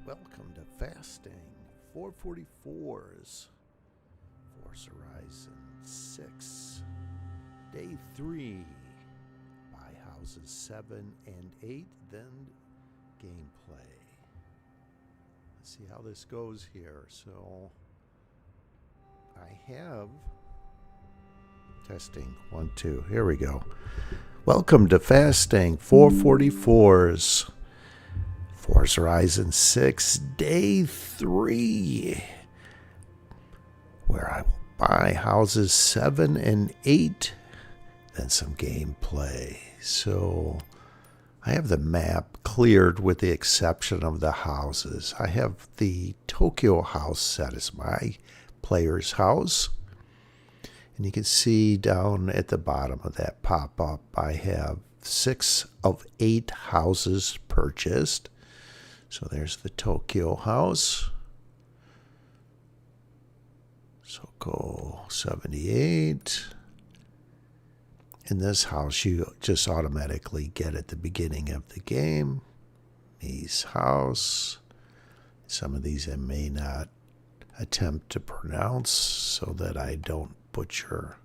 Welcome to Fasting 444's Forza Horizon 6, Day 3. Buy houses 7 and 8, then gameplay. Let's see how this goes here. So I have testing 1, 2. Here we go. Welcome to Fasting 444's Forza Horizon 6, Day 3, where I will buy houses 7 and 8, then some gameplay. So I have the map cleared with the exception of the houses. I have the Tokyo house set as my player's house. And you can see down at the bottom of that pop-up, I have 6 of 8 houses purchased. So there's the Tokyo house. Soko 78. In this house, you just automatically get at the beginning of the game. Mi's house. Some of these I may not attempt to pronounce so that I don't butcher.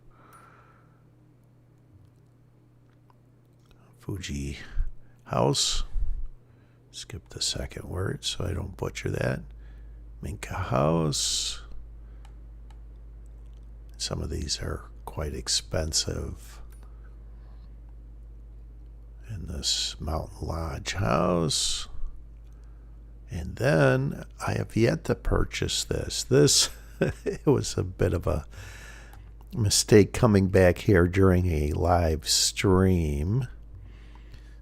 Fuji house. Skip the second word so I don't butcher that. Minka house. Some of these are quite expensive. And this Mountain Lodge house. And then I have yet to purchase this. This it was a bit of a mistake coming back here during a live stream.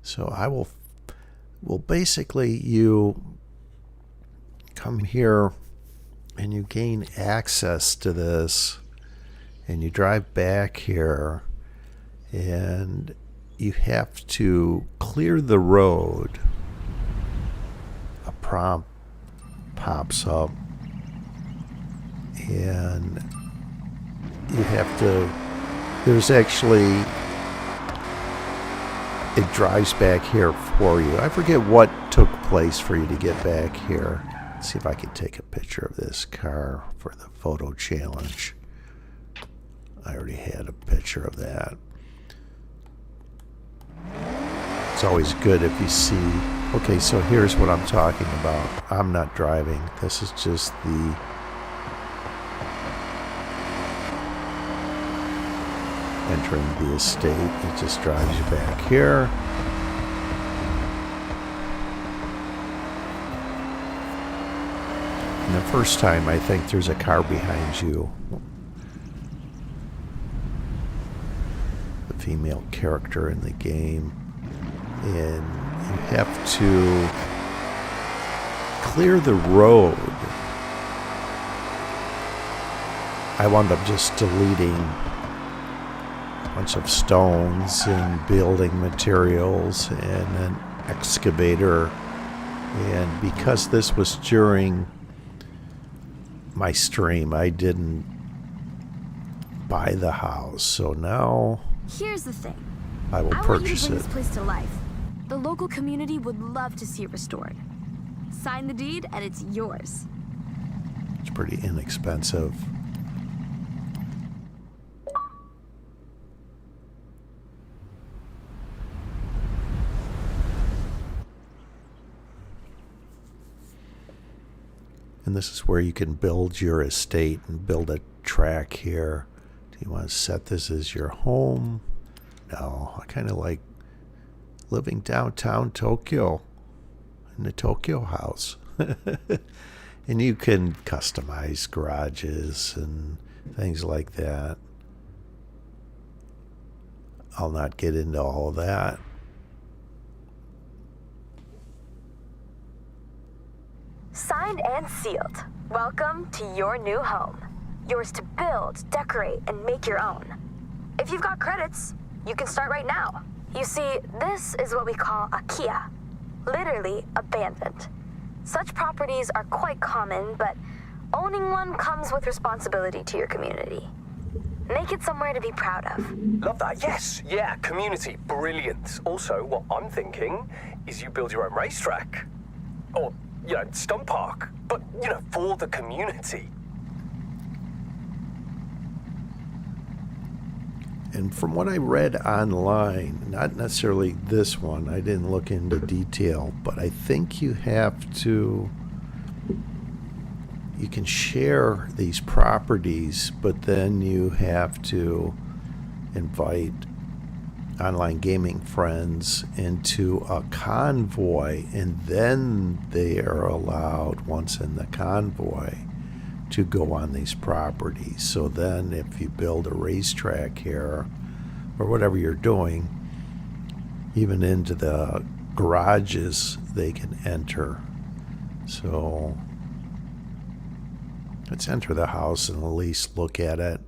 So I will basically you come here and you gain access to this and you drive back here and you have to clear the road. A prompt pops up and you have to, there's actually, it drives back here for you. I forget what took place for you to get back here. Let's see if I can take a picture of this car for the photo challenge. I already had a picture of that. It's always good if you see, okay, so here's what I'm talking about. I'm not driving. This is just the entering the estate. It just drives you back here. And the first time, I think there's a car behind you. The female character in the game. And you have to clear the road. I wound up just deleting bunch of stones and building materials and an excavator, and because this was during my stream I didn't buy the house, so now here's the thing. I will purchase want you to bring it. This place to life. The local community would love to see it restored. Sign the deed and it's yours. It's pretty inexpensive. And this is where you can build your estate and build a track here. Do you want to set this as your home? No, I kind of like living downtown Tokyo in the Tokyo house. And you can customize garages and things like that. I'll not get into all of that. Signed and sealed. Welcome to your new home. Yours to build, decorate, and make your own. If you've got credits, you can start right now. You see, this is what we call a Kia, literally abandoned. Such properties are quite common, but owning one comes with responsibility to your community. Make it somewhere to be proud of. Love that. Yes. Yeah. Community. Brilliant. Also, what I'm thinking is you build your own racetrack. Or, stunt park. But, for the community. And from what I read online, not necessarily this one, I didn't look into detail, but I think you can share these properties, but then you have to invite online gaming friends into a convoy, and then they are allowed, once in the convoy, to go on these properties. So then if you build a racetrack here or whatever you're doing, even into the garages they can enter. So let's enter the house and at least look at it.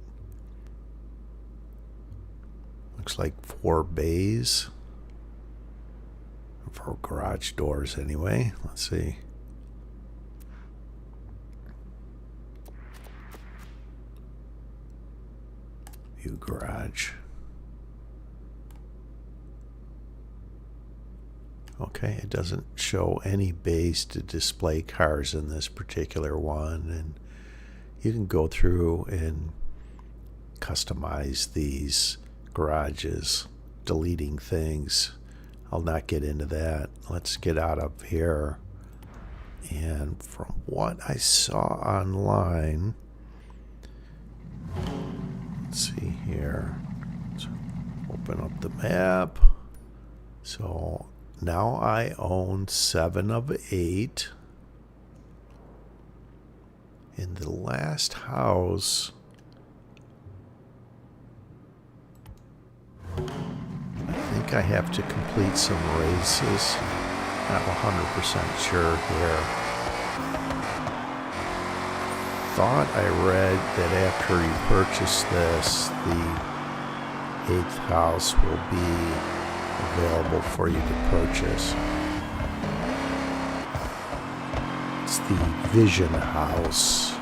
Looks like 4 bays. 4 garage doors anyway. Let's see. View garage. Okay, it doesn't show any bays to display cars in this particular one, and you can go through and customize these garages, deleting things. I'll not get into that. Let's get out of here. And from what I saw online, let's see here. Let's open up the map. So now I own 7 of 8. In the last house, I think I have to complete some races. Not 100% sure here. Thought I read that after you purchase this, the 8th house will be available for you to purchase. It's the Vision House.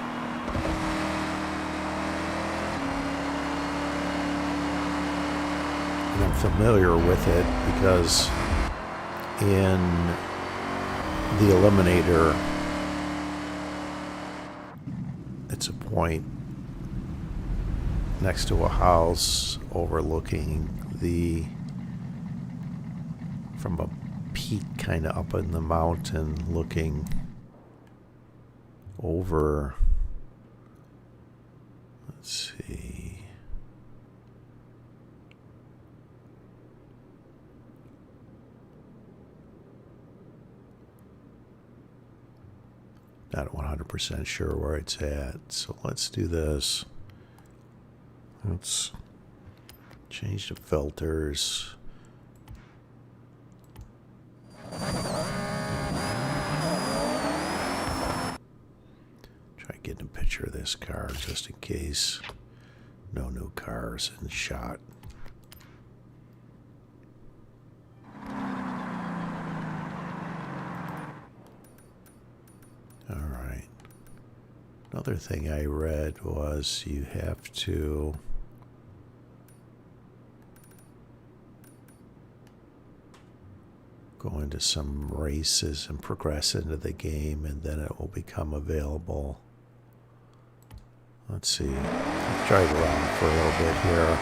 And I'm familiar with it because in the Eliminator, it's a point next to a house overlooking from a peak kind of up in the mountain, looking over, let's see, not 100% sure where it's at, so let's do this. Let's change the filters. Try getting a picture of this car just in case. No new cars in shot. Alright. Another thing I read was you have to go into some races and progress into the game, and then it will become available. Let's see. I'll drive around for a little bit here.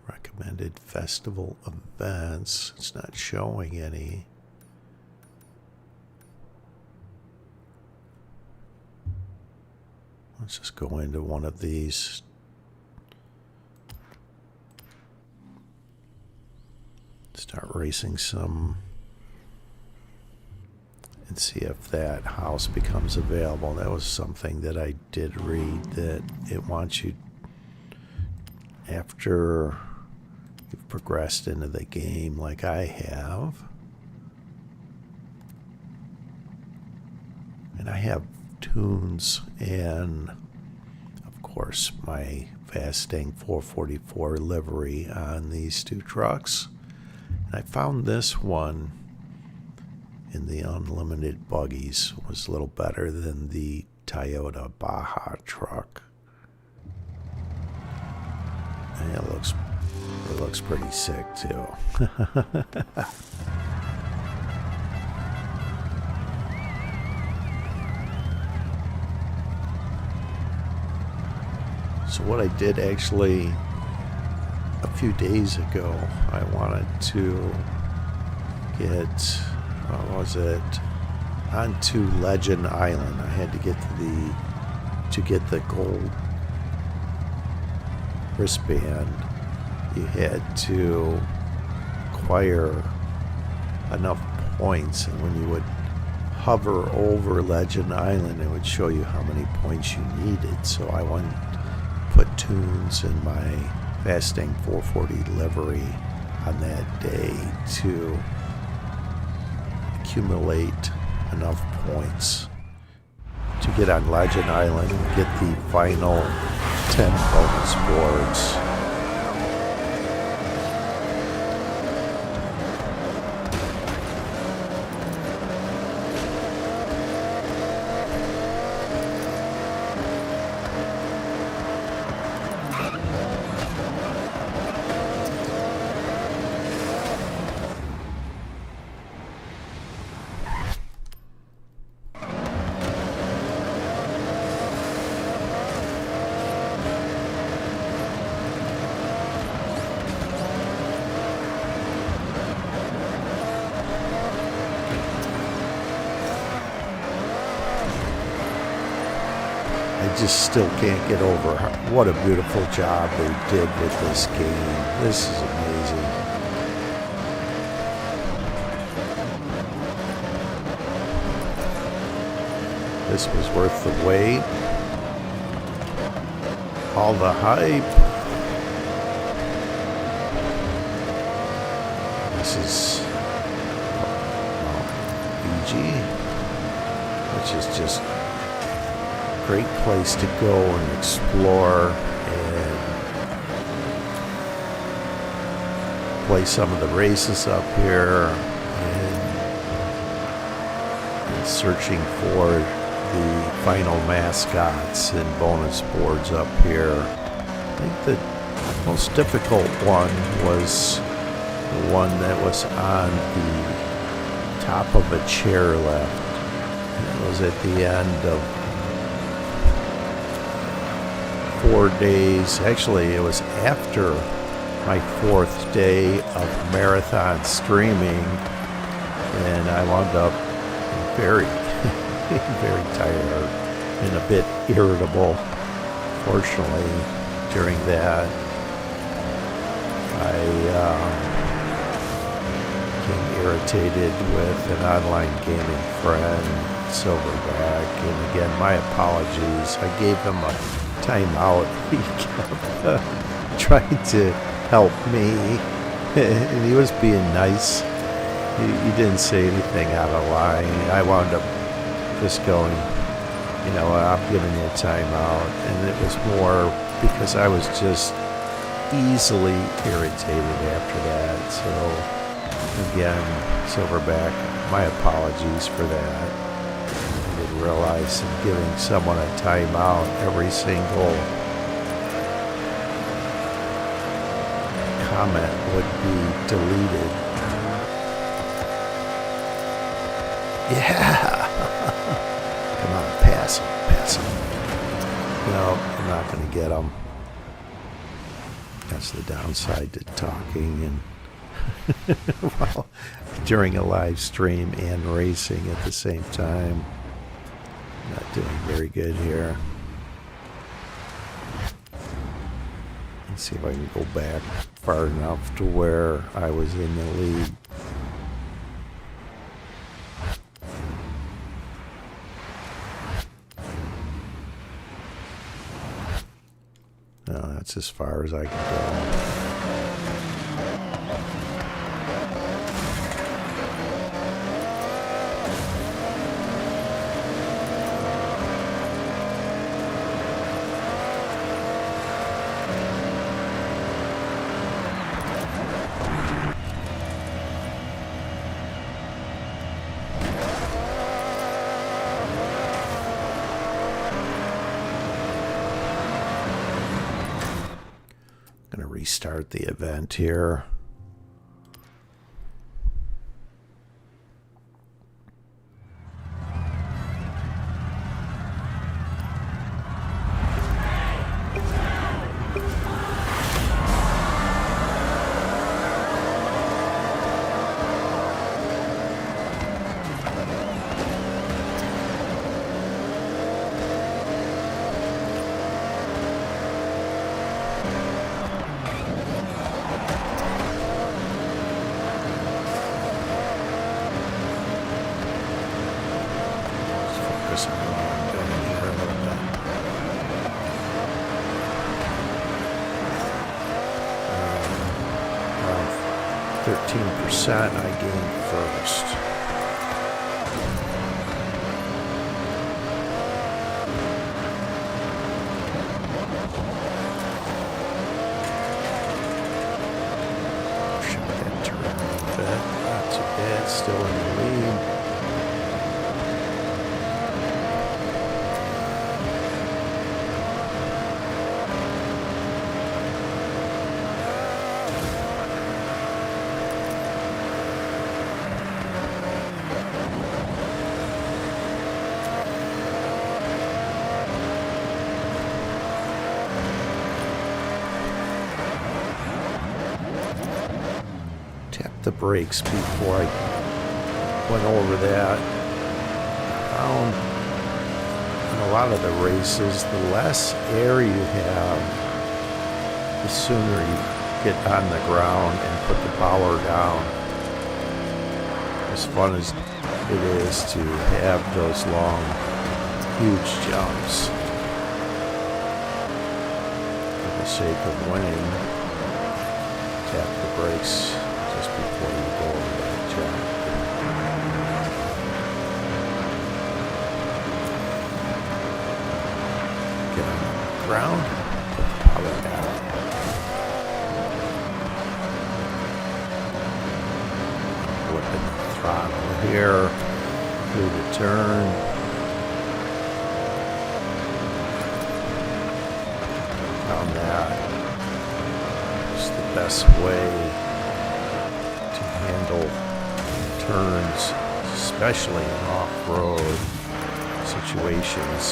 Recommended festival events. It's not showing any. Let's just go into one of these. Start racing some and see if that house becomes available. That was something that I did read, that it wants you, after you've progressed into the game like I have. And I have tunes and, of course, my Fastang 444 livery on these two trucks. And I found this one in the unlimited buggies was a little better than the Toyota Baja truck. And it looks pretty sick too. So what I did actually a few days ago, I wanted to get, what was it, onto Legend Island. I had to get the gold wristband. You had to acquire enough points, and when you would hover over Legend Island, it would show you how many points you needed. So I wanted to put tunes in my Fastang 440 livery on that day to accumulate enough points to get on Legend Island and get the final 10 bonus boards. I just still can't get over what a beautiful job they did with this game. This is amazing. This was worth the wait. All the hype. This is Fiji, which is just great place to go and explore and play some of the races up here and searching for the final mascots and bonus boards up here. I think the most difficult one was the one that was on the top of a chairlift. It was at the end of 4 days. Actually, it was after my 4th day of marathon streaming, and I wound up very, very tired and a bit irritable. Fortunately, during that, I became irritated with an online gaming friend, Silverback, and again, my apologies. I gave him a time out. He kept trying to help me, and he was being nice. He didn't say anything out of line. I wound up just going, you know, I'm giving you a time out, and it was more because I was just easily irritated after that. So again, Silverback, my apologies for that. I didn't realize that giving someone a timeout every single comment would be deleted. Yeah! Come on, pass him. No, I'm not going to get him. That's the downside to talking and well, during a live stream and racing at the same time. Not doing very good here. Let's see if I can go back far enough to where I was in the lead. No, that's as far as I can go. restart the event here. Percent I gained first. Shot that turn a little bit. Not too bad. Still in the lead. The brakes before I went over that. I found in a lot of the races, the less air you have, the sooner you get on the ground and put the power down. As fun as it is to have those long, huge jumps for the sake of winning, tap the brakes just before you go over that jump. Get on the ground, put the power down. Whipping the throttle here through the turn. Found that is the best way handle turns, especially in off-road situations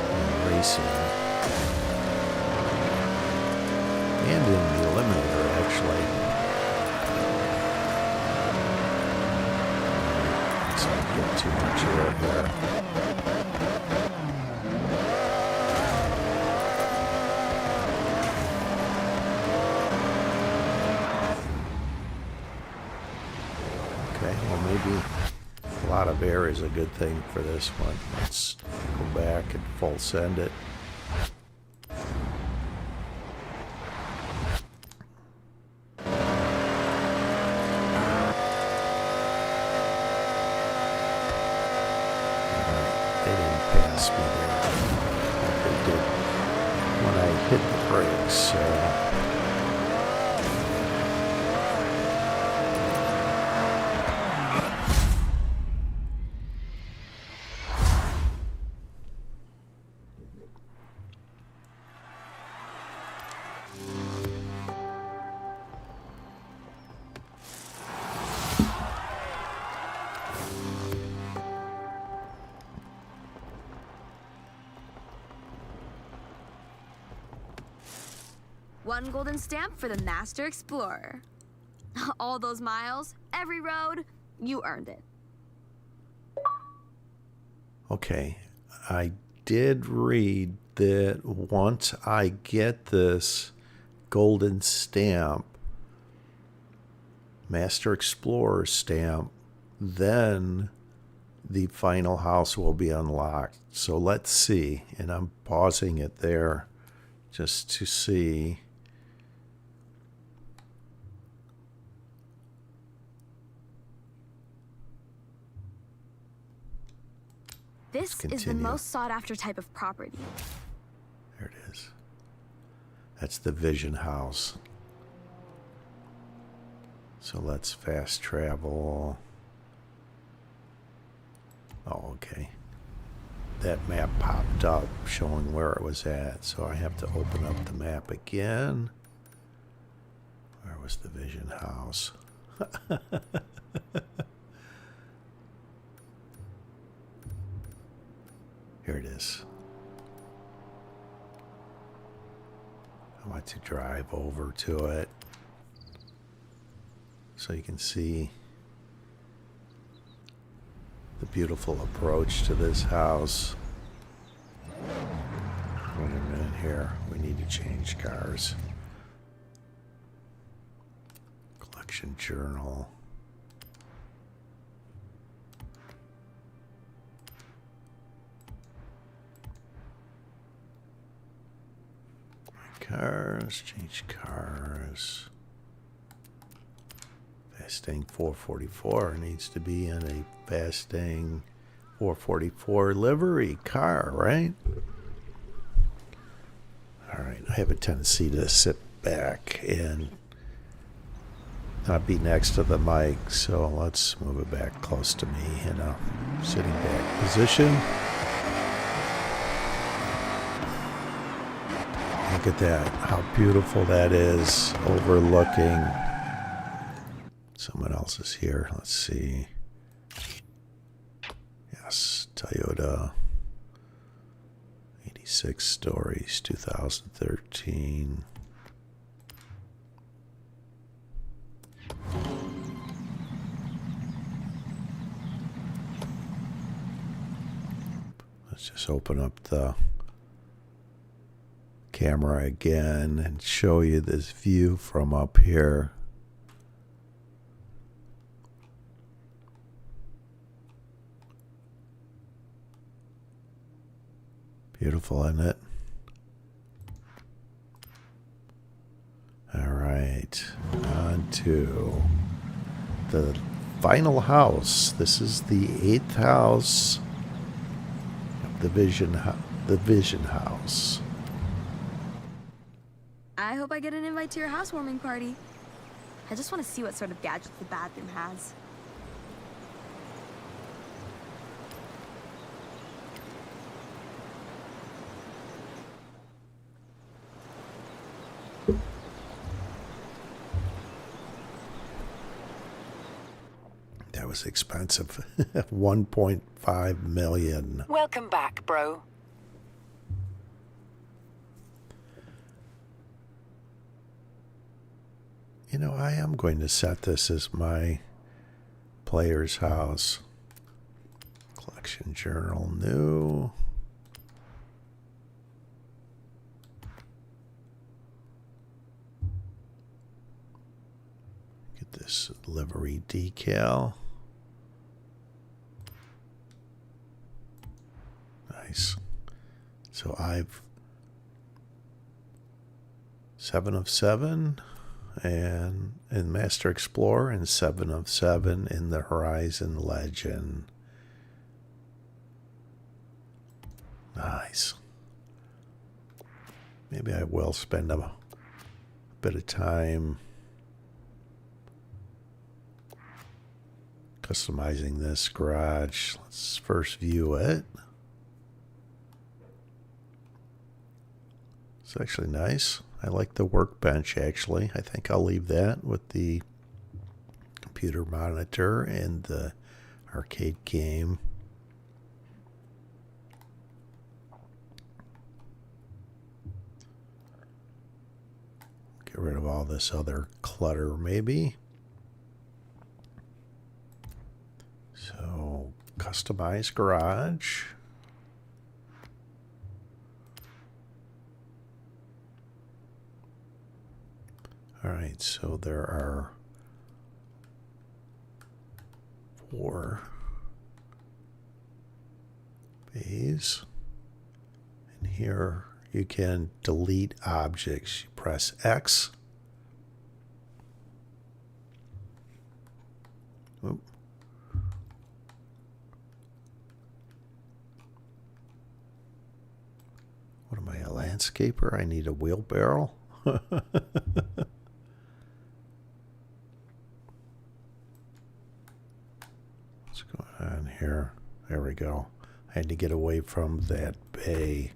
in racing and in the Eliminator, actually. Let's not get too much air here. Maybe a lot of air is a good thing for this one. Let's go back and full send it. They didn't pass me there. They did when I hit the brakes, so. One golden stamp for the Master Explorer. All those miles, every road, you earned it. Okay, I did read that once I get this golden stamp, Master Explorer stamp, then the final house will be unlocked. So let's see, and I'm pausing it there just to see. This is the most sought-after type of property. There it is. That's the Vision House. So let's fast travel. Oh, okay. That map popped up showing where it was at. So I have to open up the map again. Where was the Vision House? Here it is. I want to drive over to it so you can see the beautiful approach to this house. Wait a minute here. We need to change cars. Collection journal. Cars, change cars. Fastang 444 needs to be in a Fastang 444 livery car, right? Alright, I have a tendency to sit back and not be next to the mic, so let's move it back close to me in a sitting back position. Look at that, how beautiful that is, overlooking. Someone else is here, let's see. Yes, Toyota, 86 stories, 2013. Let's just open up the camera again and show you this view from up here. Beautiful, isn't it? All right, on to the final house. This is the 8th house of the Vision House. I hope I get an invite to your housewarming party. I just want to see what sort of gadgets the bathroom has. That was expensive. 1.5 million. Welcome back, bro. You know, I am going to set this as my player's house. Collection journal, new. Get this livery decal. Nice. So I've 7 of 7. And in Master Explorer, and 7 of 7 in the Horizon Legend. Nice. Maybe I will spend a bit of time customizing this garage. Let's first view it. It's actually nice. I like the workbench, actually. I think I'll leave that with the computer monitor and the arcade game. Get rid of all this other clutter, maybe. So, customize garage. All right, so there are 4 bays. And here you can delete objects. You press X. Oop. What am I, a landscaper? I need a wheelbarrow? What's going on here? There we go. I had to get away from that bay.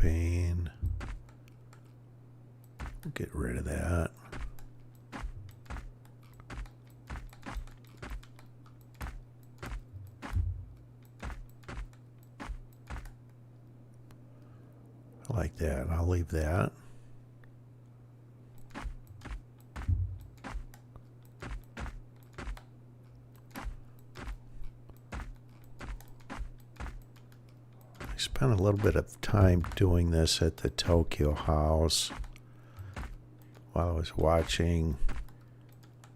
propane. Get rid of that. I like that. I'll leave that. I spent a little bit of time doing this at the Tokyo house while I was watching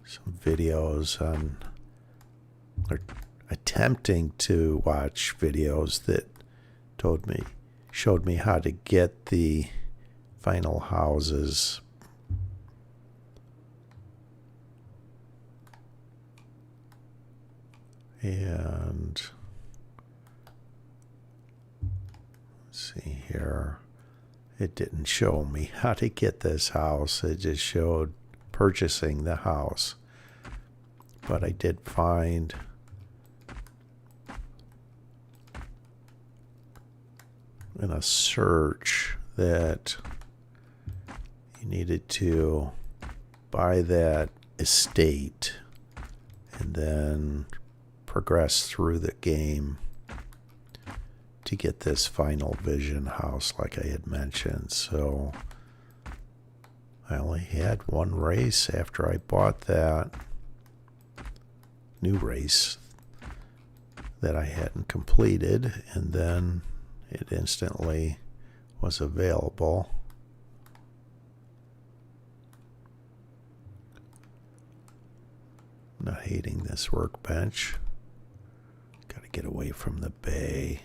some videos on, or attempting to watch videos that showed me how to get the final houses. And let's see here. It didn't show me how to get this house. It just showed purchasing the house. But I did find in a search that you needed to buy that estate and then progress through the game to get this final vision house like I had mentioned. So I only had one race after I bought that new race that I hadn't completed, and then it instantly was available. I'm not hating this workbench. Got to get away from the bay.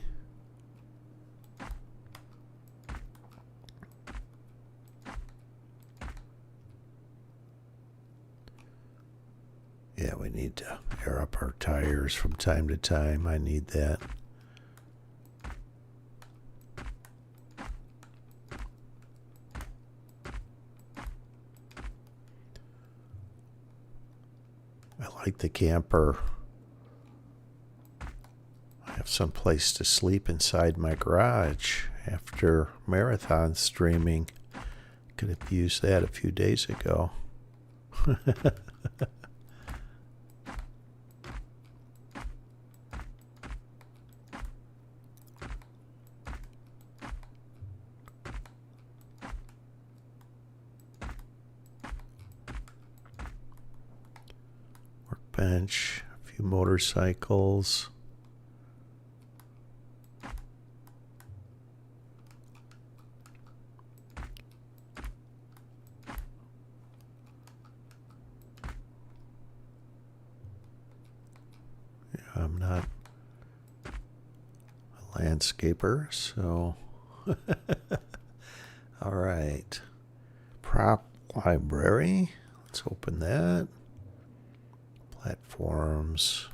Yeah, we need to air up our tires from time to time. I need that. I like the camper. I have some place to sleep inside my garage after marathon streaming. Could have used that a few days ago. Bench, a few motorcycles. Yeah, I'm not a landscaper, so all right. Prop library. Let's open that. Platforms.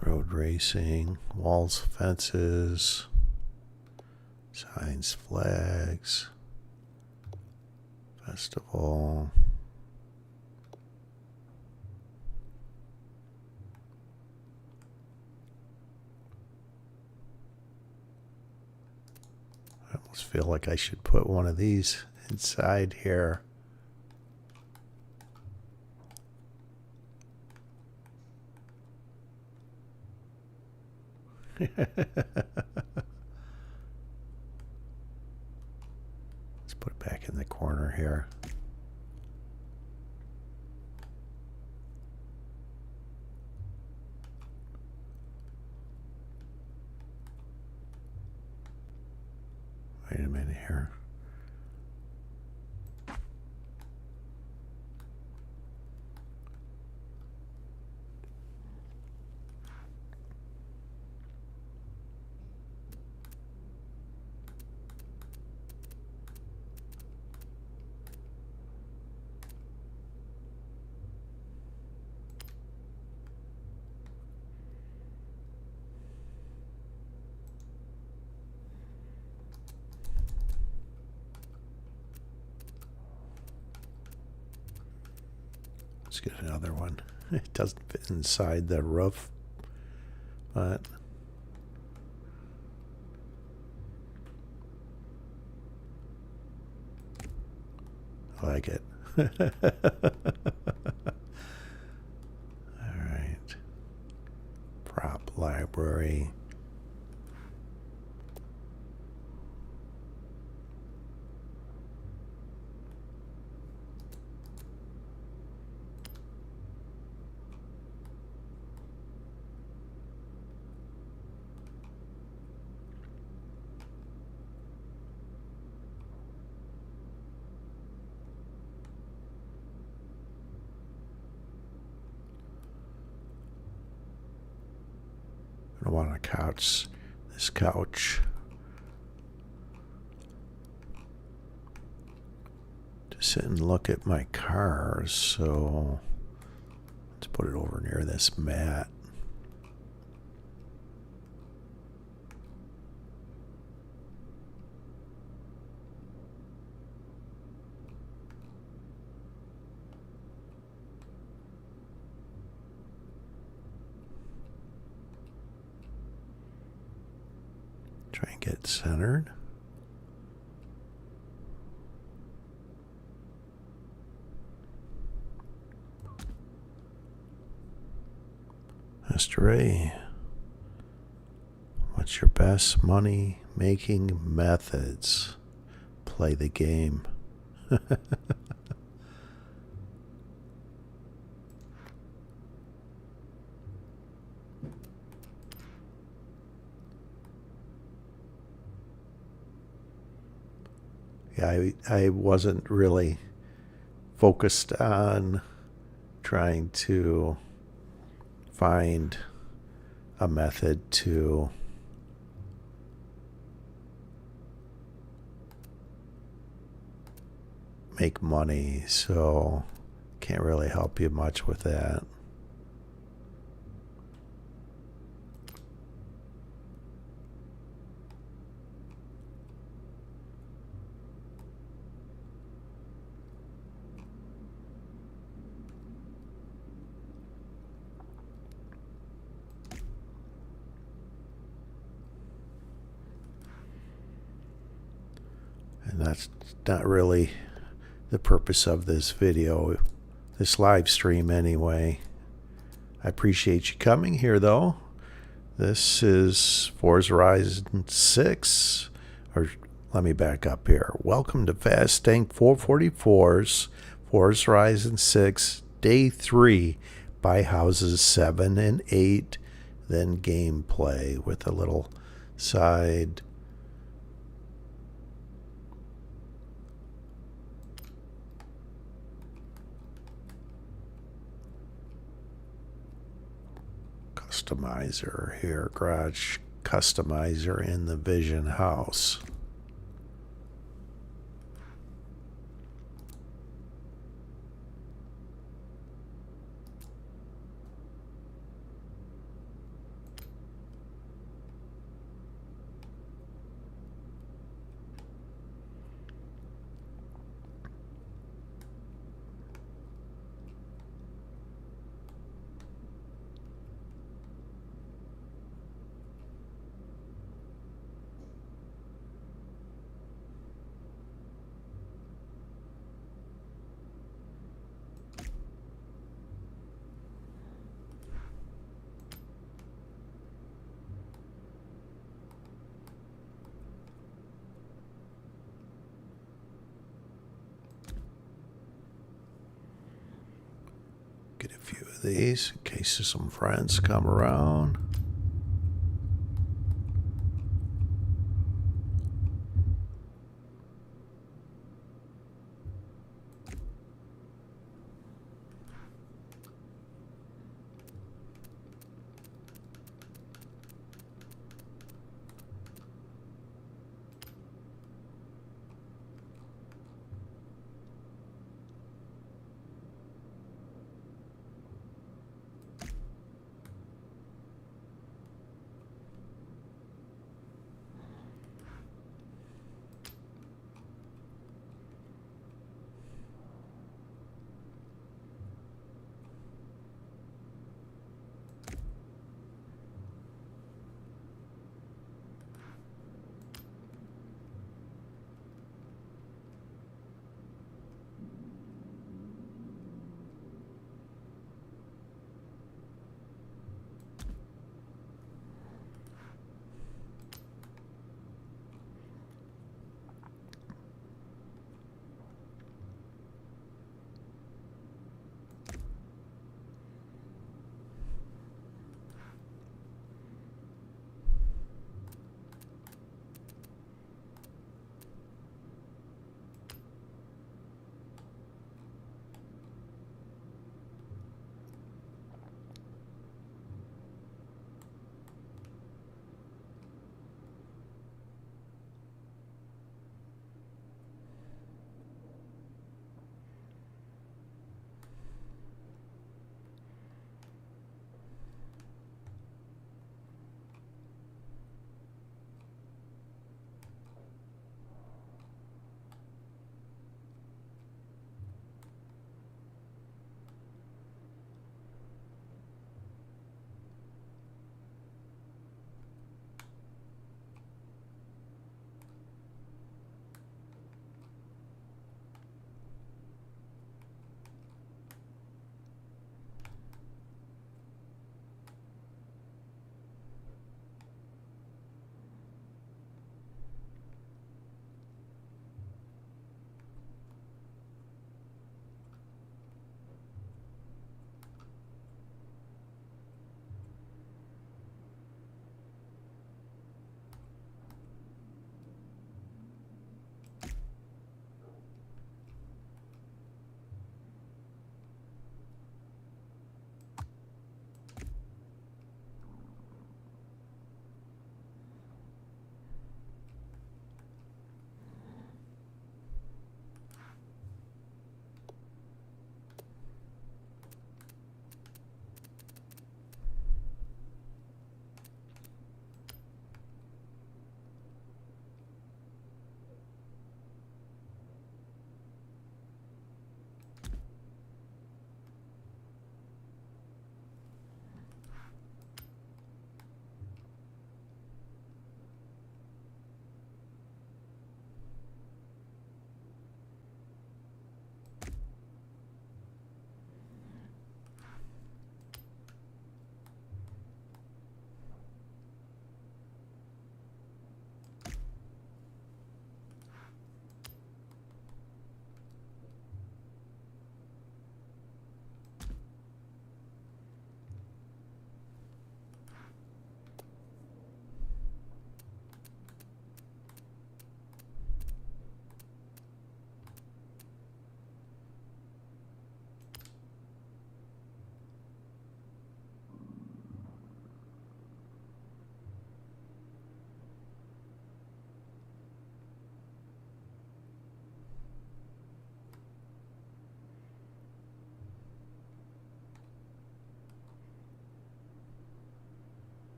Road racing, walls, fences, signs, flags, festival. I almost feel like I should put one of these inside here. Let's put it back in the corner here. Wait a minute here. Let's get another one. It doesn't fit inside the roof, but I like it. All right. Prop library. I want a couch. This couch to sit and look at my cars. So let's put it over near this mat. Try and get centered. Mr. A, what's your best money making methods? Play the game. Yeah, I wasn't really focused on trying to find a method to make money, so can't really help you much with that. And that's not really the purpose of this video, this live stream anyway. I appreciate you coming here though. This is Forza Horizon 6, or let me back up here. Welcome to Fast Tank 444's Forza Horizon 6 Day 3, buy houses 7 and 8, then gameplay with a little side customizer here, garage customizer in the Vision house. Get a few of these in case some friends come around.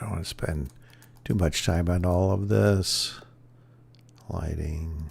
don't want to spend too much time on all of this. Lighting.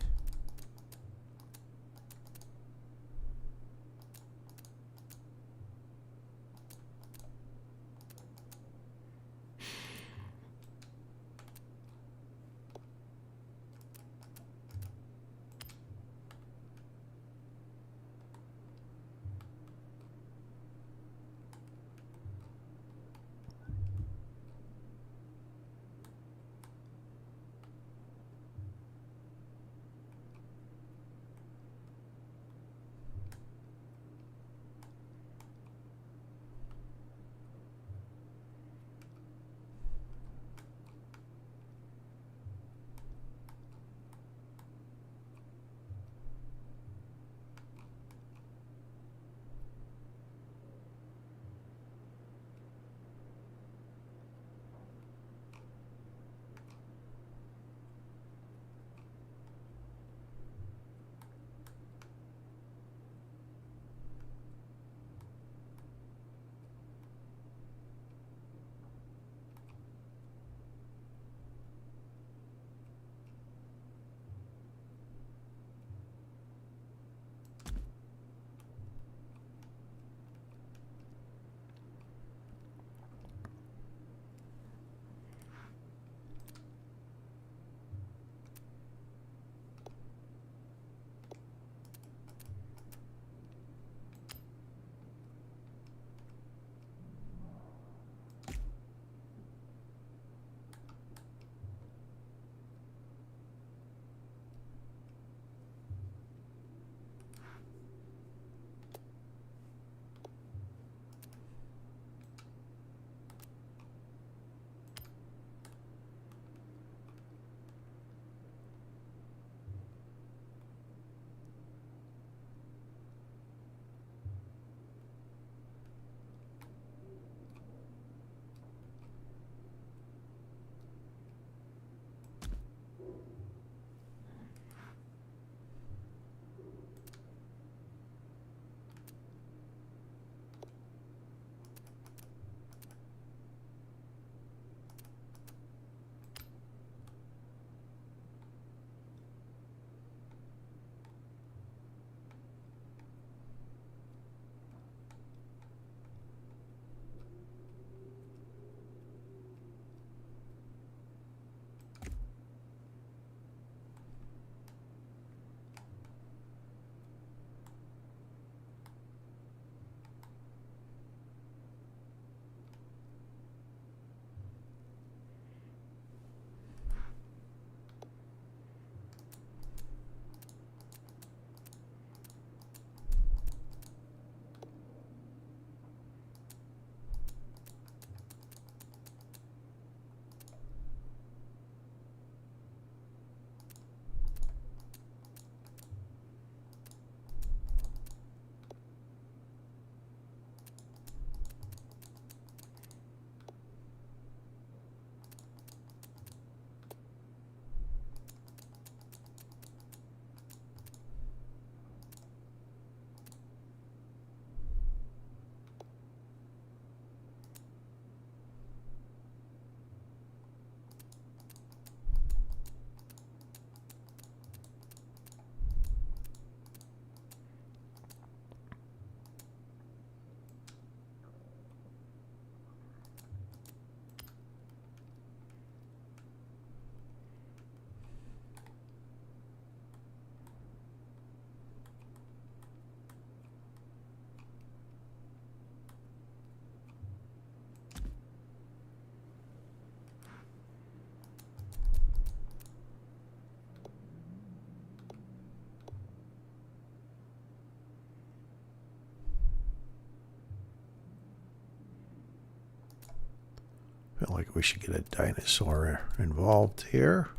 Feel like we should get a dinosaur involved here.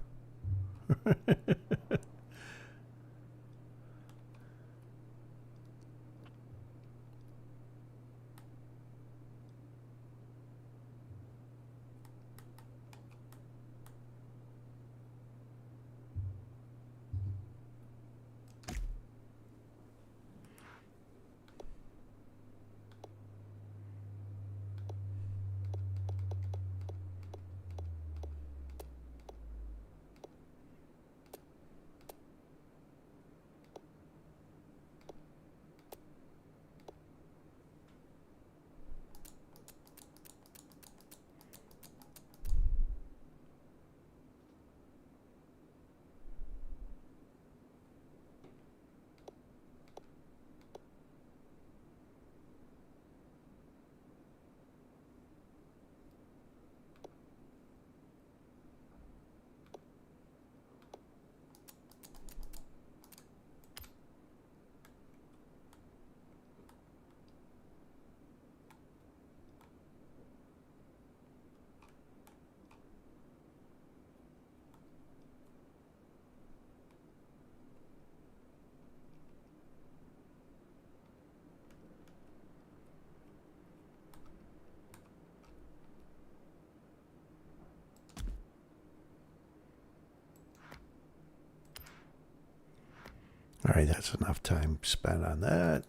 All right, that's enough time spent on that.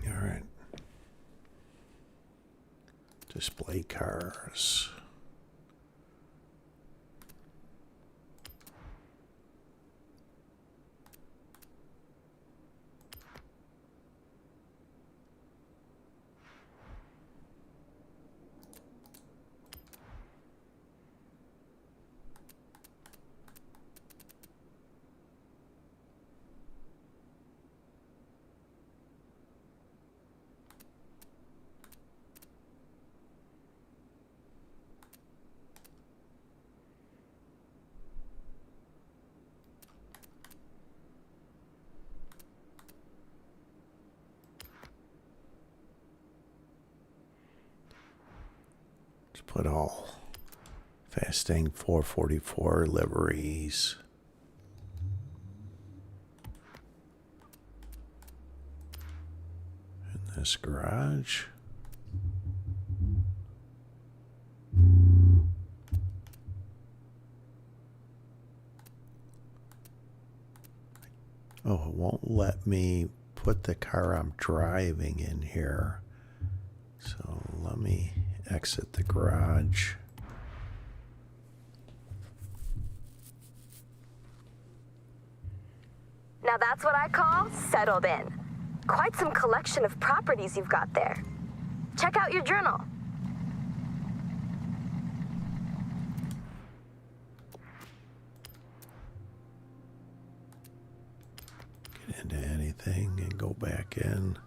All right. Display cars. Let's put all Fastang 444 liveries. In this garage. Oh, it won't let me put the car I'm driving in here. So let me exit the garage. Now that's what I call settled in. Quite some collection of properties you've got there. Check out your journal. Get into anything and go back in.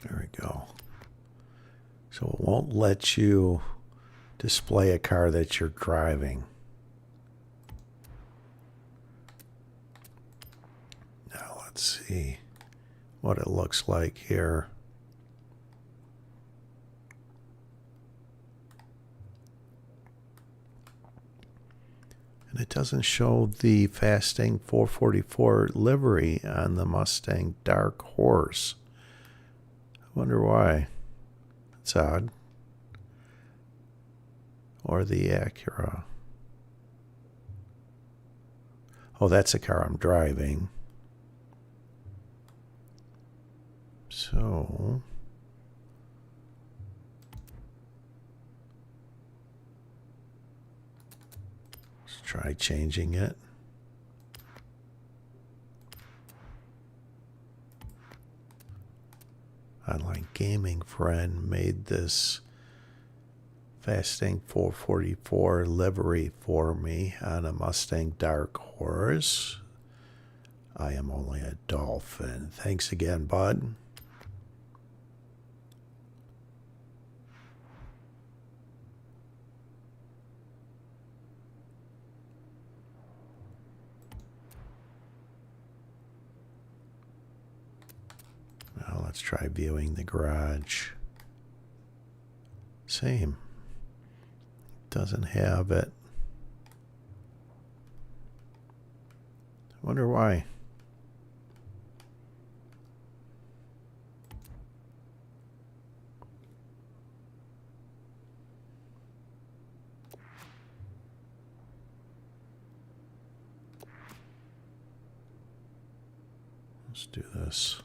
There we go. So it won't let you display a car that you're driving. Now let's see what it looks like here. And it doesn't show the Fastang 444 livery on the Mustang Dark Horse. I wonder why. It's odd. Or the Acura. Oh, that's the car I'm driving. So let's try changing it. Online gaming friend made this Fastang 444 livery for me on a Mustang Dark Horse. I am only a dolphin. Thanks again, bud. Now let's try viewing the garage. Same. Doesn't have it. I wonder why. Let's do this.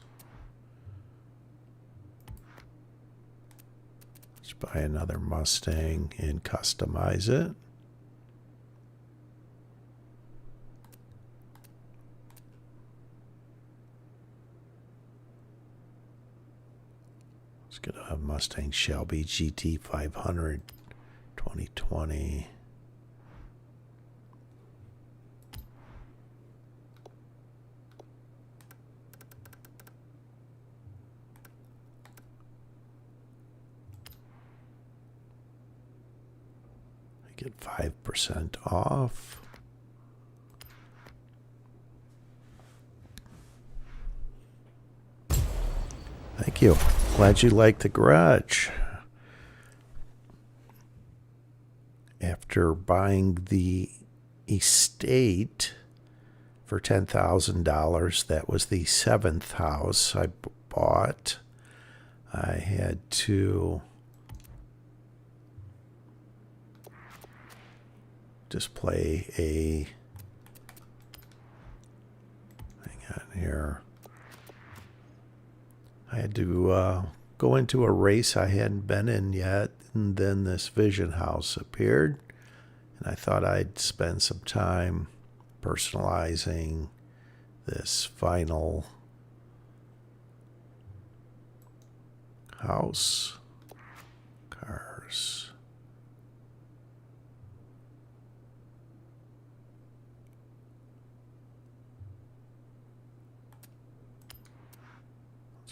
Let's buy another Mustang and customize it. Let's get a Mustang Shelby GT 500 2020. I get 5% off. Thank you. Glad you liked the garage. After buying the estate for $10,000, that was the 7th house I bought. I had to display a, hang on here. I had to go into a race I hadn't been in yet, and then this Vision House appeared, and I thought I'd spend some time personalizing this final house. Cars.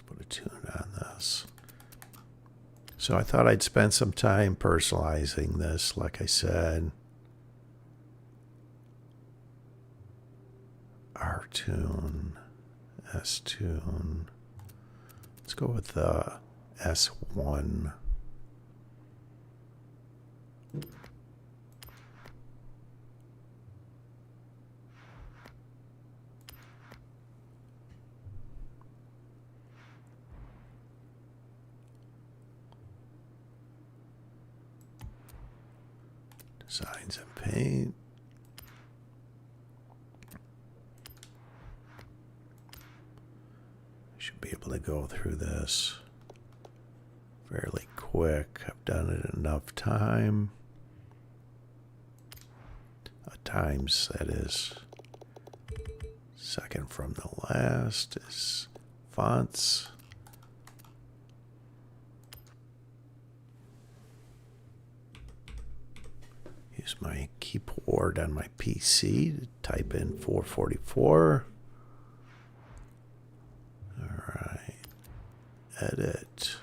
Put a tune on this. So I thought I'd spend some time personalizing this, like I said. R-tune, S-tune. Let's go with the S1. Designs and paint. Should be able to go through this fairly quick. I've done it enough time. Times, that is. Second from the last is fonts. Use my keyboard on my PC to type in 444. All right. Edit.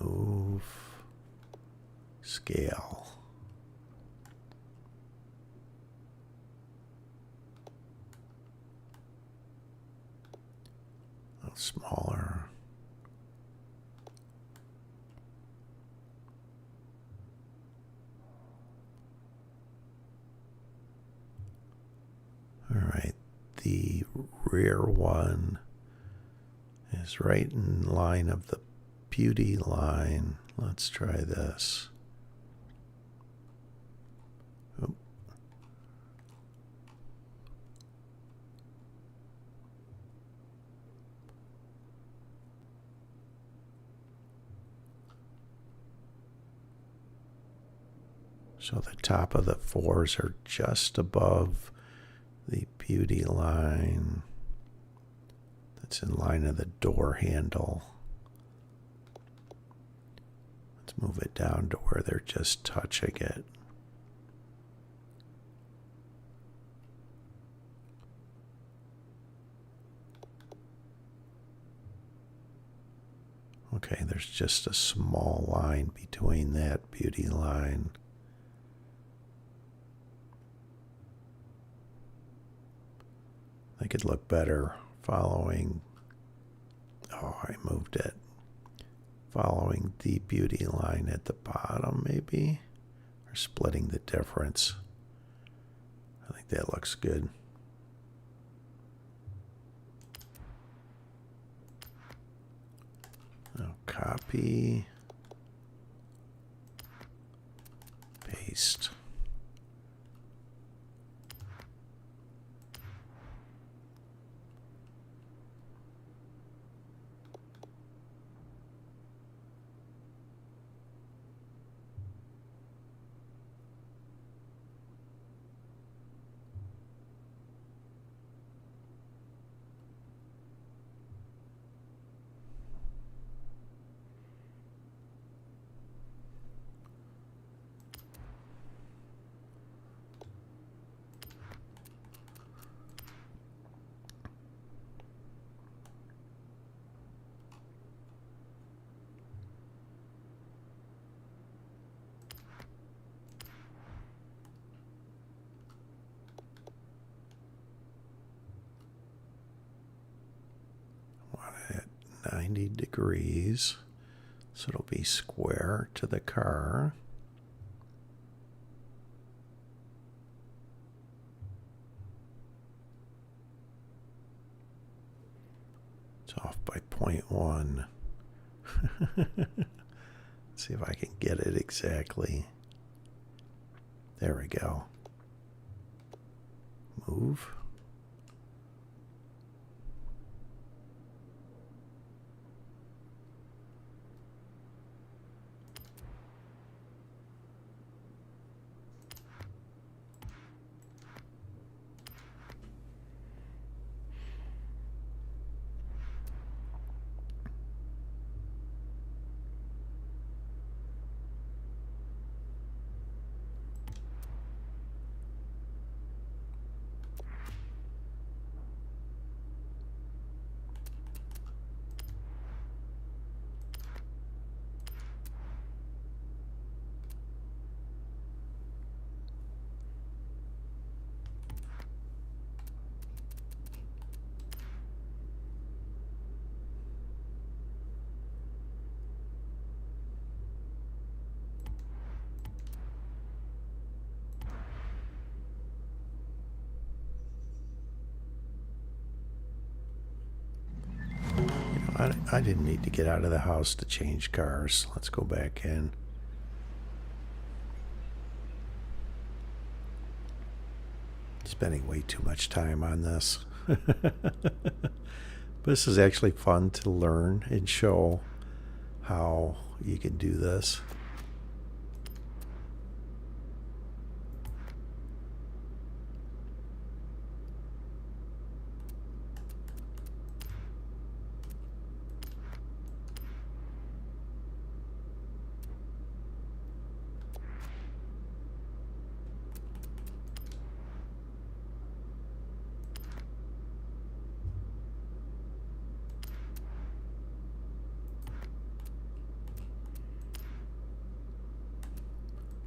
Move. Scale. A little smaller. All right, the rear one is right in line of the beauty line. Let's try this. Oop. So the top of the fours are just above the beauty line that's in line of the door handle. Let's move it down to where they're just touching it. Okay, there's just a small line between that beauty line. I could look better following, oh, I moved it. Following the beauty line at the bottom, maybe, or splitting the difference. I think that looks good. Now copy, paste. 90 degrees. So it'll be square to the car. It's off by 0.1. Let's see if I can get it exactly. There we go. Move. I didn't need to get out of the house to change cars. Let's go back in. Spending way too much time on this. This is actually fun to learn and show how you can do this.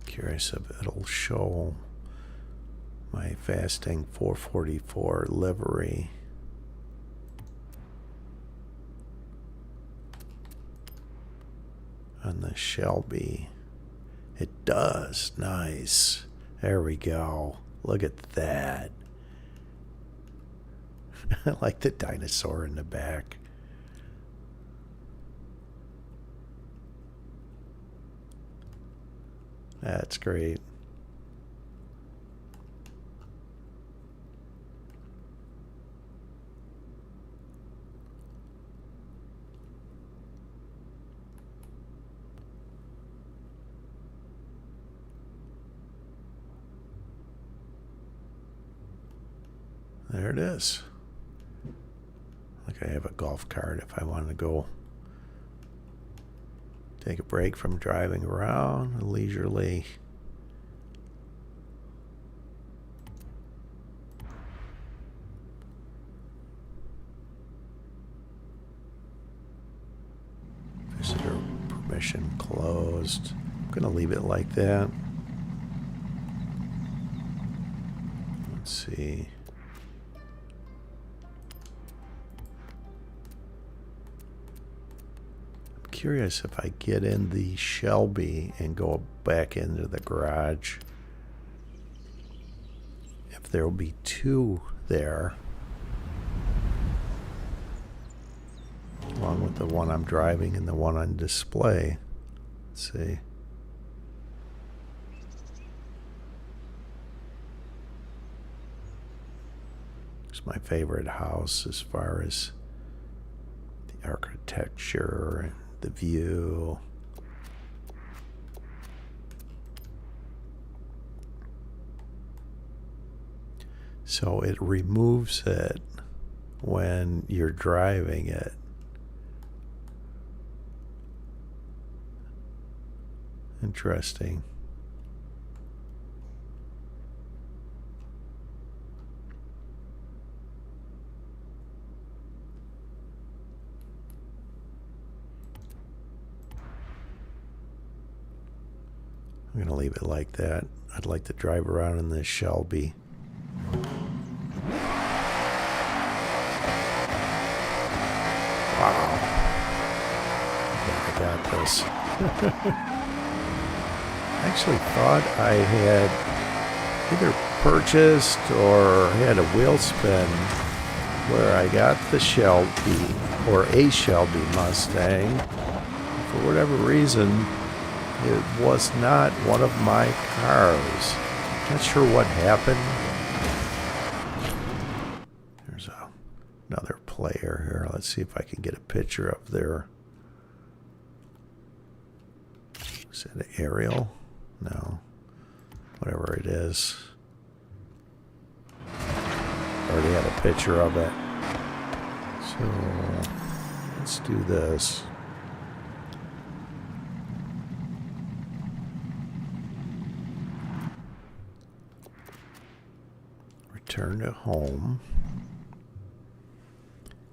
Curious if it'll show my fasting 444 livery. On the Shelby. It does. Nice. There we go. Look at that. I like the dinosaur in the back. That's great. There it is. Like I have a golf cart if I want to go take a break from driving around leisurely. Visitor permission closed. I'm going to leave it like that. Let's see. Curious if I get in the Shelby and go back into the garage, if there will be two there, along with the one I'm driving and the one on display. Let's see. It's my favorite house as far as the architecture and the view. So it removes it when you're driving it. Interesting. I'm going to leave it like that. I'd like to drive around in this Shelby. Wow. this. I actually thought I had either purchased or had a wheel spin where I got the Shelby or a Shelby Mustang. For whatever reason, it was not one of my cars. Not sure what happened. There's another player here. Let's see if I can get a picture of their... Is that an aerial? No. Whatever it is. Already had a picture of it. So let's do this. Return to home.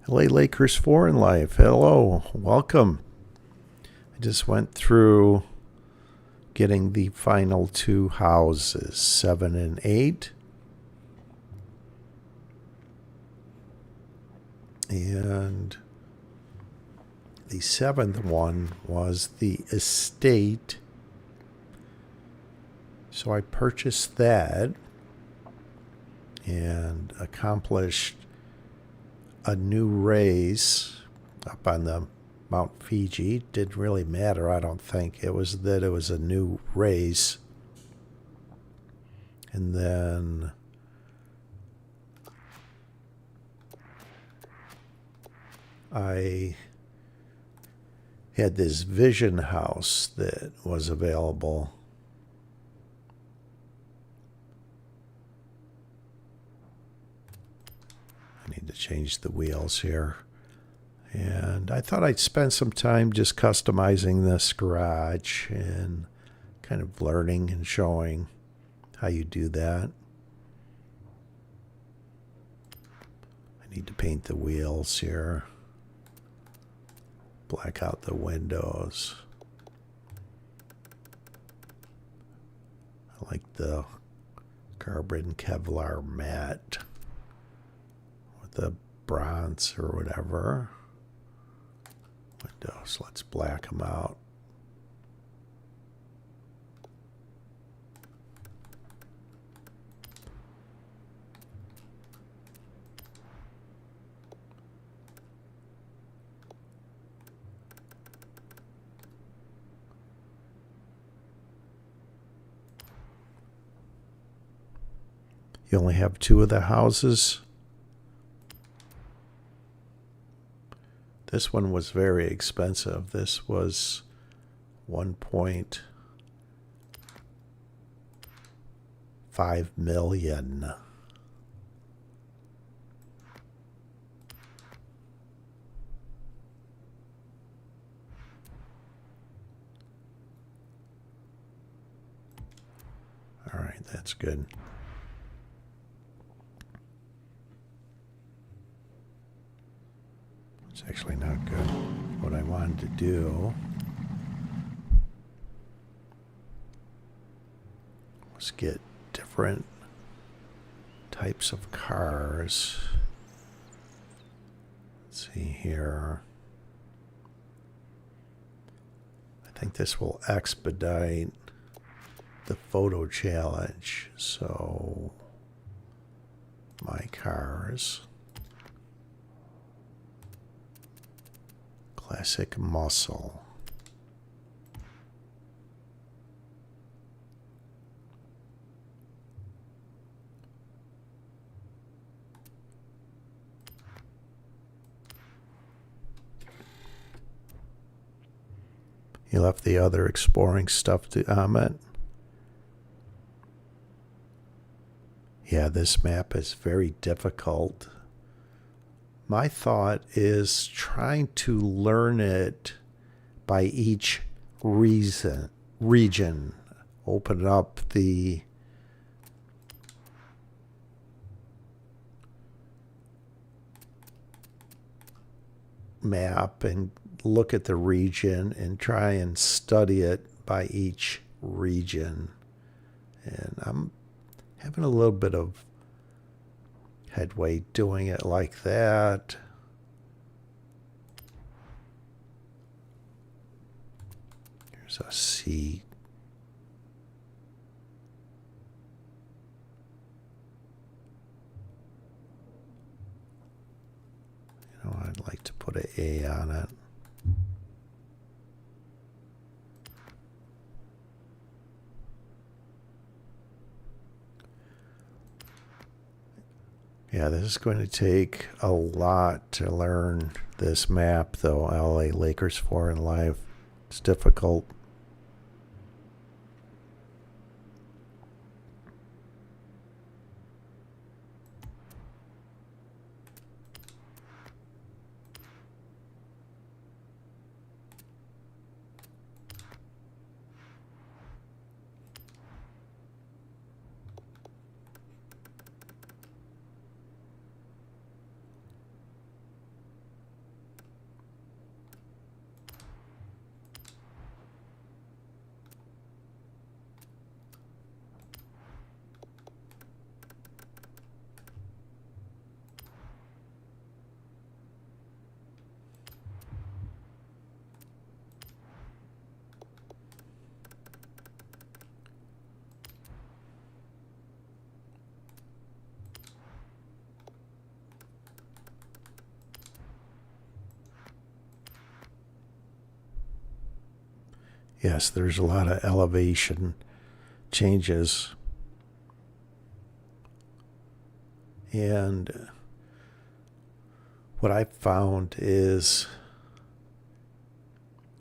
LA Lakers Foreign Life. Hello. Welcome. I just went through getting the final two houses, 7 and 8. And the 7th one was the estate. So I purchased that and accomplished a new race up on the Mount Fiji. Didn't really matter, I don't think. It was that it was a new race. And then I had this vision house that was available. I need to change the wheels here. And I thought I'd spend some time just customizing this garage and kind of learning and showing how you do that. I need to paint the wheels here. Black out the windows. I like the carbon Kevlar matte with the bronze or whatever. Windows, let's black them out. You only have 2 of the houses. This one was very expensive. This was 1.5 million. All right, that's good. It's actually not good. What I wanted to do was get different types of cars. Let's see here. I think this will expedite the photo challenge. So my cars. Classic muscle. You left the other exploring stuff to Ahmet. Yeah, this map is very difficult. My thought is trying to learn it by each region. Open up the map and look at the region and try and study it by each region. And I'm having a little bit of headway doing it like that. There's a C. You know, I'd like to put an A on it. Yeah, this is going to take a lot to learn this map, though. LA Lakers 4 in live. It's difficult. Yes, there's a lot of elevation changes. And what I found is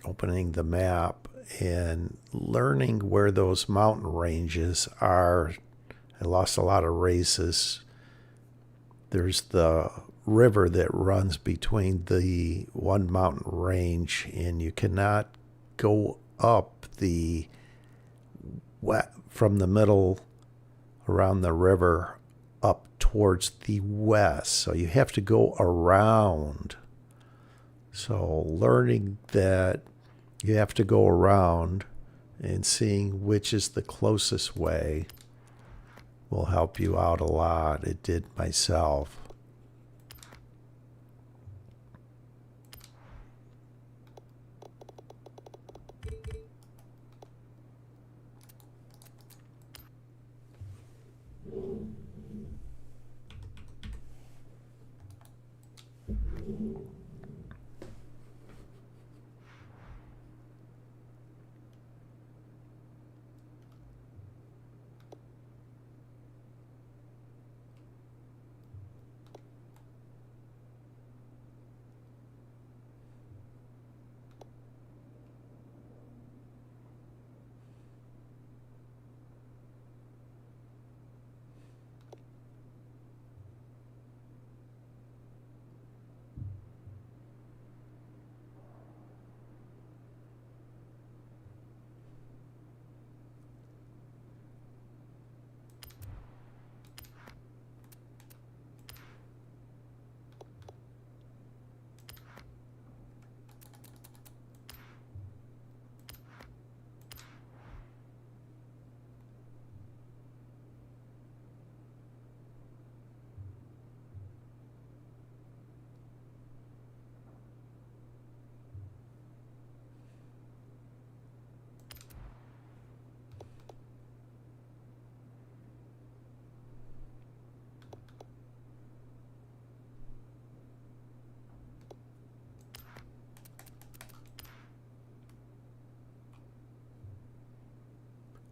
opening the map and learning where those mountain ranges are. I lost a lot of races. There's the river that runs between the one mountain range, and you cannot go up the from the middle around the river up towards the west. So you have to go around. So learning that you have to go around and seeing which is the closest way will help you out a lot. It did myself.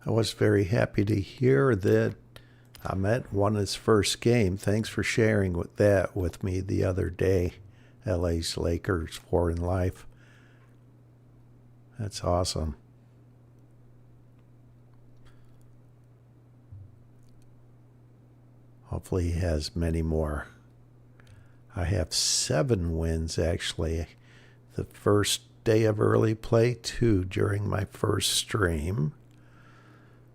I was very happy to hear that Ahmet won his first game. Thanks for sharing that with me the other day. LA's Lakers 4 in life. That's awesome. Hopefully he has many more. I have 7 wins actually. The first day of early play, 2 during my first stream.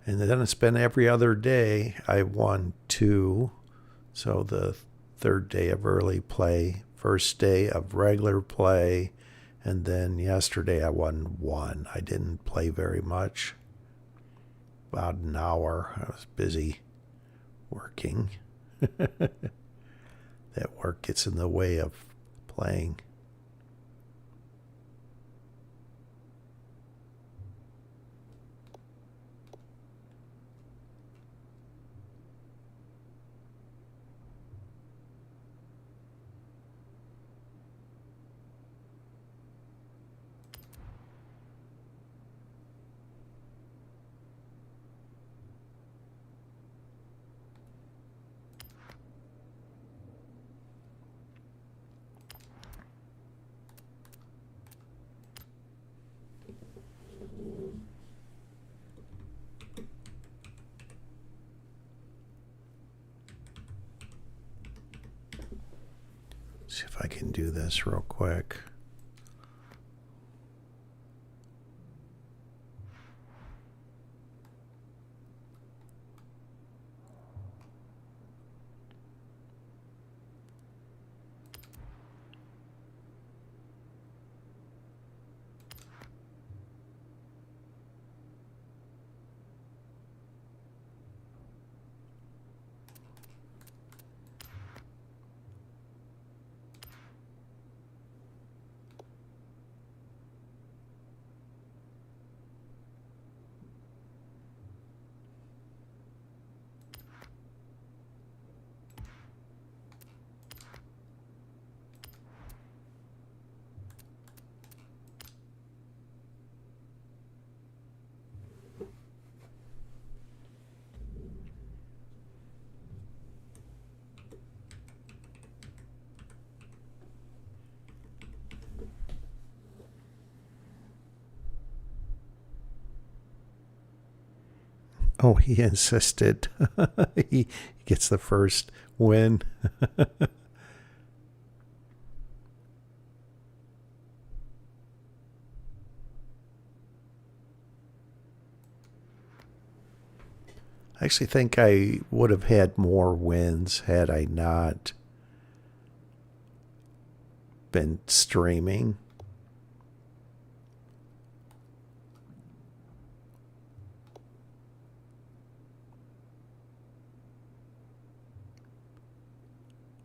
And then it's been every other day I won 2. So the third day of early play, first day of regular play, and then yesterday I won 1. I didn't play very much. About an hour. I was busy working. That work gets in the way of playing. See if I can do this real quick. Oh, he insisted. He gets the first win. I actually think I would have had more wins had I not been streaming.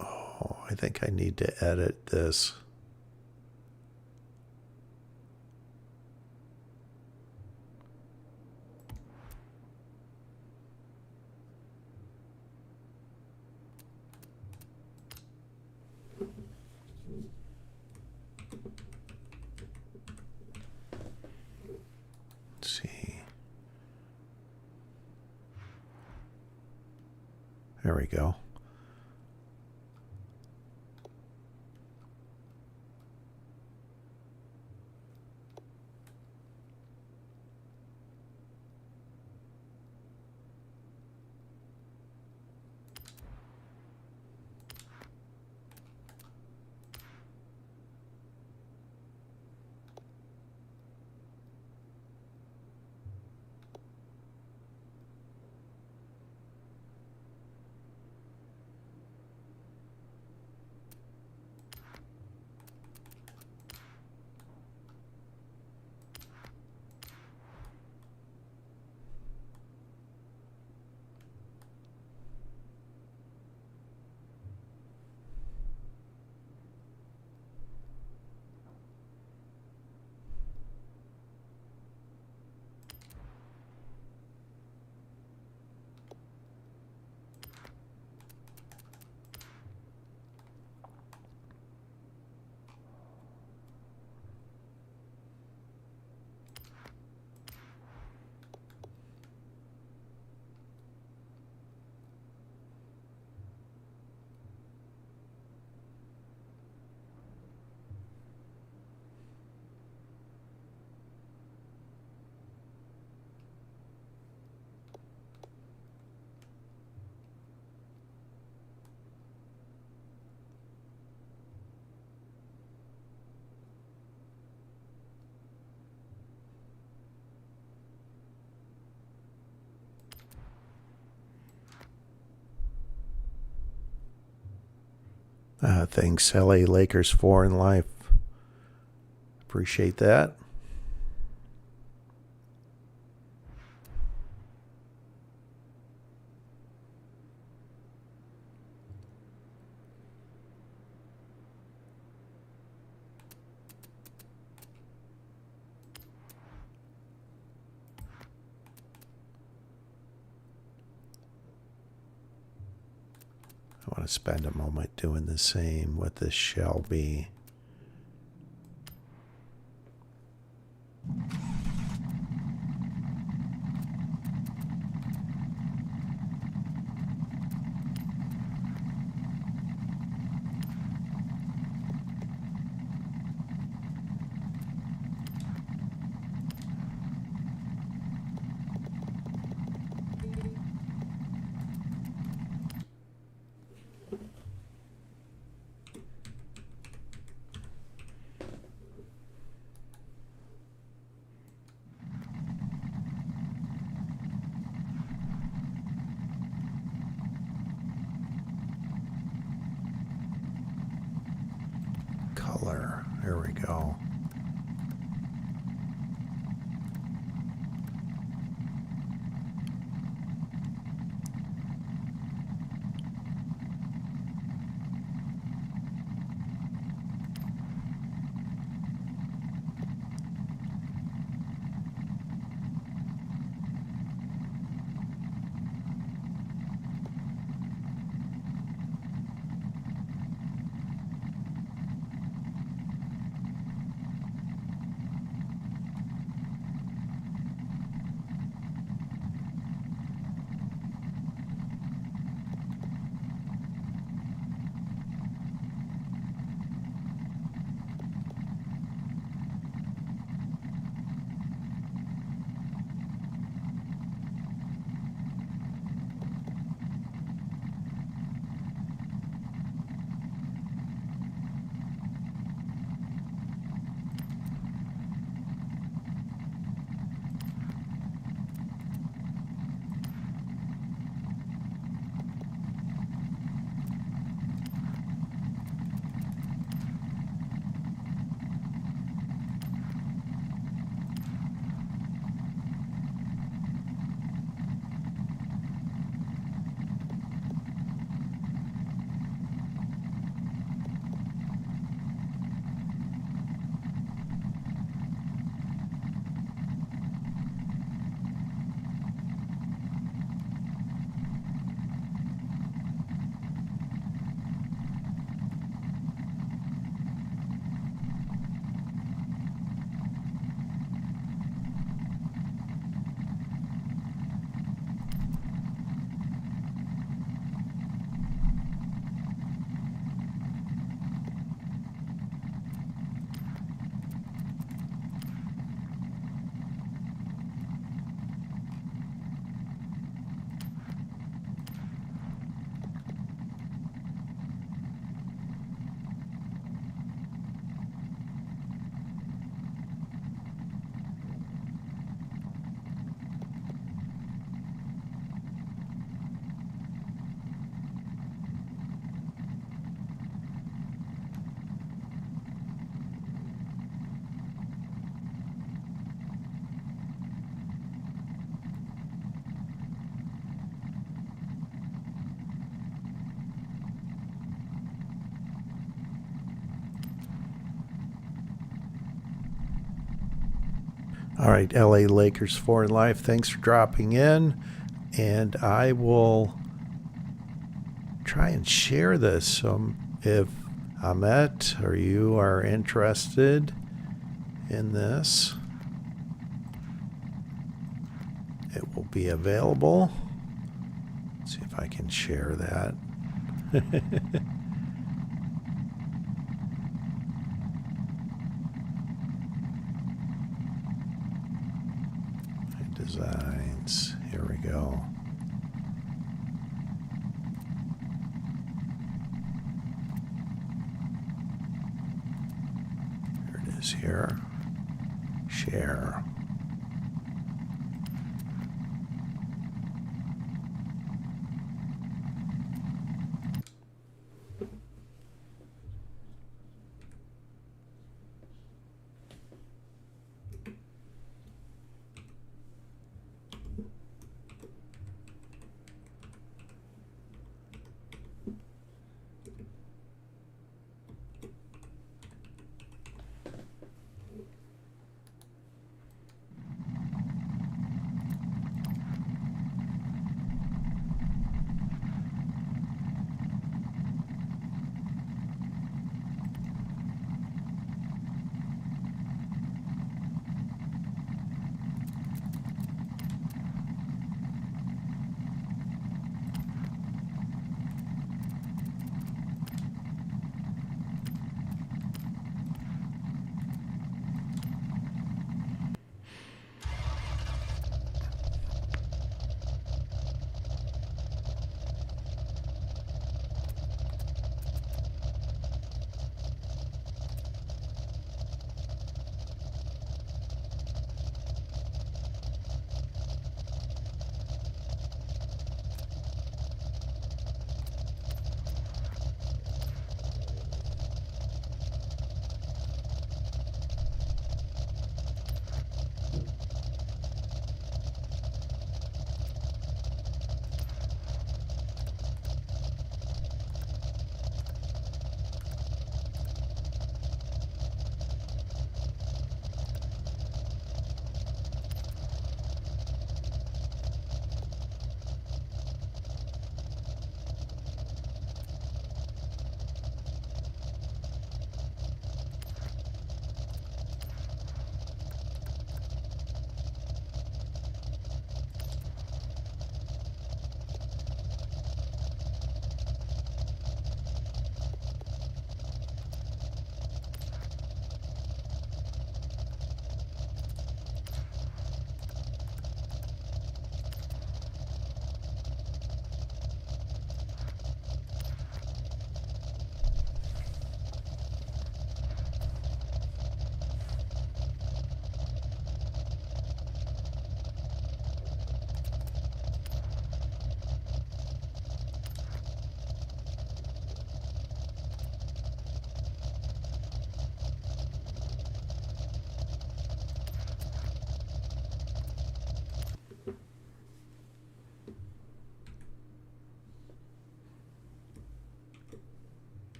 Oh, I think I need to edit this. Let's see. There we go. Thanks, LA Lakers 4 in life. Appreciate that. I want to spend a moment doing the same with this Shelby. go. All right, LA Lakers for life. Thanks for dropping in. And I will try and share this. If Ahmet or you are interested in this, it will be available. Let's see if I can share that. Designs. Here we go. Here it is here. Share.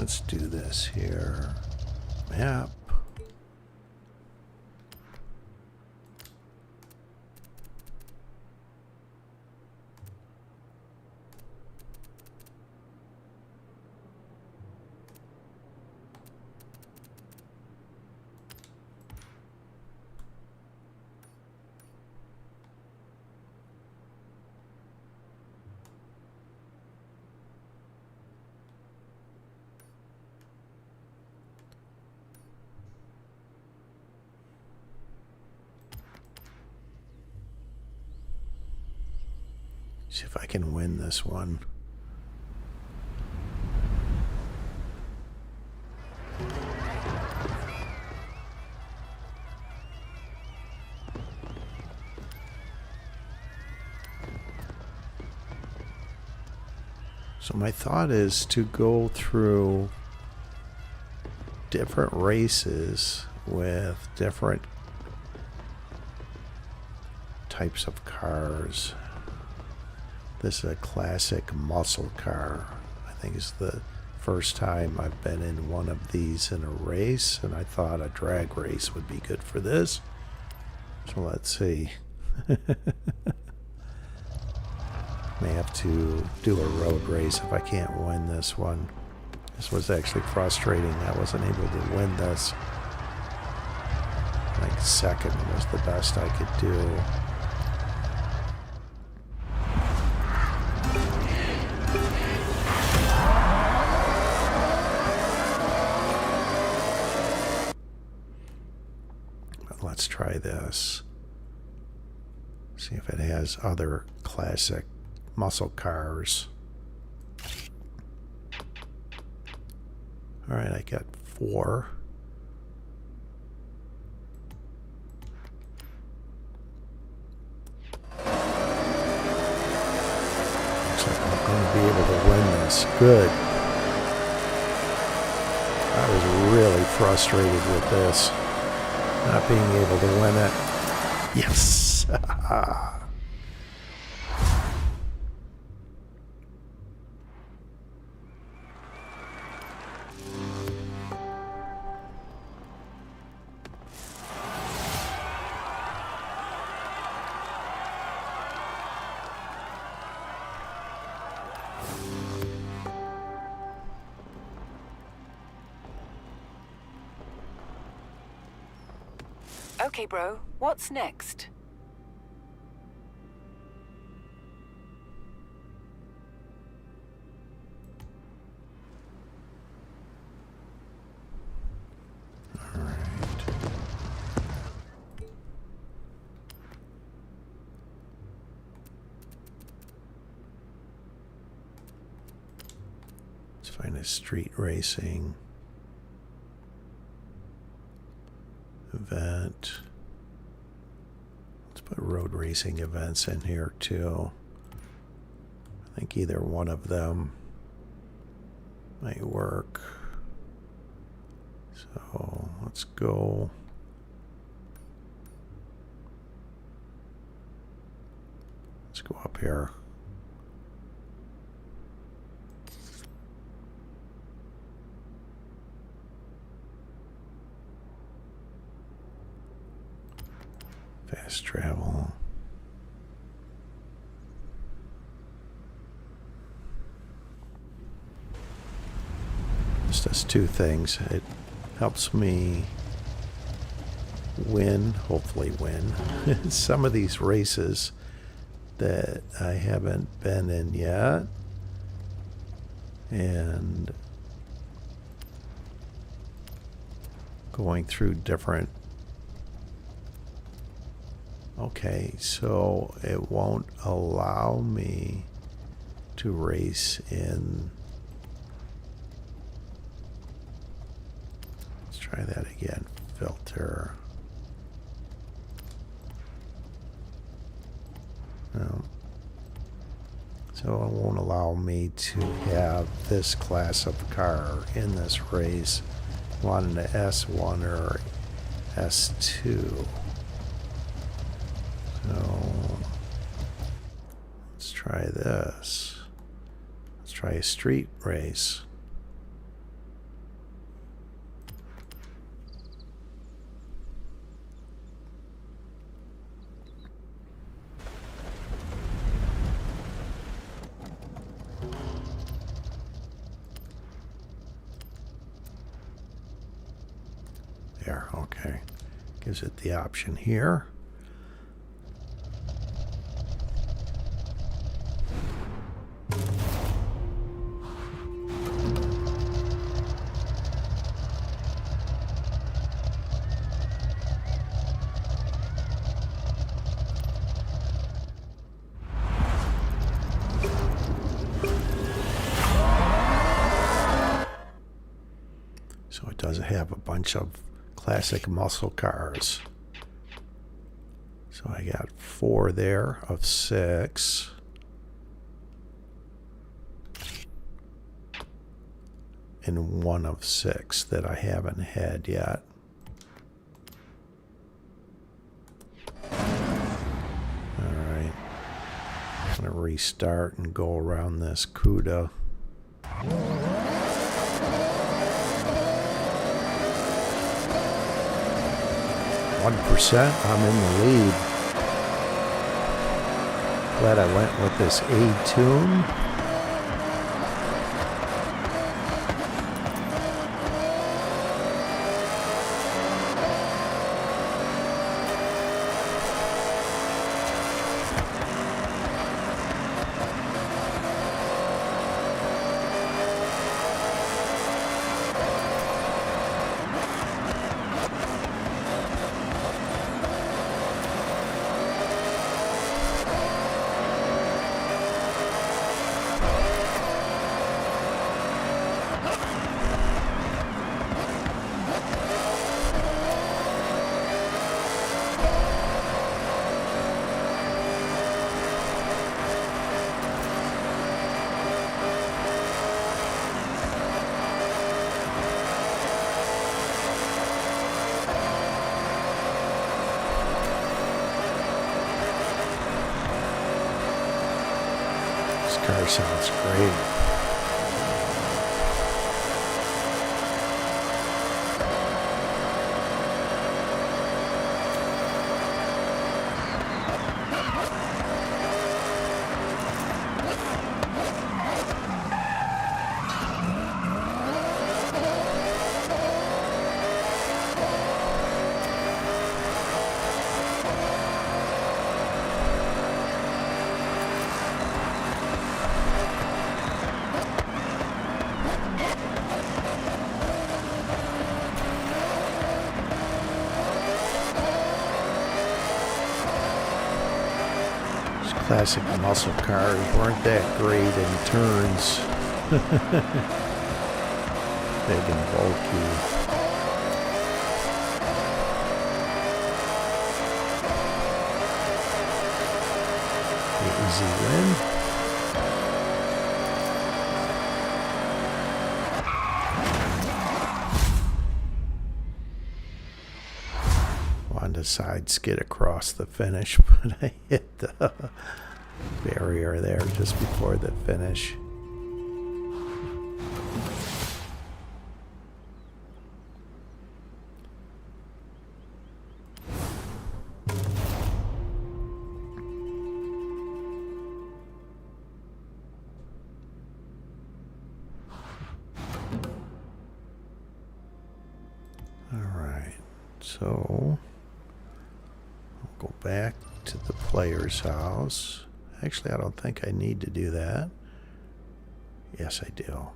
let's do this here. Map. See if I can win this one. So my thought is to go through different races with different types of cars. This is a classic muscle car. I think it's the first time I've been in one of these in a race, and I thought a drag race would be good for this. So let's see. May have to do a road race if I can't win this one. This was actually frustrating. I wasn't able to win this. I think second was the best I could do. Let's try this. See if it has other classic muscle cars. All right, I got 4. Looks like I'm going to be able to win this. Good. I was really frustrated with this. Not being able to win it. Yes! Okay, bro, what's next? All right. Let's find a street racing event. Let's put road racing events in here too. I think either one of them might work. So let's go. Let's go up here. Fast travel. This does 2 things. It helps me win, hopefully win, some of these races that I haven't been in yet. And going through different. Okay, so it won't allow me to race in. Let's try that again. Filter. No. So it won't allow me to have this class of car in this race. Wanting an S1 or S2. So let's try this. Let's try a street race. there. Okay. Gives it the option here. So it does have a bunch of classic muscle cars. So I got 4 there of 6. And 1 of 6 that I haven't had yet. Alright. I'm going to restart and go around this CUDA. 1%, I'm in the lead. Glad I went with this A-tune. Car sounds great. Classic muscle cars weren't that great in turns. Big and bulky. Easy win. Wanted to side skid across the finish, but I hit the barrier there just before the finish. Alright, so I'll go back to the player's house. Actually, I don't think I need to do that. Yes, I do.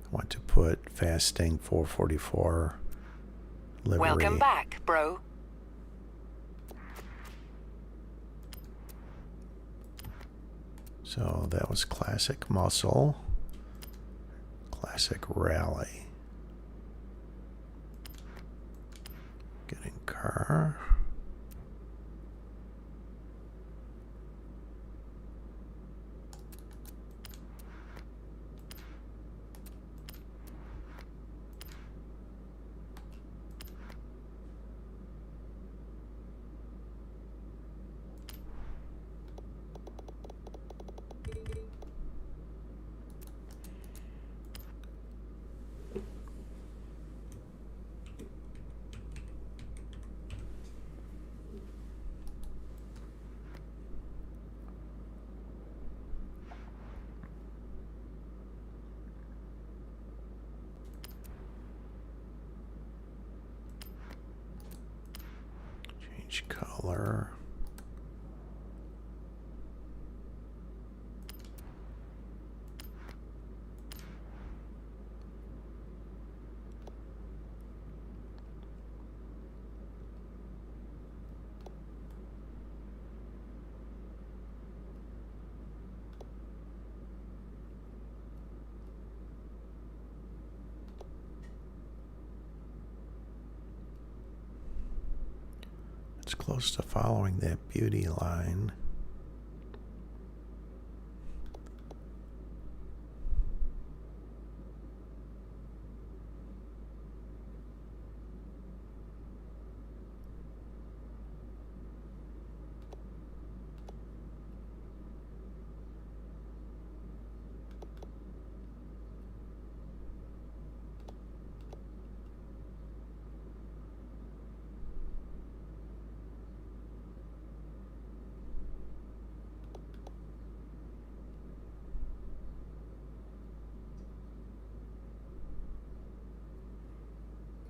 I want to put Fasting 444 livery. Welcome back, bro. So that was classic muscle. Classic rally. Getting car. Which color? It's close to following that beauty line.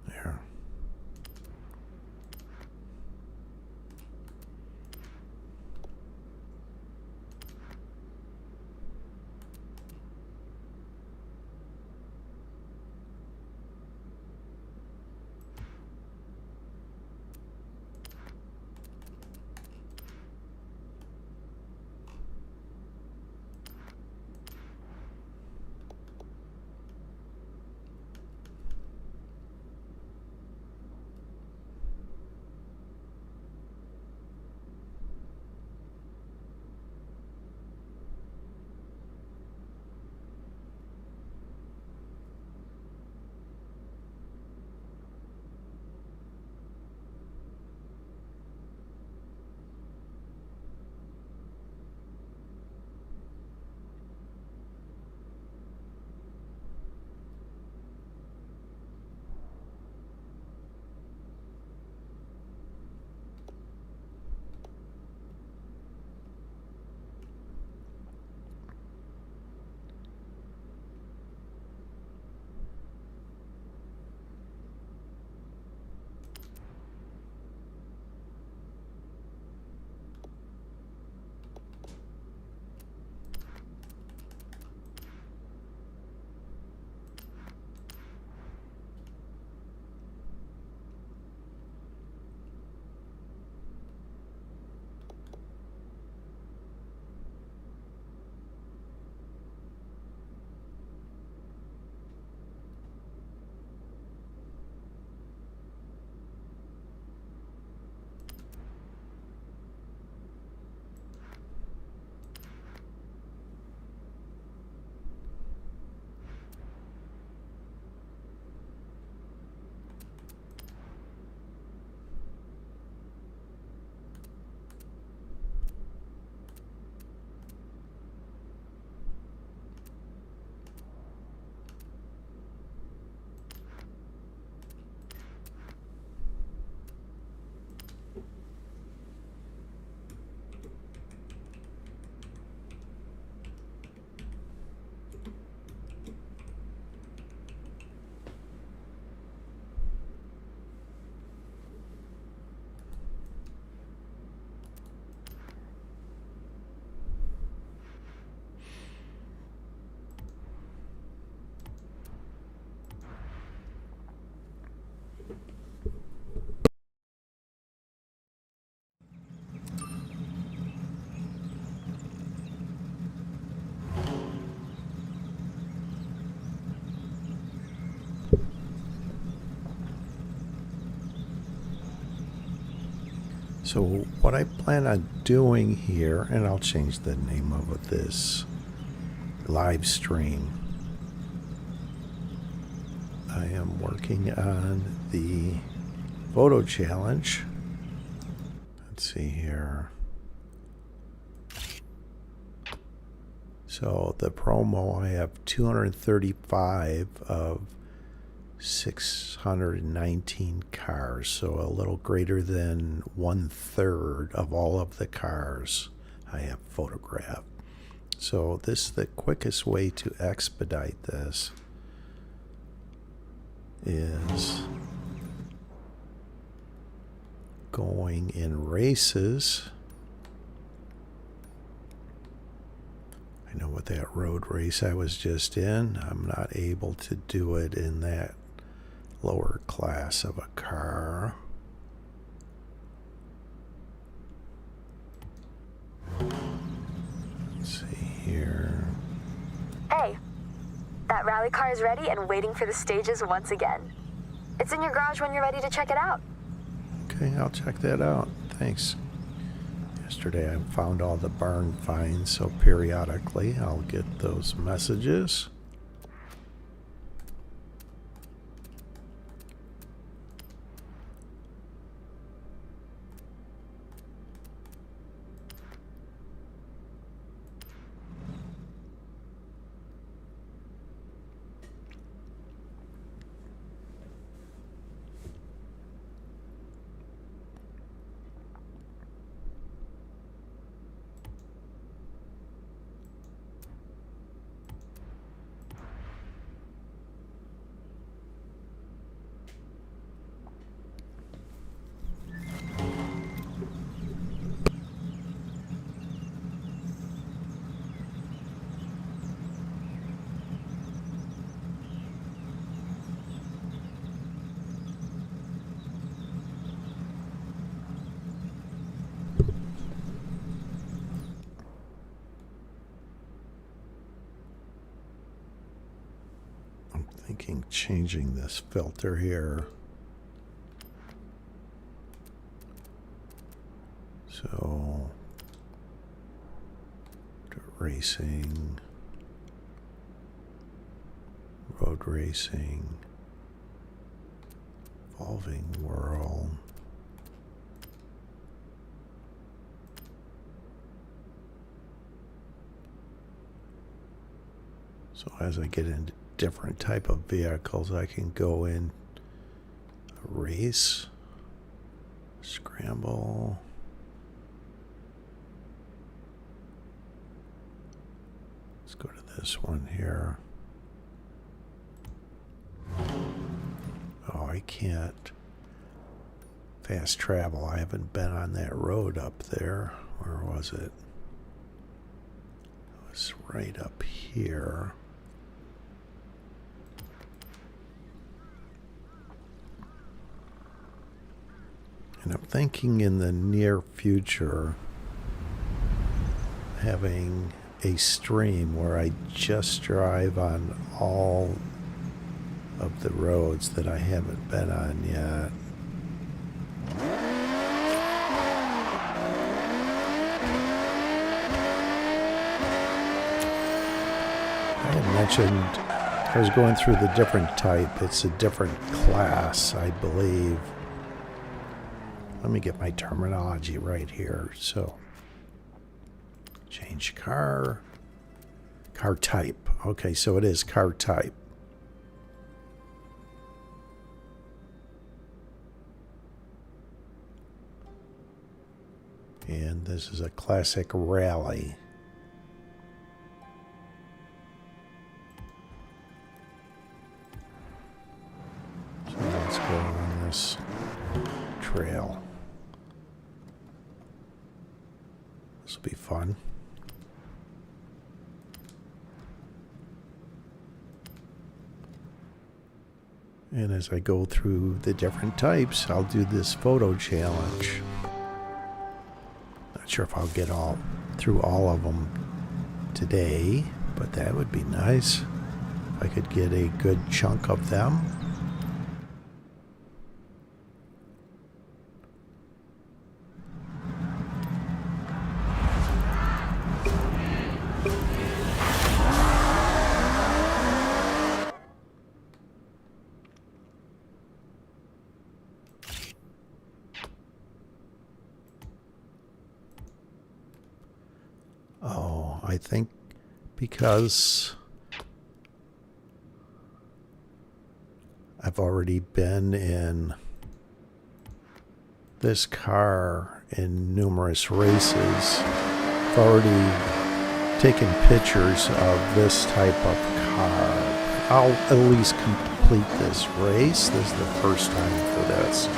There. So what I plan on doing here, and I'll change the name of this live stream. I am working on the photo challenge. Let's see here. So the promo, I have 235 of 619 cars, so a little greater than 1/3 of all of the cars I have photographed. So this is the quickest way to expedite this is going in races. I know what that road race I was just in. I'm not able to do it in that lower class of a car. Let's see here. Hey, that rally car is ready and waiting for the stages once again. It's in your garage when you're ready to check it out. Okay, I'll check that out. Thanks. Yesterday I found all the barn finds, so periodically I'll get those messages. Thinking changing this filter here. So to racing, road racing, evolving world. So as I get into different type of vehicles, I can go in a race, scramble, let's go to this one here. Oh, I can't fast travel. I haven't been on that road up there. Where was it? It was right up here. And I'm thinking in the near future having a stream where I just drive on all of the roads that I haven't been on yet. I had mentioned I was going through the different type. It's a different class, I believe. Let me get my terminology right here. So, change car type. Okay, so it is car type. And this is a classic rally. So let's go on this trail. This will be fun. And as I go through the different types, I'll do this photo challenge. Not sure if I'll get through all of them today, but that would be nice if I could get a good chunk of them. Oh, I think because I've already been in this car in numerous races. I've already taken pictures of this type of car. I'll at least complete this race. This is the first time for this.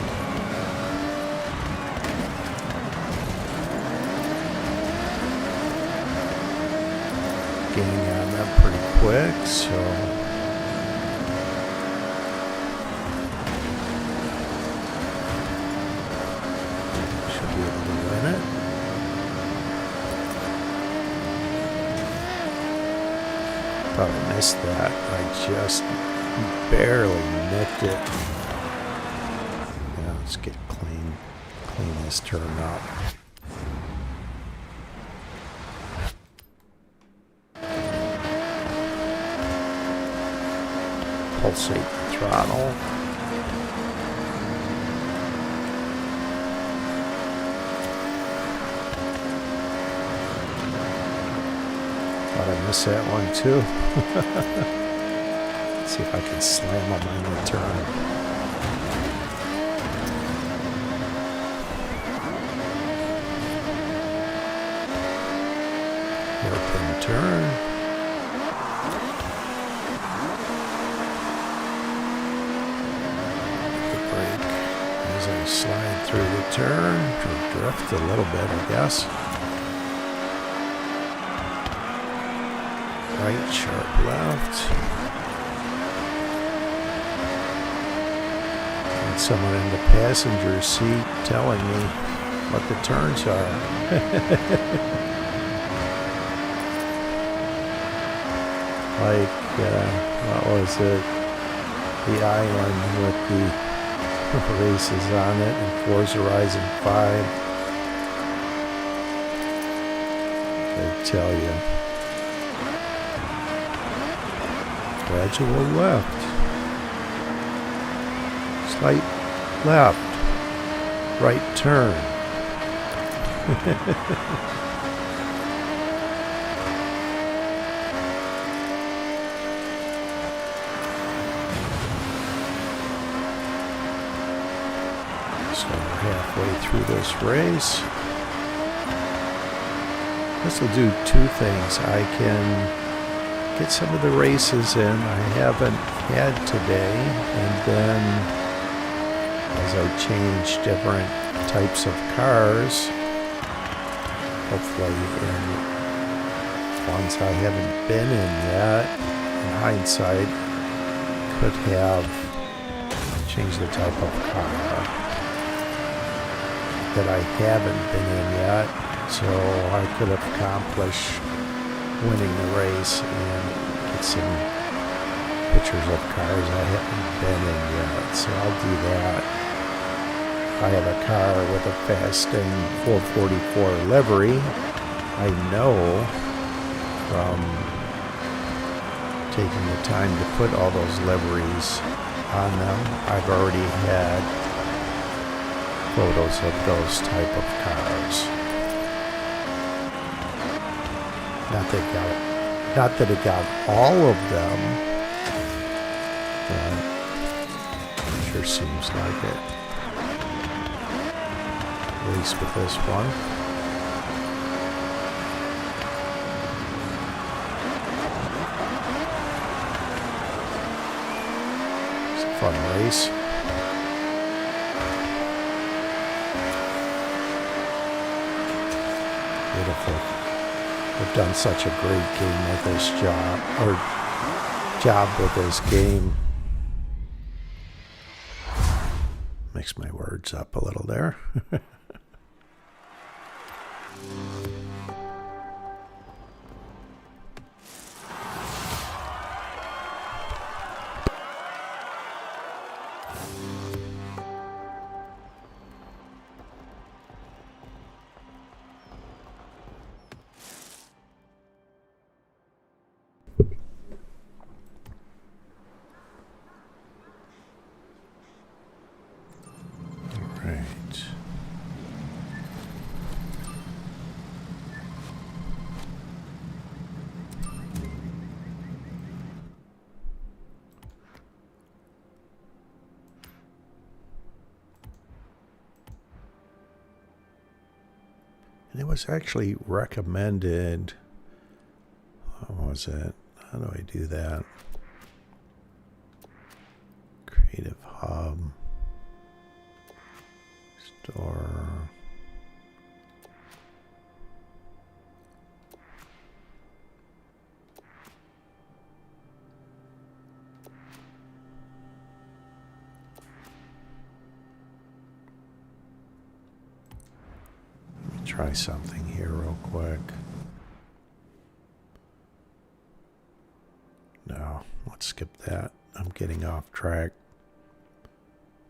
gaining on them pretty quick, so should be able to win it. Thought I missed that. I just barely nicked it. Yeah, let's get clean this turn up. Pulsate the throttle. Thought I missed that one too. Let's see if I can slam them on the turn. Hairpin turn. As I slide through the turn, or drift a little bit, I guess. Right, sharp left. And someone in the passenger seat telling me what the turns are. Like, what was it? The island with the races on it, and Forza Horizon 5. I tell you. Gradual left. Slight left. Right turn. So we're halfway through this race. This will do two things. I can get some of the races in I haven't had today, and then as I change different types of cars, hopefully in ones I haven't been in yet, in hindsight, could have changed the type of car that I haven't been in yet, so I could accomplish winning the race and get some pictures of cars I haven't been in yet. So I'll do that. I have a car with a Fasting 444 livery. I know from taking the time to put all those liveries on them, I've already had photos of those type of cars. Not that it got all of them, but it sure seems like it. At least with this one. It's a fun race. Beautiful. They've done such a great game with this job with this game. Mix my words up a little there. Right. And it was actually recommended. What was it? How do I do that? Creative Hub. Store. Try something here real quick. No, let's skip that. I'm getting off track.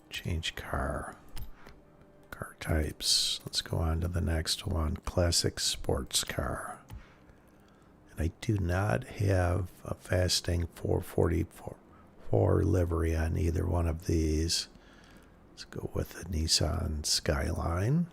Change car. Car types. Let's go on to the next one. Classic sports car. And I do not have a Fasting 444 livery on either one of these. Let's go with the Nissan Skyline.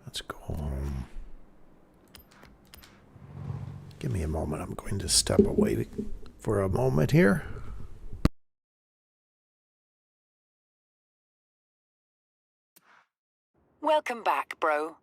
Let's go home. Give me a moment. I'm going to step away for a moment here. Welcome back, bro.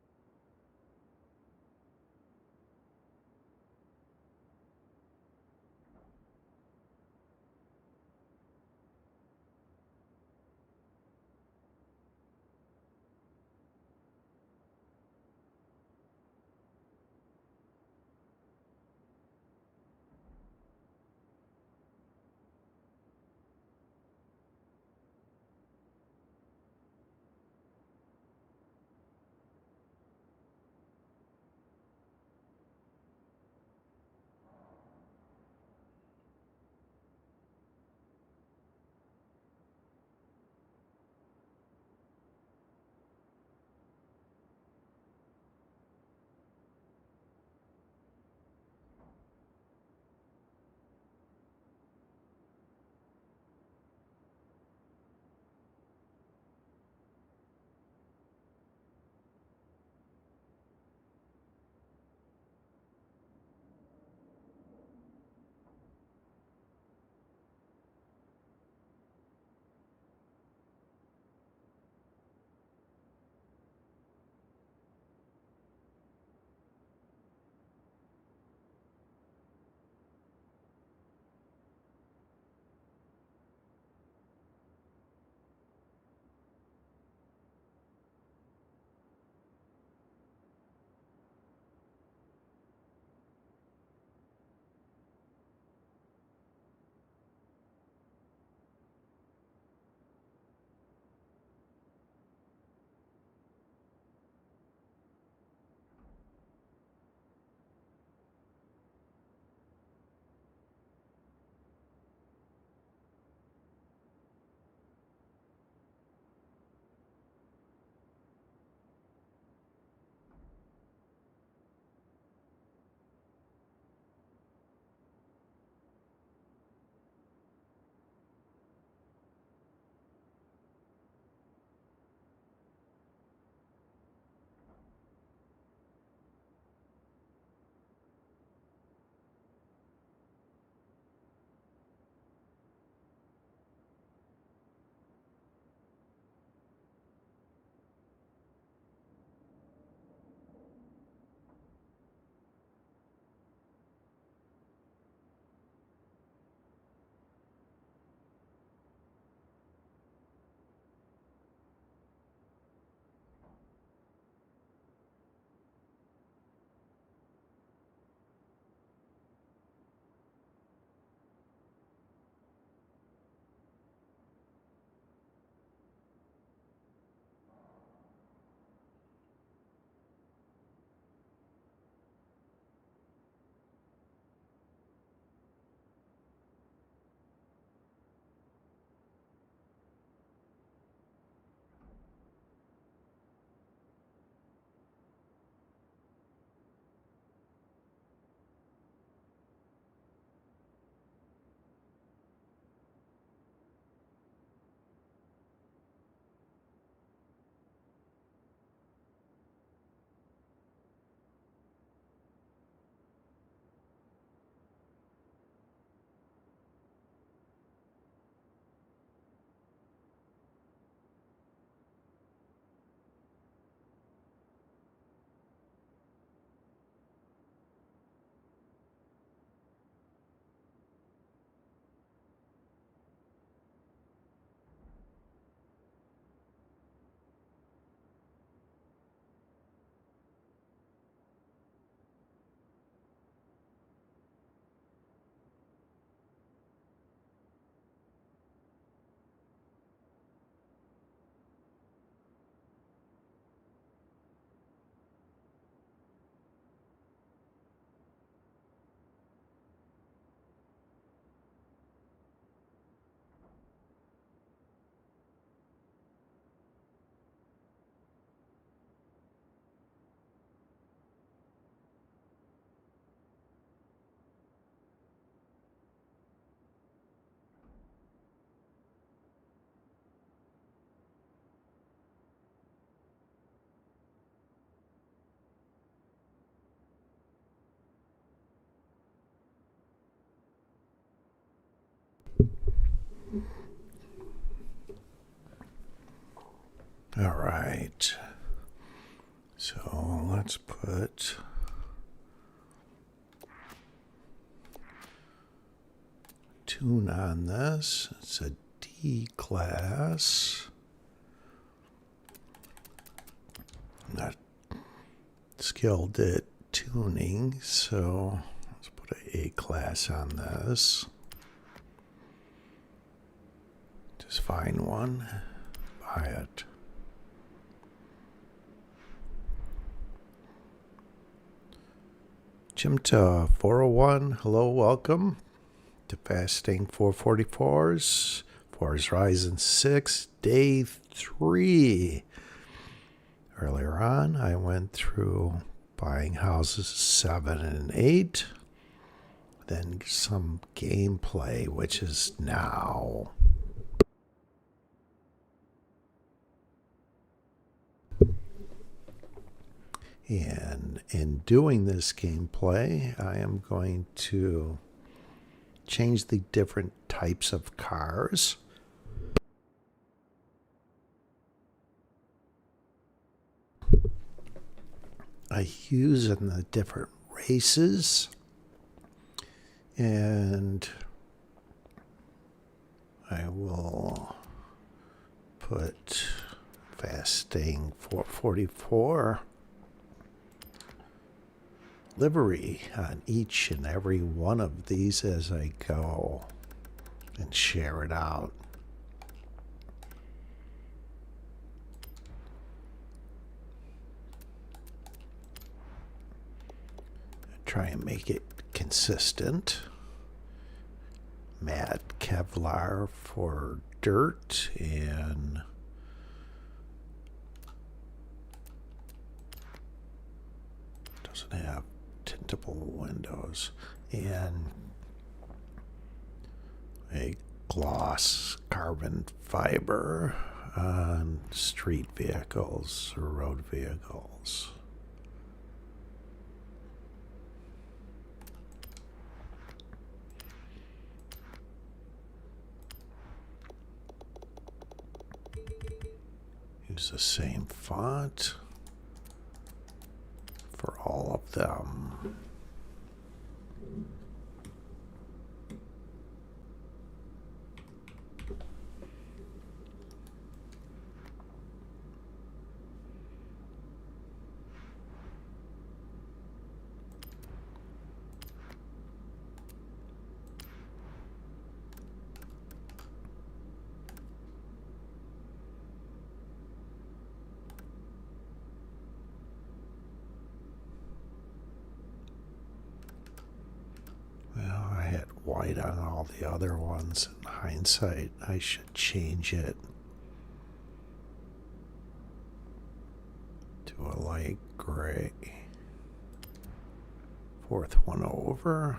All right. So let's put tune on this. It's a D class. I'm not skilled at tuning, so let's put an A class on this. Just find one, buy it. Chimta 401, hello, welcome to Fasting 444s. Forza Horizon 6, day 3. Earlier on, I went through buying houses 7 and 8, then some gameplay, which is now. And in doing this gameplay, I am going to change the different types of cars. I use in the different races, and I will put Fasting 444 livery on each and every one of these as I go and share it out. Try and make it consistent. Matte Kevlar for dirt and doesn't have tintable windows, and a gloss carbon fiber on street vehicles or road vehicles. Use the same font for all of them. Well, I had white on all the other ones. In hindsight, I should change it to a light gray. Fourth one over.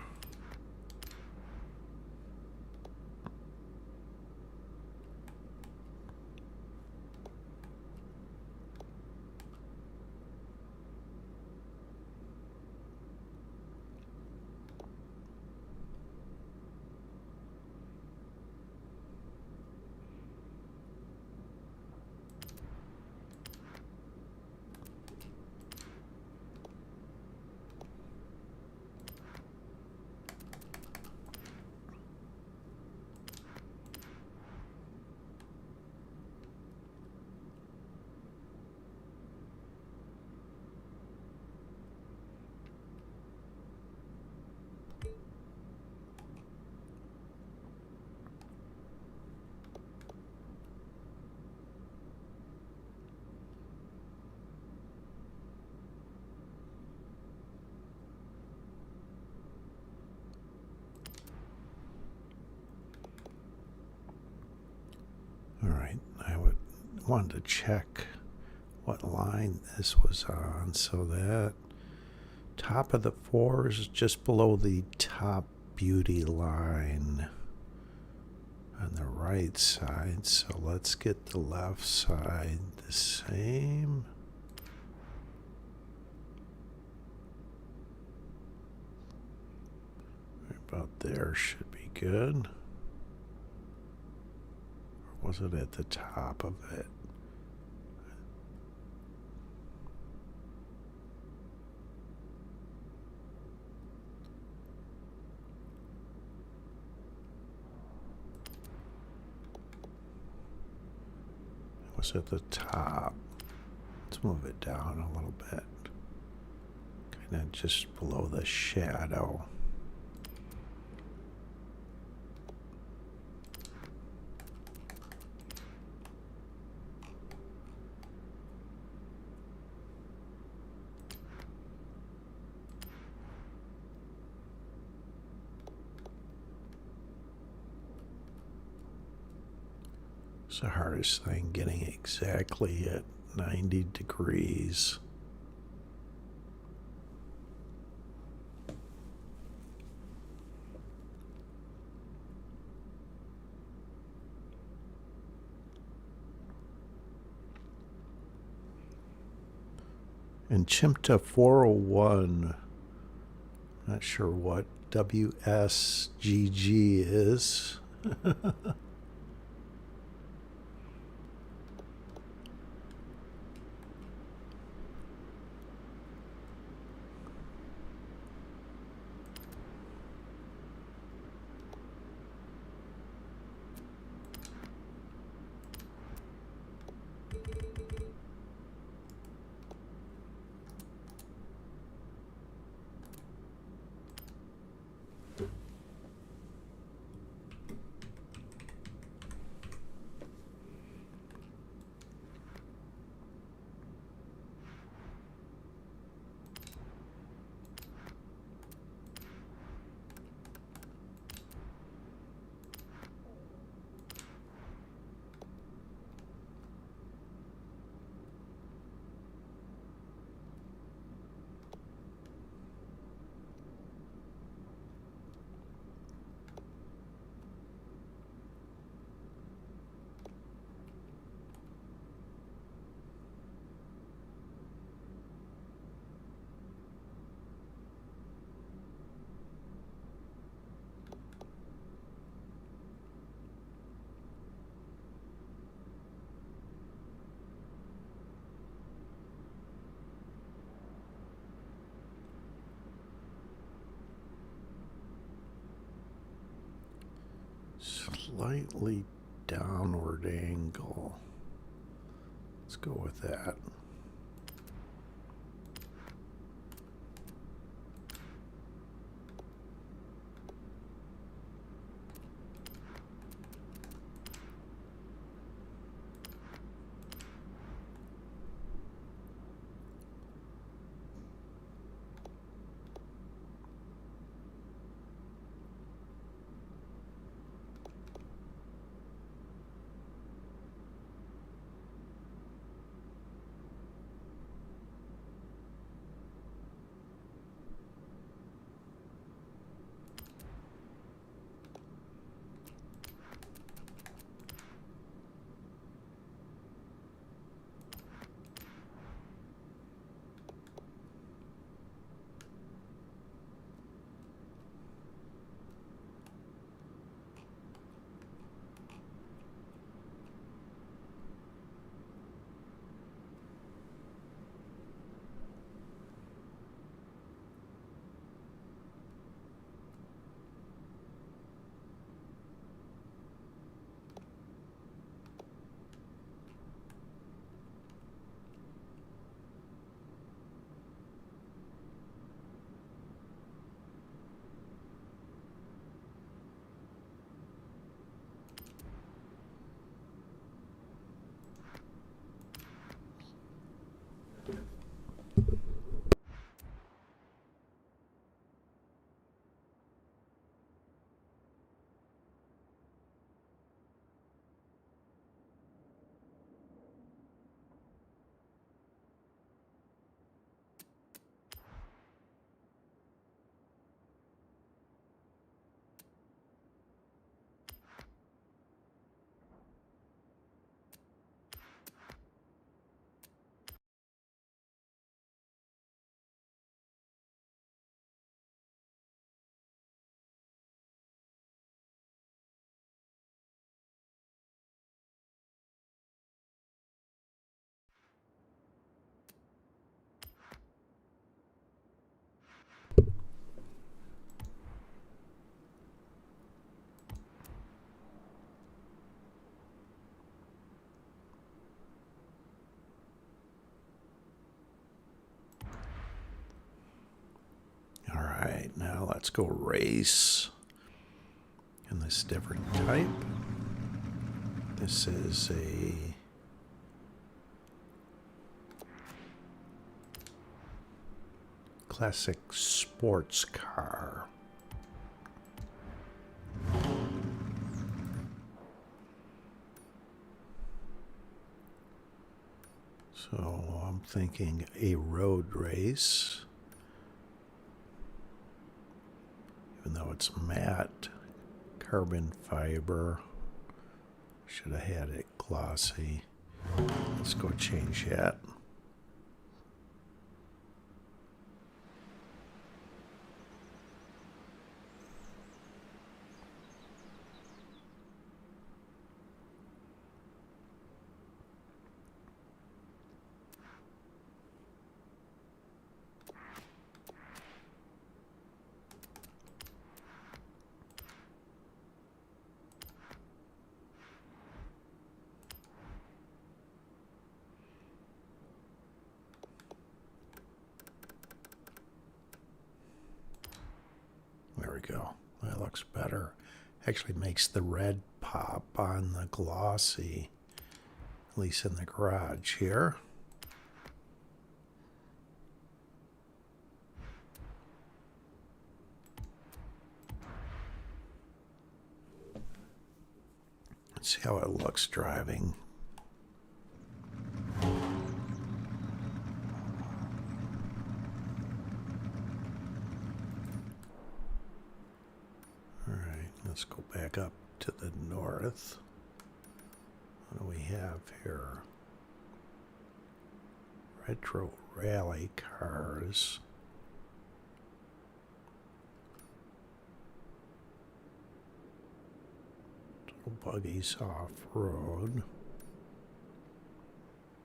All right, I would want to check what line this was on, so that top of the 4 is just below the top beauty line on the right side. So let's get the left side the same. Right about there should be good. Was it at the top of it? It was at the top. Let's move it down a little bit. Kind of just below the shadow. It's the hardest thing, getting exactly at 90 degrees. And Chimta 401, not sure what WSGG is. Slightly downward angle. Let's go with that. Now let's go race. And this different type. This is a classic sports car. So I'm thinking a road race. Even though it's matte carbon fiber, should have had it glossy. Let's go change that. There we go. That looks better. Actually makes the red pop on the glossy, at least in the garage here. Let's see how it looks driving. Let's go back up to the north. What do we have here? Retro rally cars. Total buggies off-road.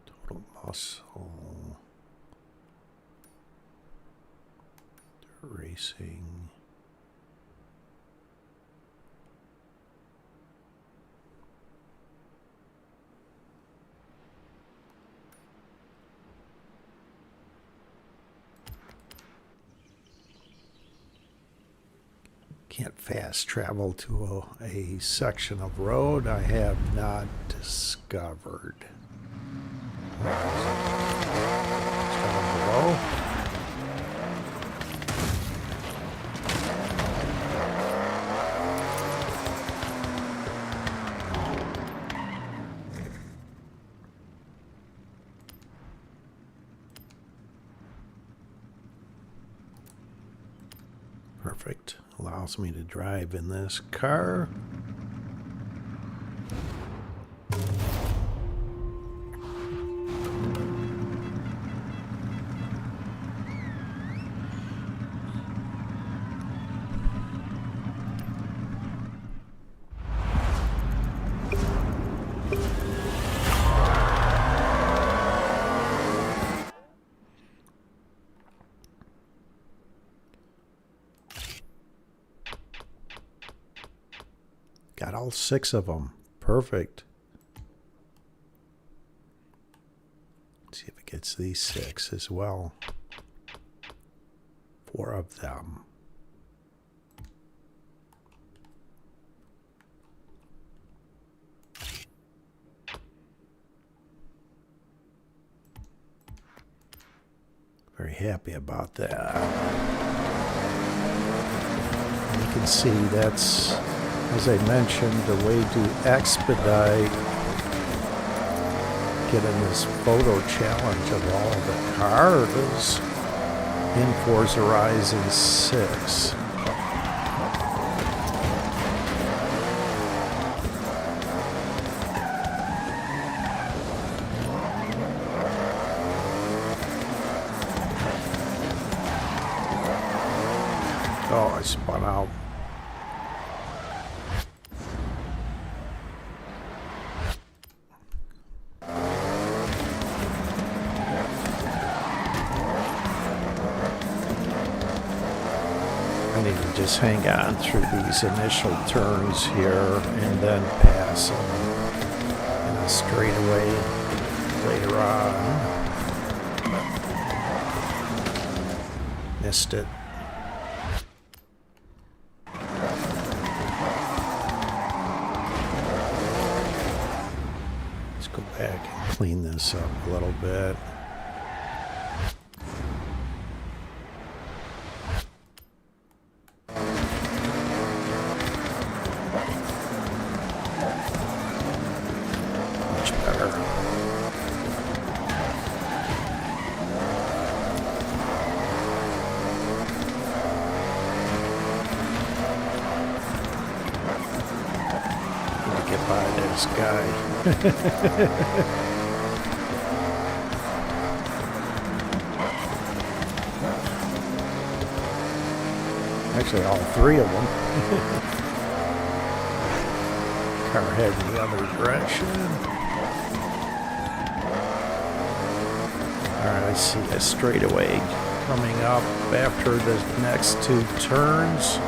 Total muscle. Dirt racing. Can't fast travel to a section of road I have not discovered. Down below. Perfect. Allows me to drive in this car. Got all 6 of them. Perfect. Let's see if it gets these 6 as well. 4 of them. Very happy about that. You can see that's, as I mentioned, the way to expedite getting this photo challenge of all the cars in Forza Horizon 6. Oh, I spun out. I need to just hang on through these initial turns here and then pass them in a straightaway later on. Missed it. clean this up a little bit. Much better. Need to get by this guy. Actually, all three of them. Car heading the other direction. Alright, I see a straightaway coming up after the next two turns.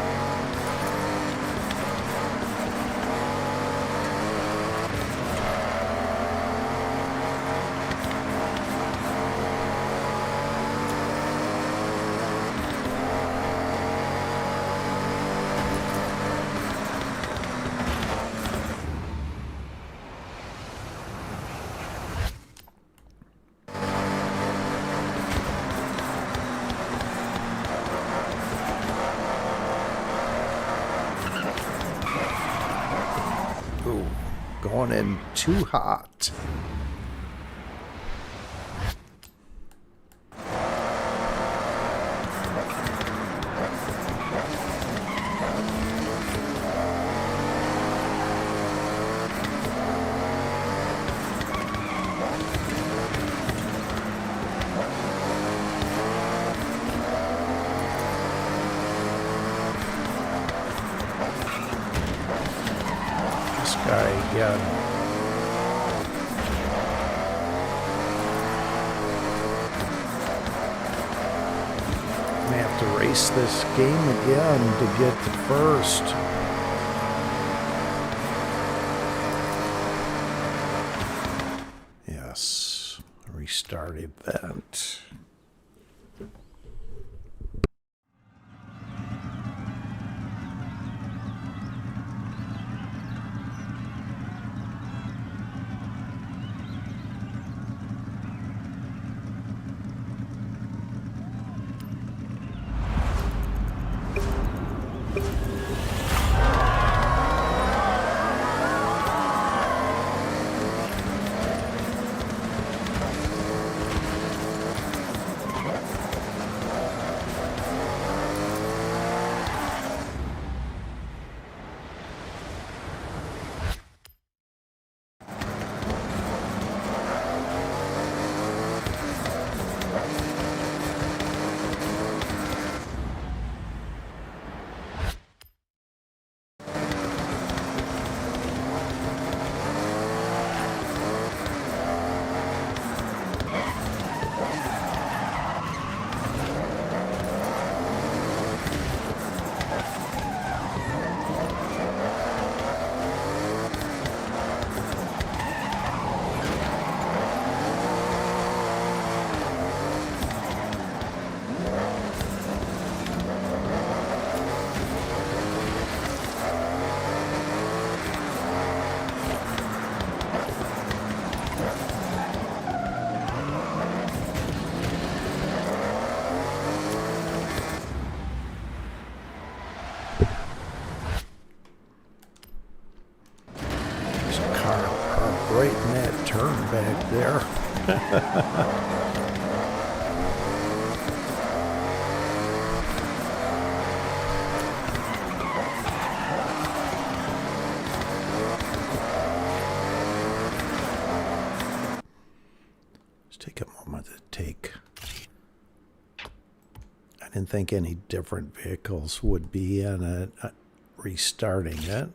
Ooh, going in too hot. This guy again. I have to race this game again to get to first. Yes, restart event. Right in that turn back there. Let's take a moment to take. I didn't think any different vehicles would be in it. Restarting it.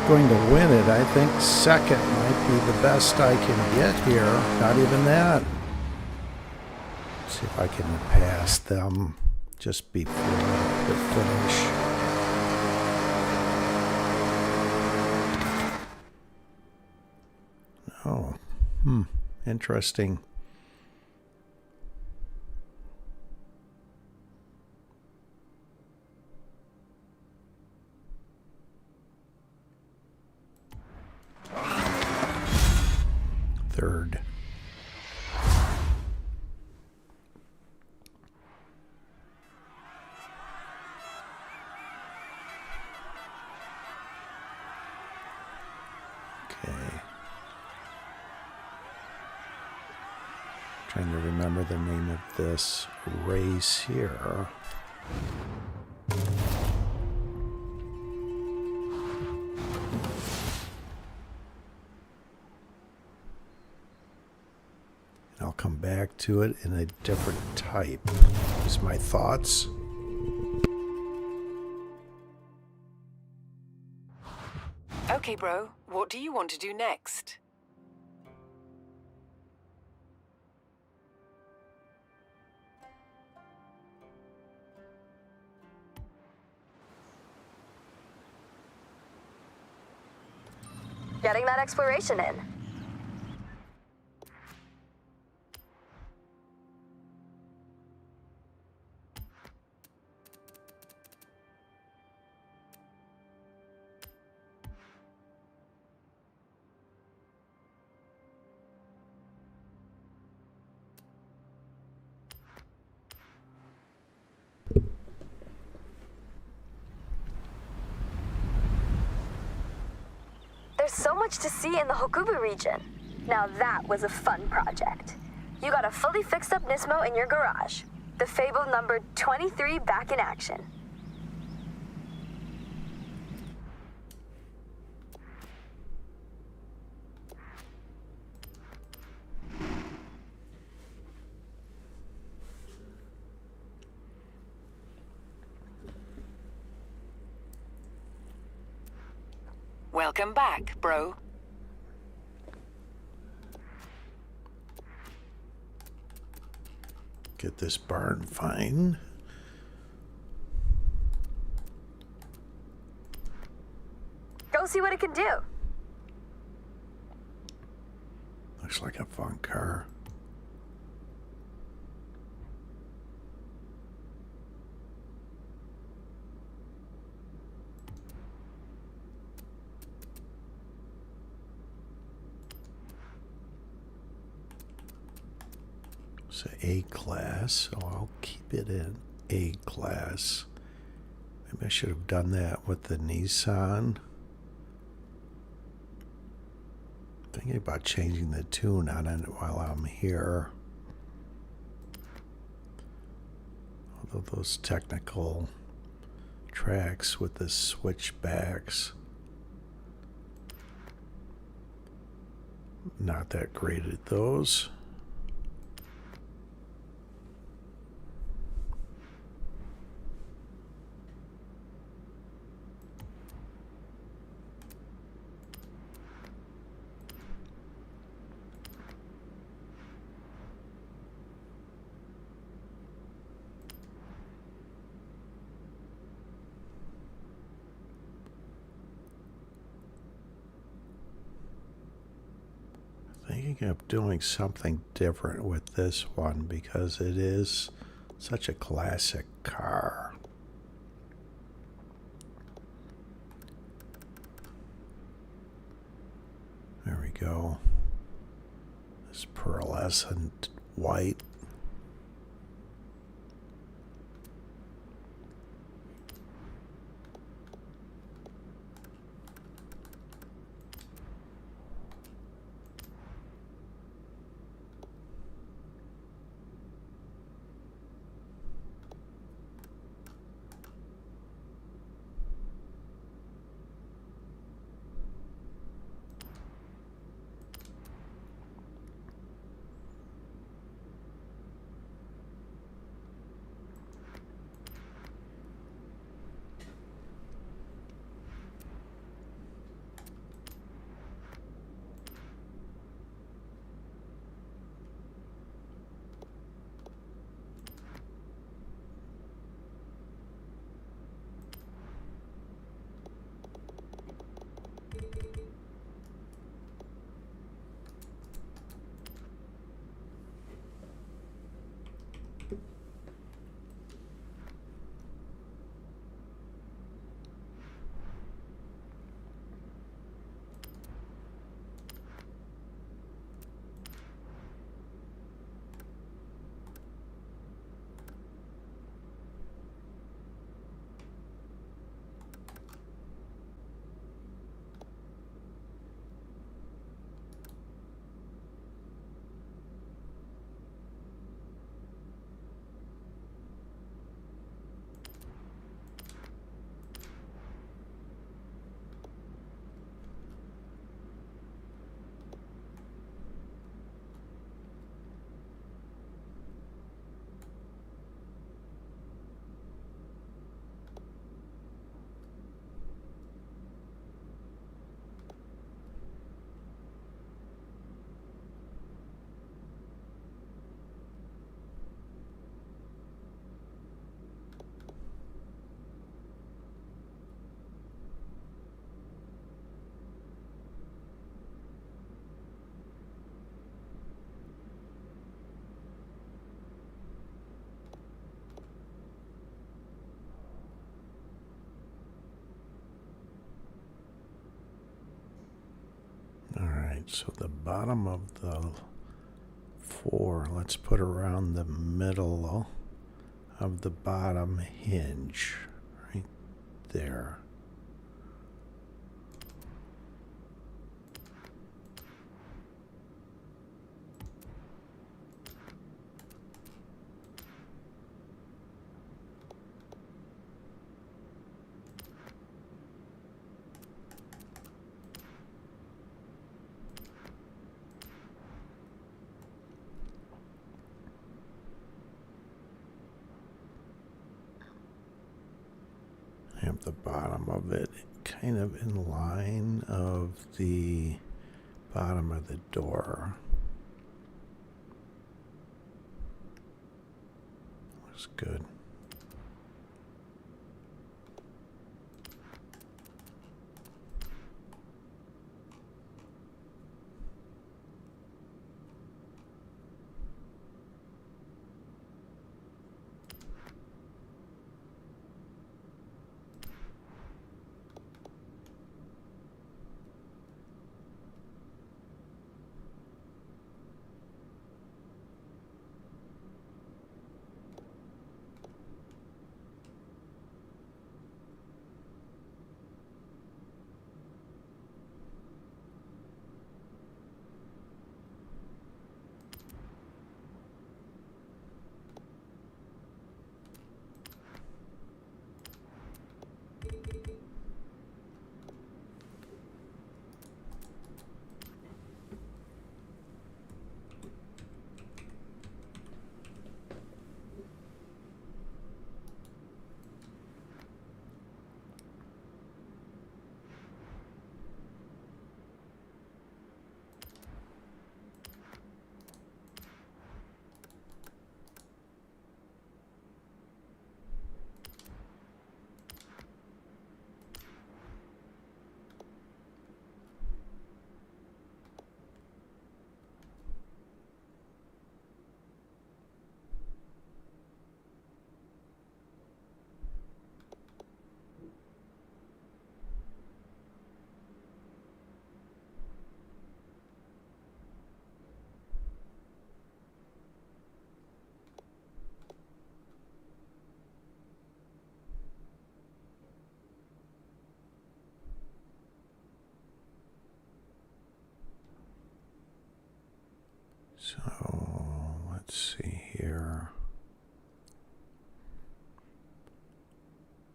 going to win it. I think second might be the best I can get here. Not even that. See if I can pass them just before the finish. Oh, interesting. Third. Okay. Trying to remember the name of this race here. I'll come back to it in a different type. Is my thoughts. Okay, bro. What do you want to do next? Getting that exploration in. There's so much to see in the Hokubu region. Now that was a fun project. You got a fully fixed up Nismo in your garage. The Fable number 23 back in action. Welcome back, bro. Get this barn fine. Go see what it can do. Looks like a fun car. It's an A class, so I'll keep it in A class. Maybe I should have done that with the Nissan. Thinking about changing the tune on it while I'm here. Although those technical tracks with the switchbacks, not that great at those. Thinking of doing something different with this one because it is such a classic car. There we go. This pearlescent white. right, so the bottom of the 4, let's put around the middle of the bottom hinge, right there. I have the bottom of it kind of in line of the bottom of the door. Looks good. So let's see here.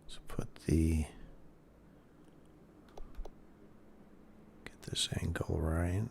Let's get this angle right.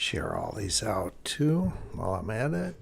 share all these out too while I'm at it.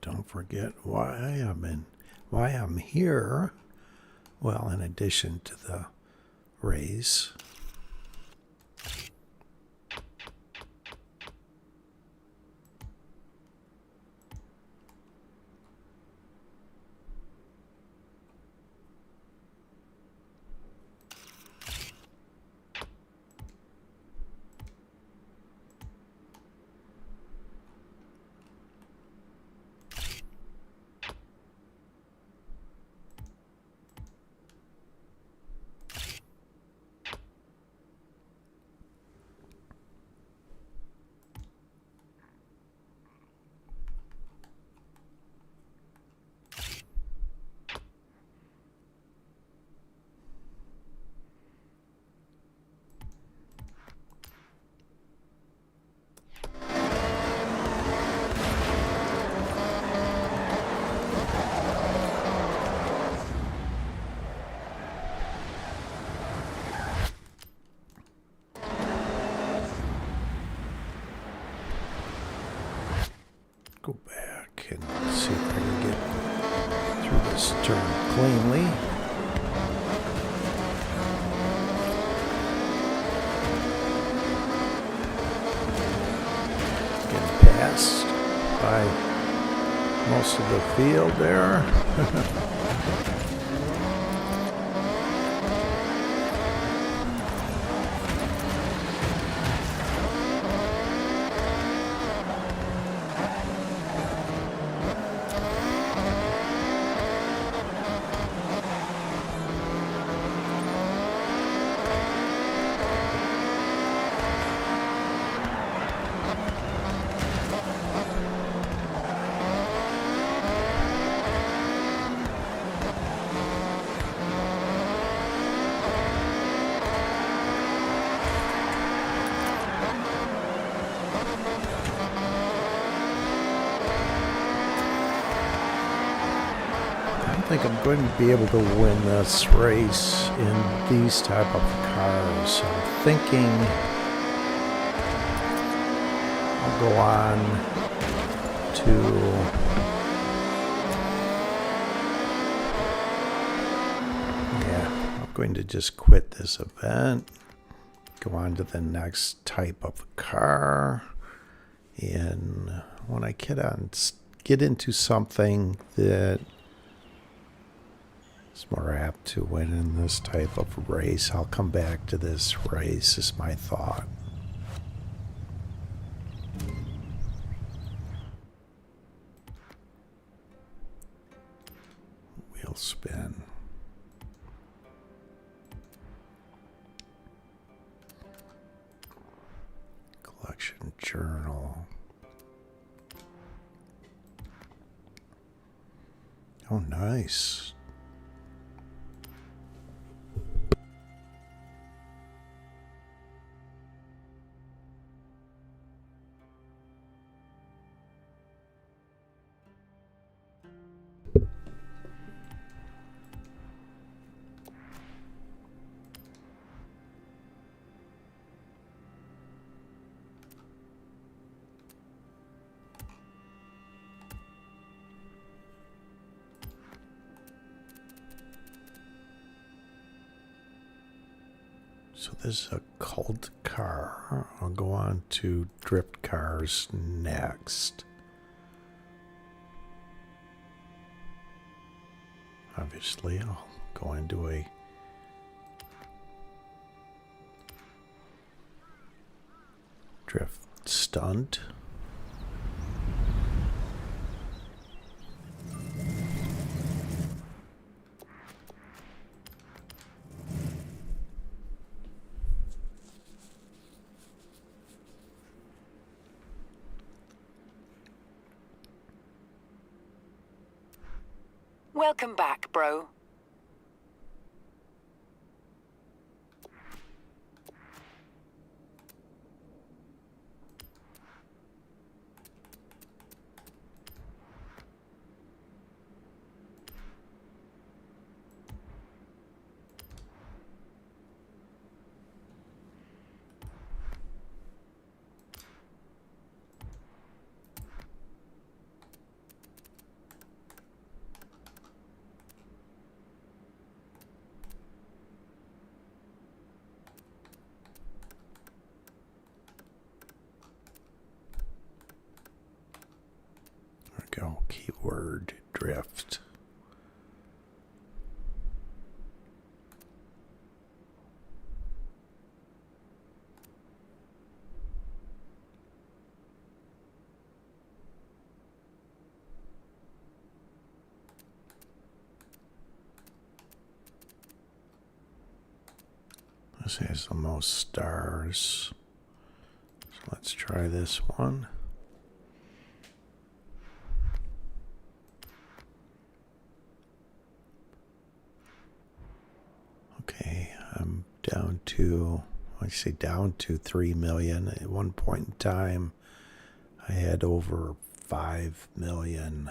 Don't forget why I'm here. Well, in addition to the race. Go back and see if I can get through this turn cleanly. Getting passed by most of the field there. I think I'm going to be able to win this race in these type of cars. I'm thinking I'll go on to I'm going to just quit this event, go on to the next type of car, and when I get into something that is more apt to win in this type of race, I'll come back to this race, is my thought. Wheel spin. Collection journal. Oh, nice. So this is a cult car. I'll go on to drift cars next. Obviously, I'll go into a drift stunt. Welcome back, bro. There we go. Keyword drift. This has the most stars. So let's try this one. Okay, I'm down to, I say down to 3 million. At one point in time, I had over 5 million.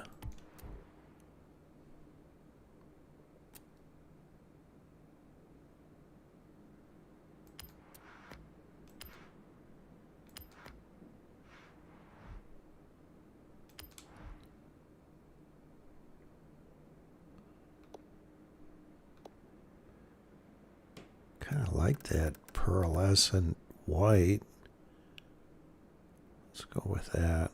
Kind of like that pearlescent white. Let's go with that.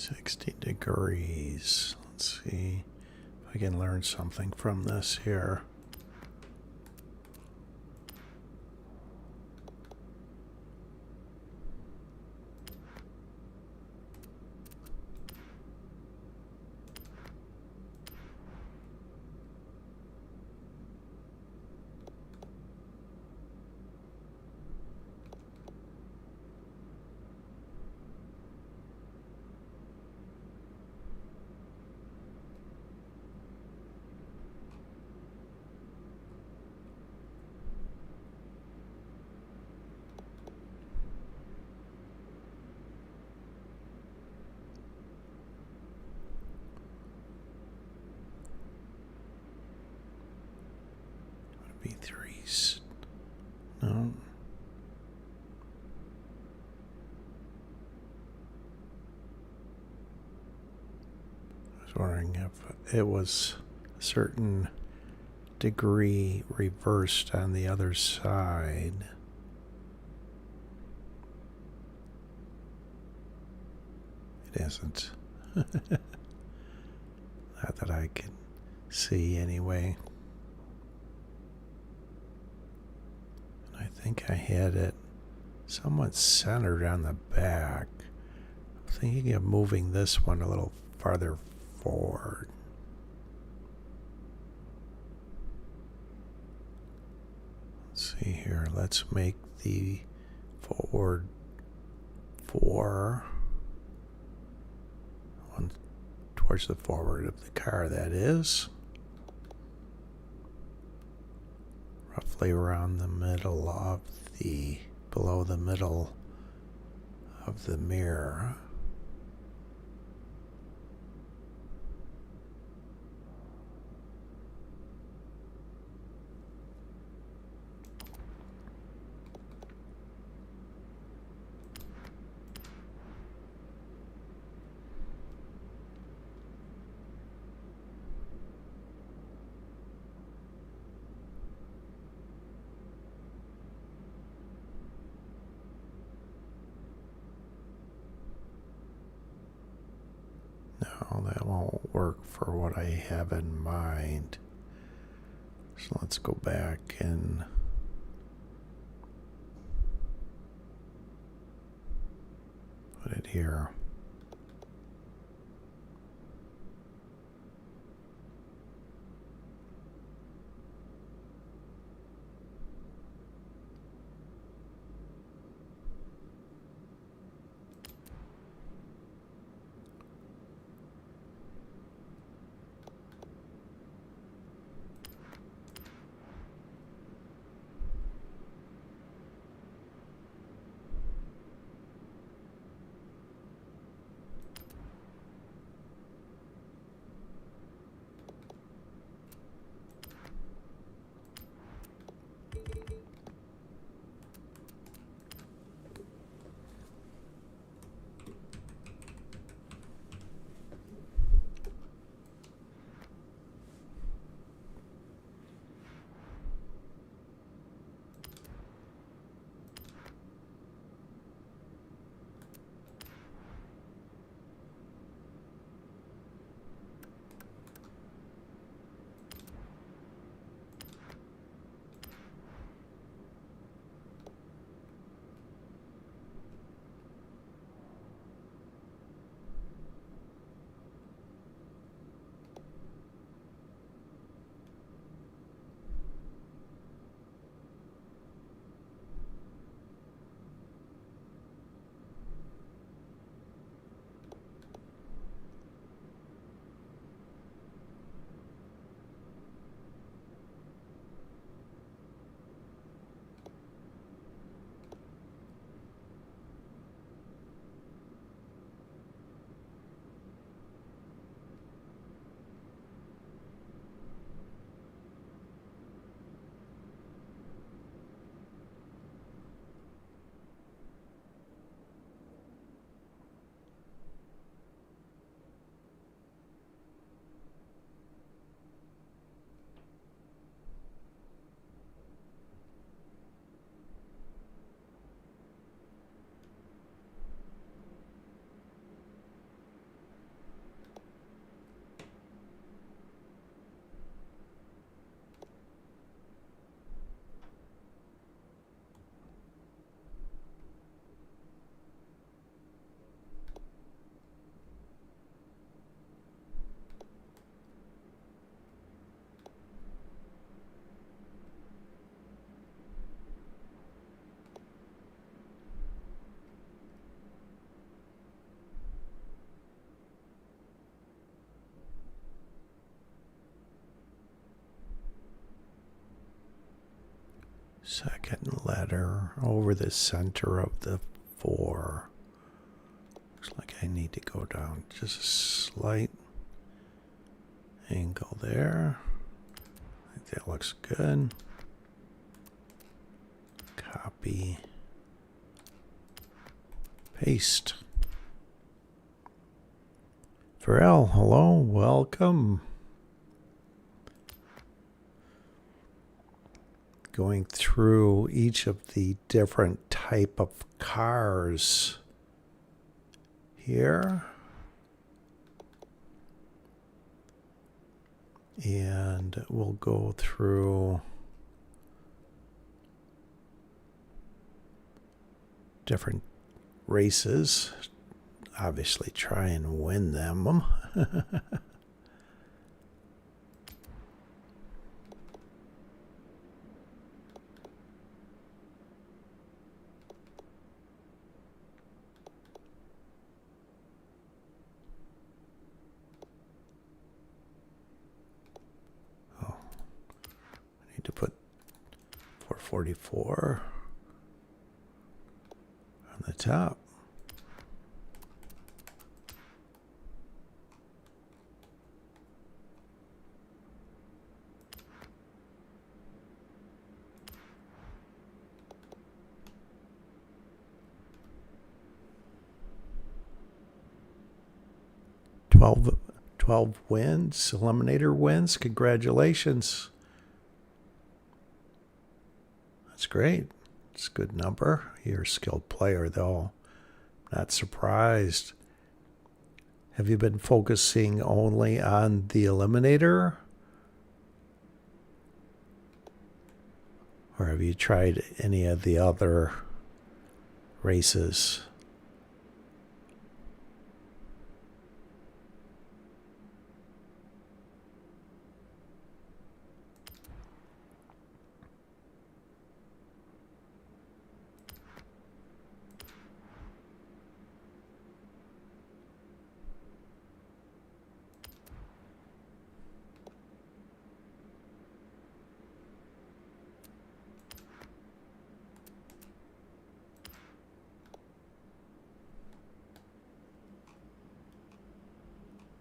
60 degrees. Let's see if I can learn something from this here. B3s. No. I was wondering if it was a certain degree reversed on the other side. It isn't. Not that I can see anyway. I think I had it somewhat centered on the back. I'm thinking of moving this one a little farther forward. Let's see here. Let's make the forward 4. One towards the forward of the car, that is. Roughly around the middle of the, below the middle of the mirror. No, that won't work for what I have in mind. So let's go back and put it here. Second letter over the center of the 4. Looks like I need to go down just a slight angle there. I think that looks good. Copy. Paste. Pharrell, hello, welcome. Going through each of the different type of cars here. And we'll go through different races. Obviously try and win them. To put 444 on the top. Twelve wins, Eliminator wins. Congratulations. That's great. It's a good number. You're a skilled player, though. Not surprised. Have you been focusing only on the Eliminator? Or have you tried any of the other races?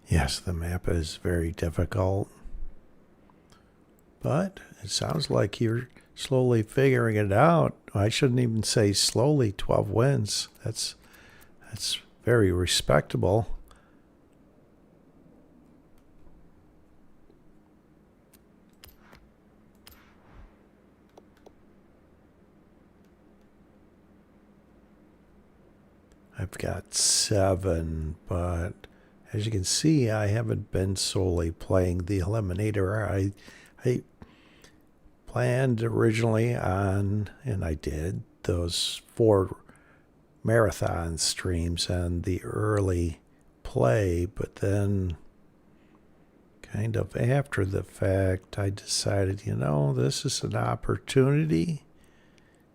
Yes, the map is very difficult, but it sounds like you're slowly figuring it out. I shouldn't even say slowly. 12 wins. That's very respectable. I've got 7, but as you can see, I haven't been solely playing the Eliminator. I planned originally on, and I did, those 4 marathon streams and the early play, but then kind of after the fact, I decided, this is an opportunity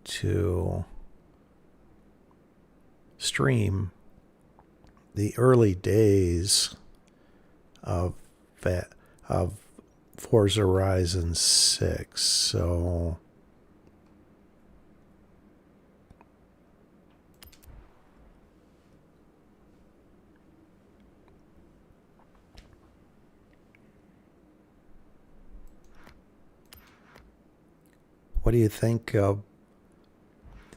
to stream the early days of Forza Horizon 6. So what do you think of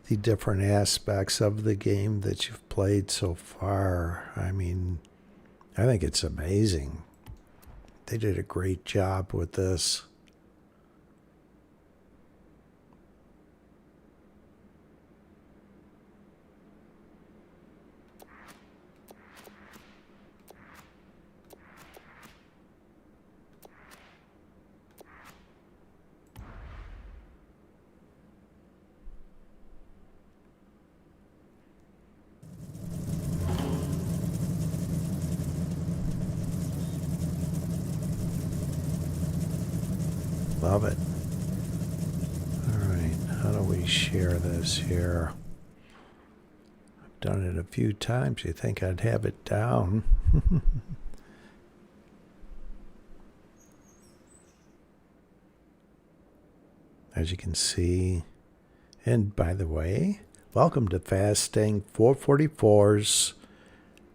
the different aspects of the game that you've played so far? I mean, I think it's amazing. They did a great job with this. Love it. All right, how do we share this here? I've done it a few times. You think I'd have it down. As you can see, And by the way, welcome to Fasting 444's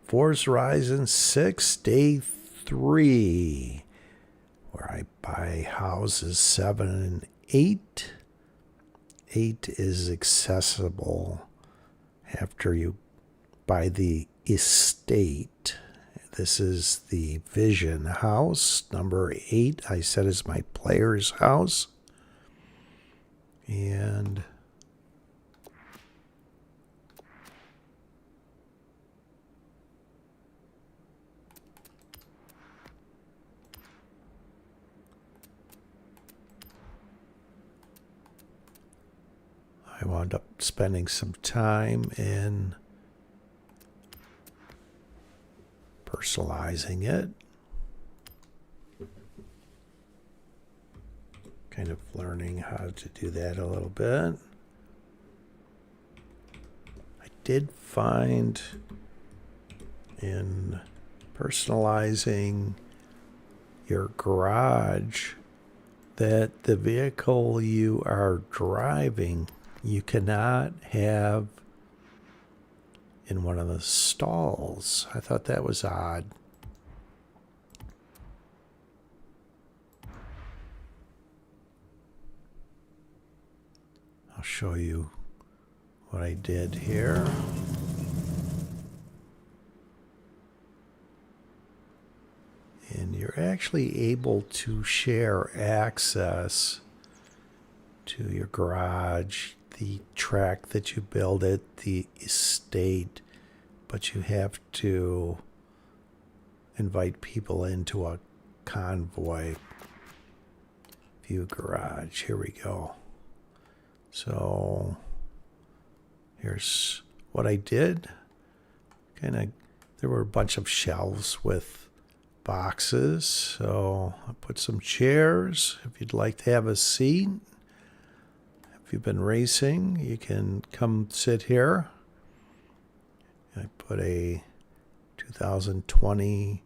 Forza Horizon 6 Day 3, where I buy houses 7 and 8. 8 is accessible after you buy the estate. This is the Vision house. Number 8, I said, is my player's house. And I wound up spending some time in personalizing it. Kind of learning how to do that a little bit. I did find in personalizing your garage that the vehicle you are driving you cannot have in one of the stalls. I thought that was odd. I'll show you what I did here. And you're actually able to share access to your garage, the track that you build it, the estate, but you have to invite people into a convoy. View garage, here we go. So here's what I did. There were a bunch of shelves with boxes, so I put some chairs. If you'd like to have a seat, if you've been racing, you can come sit here. I put a 2020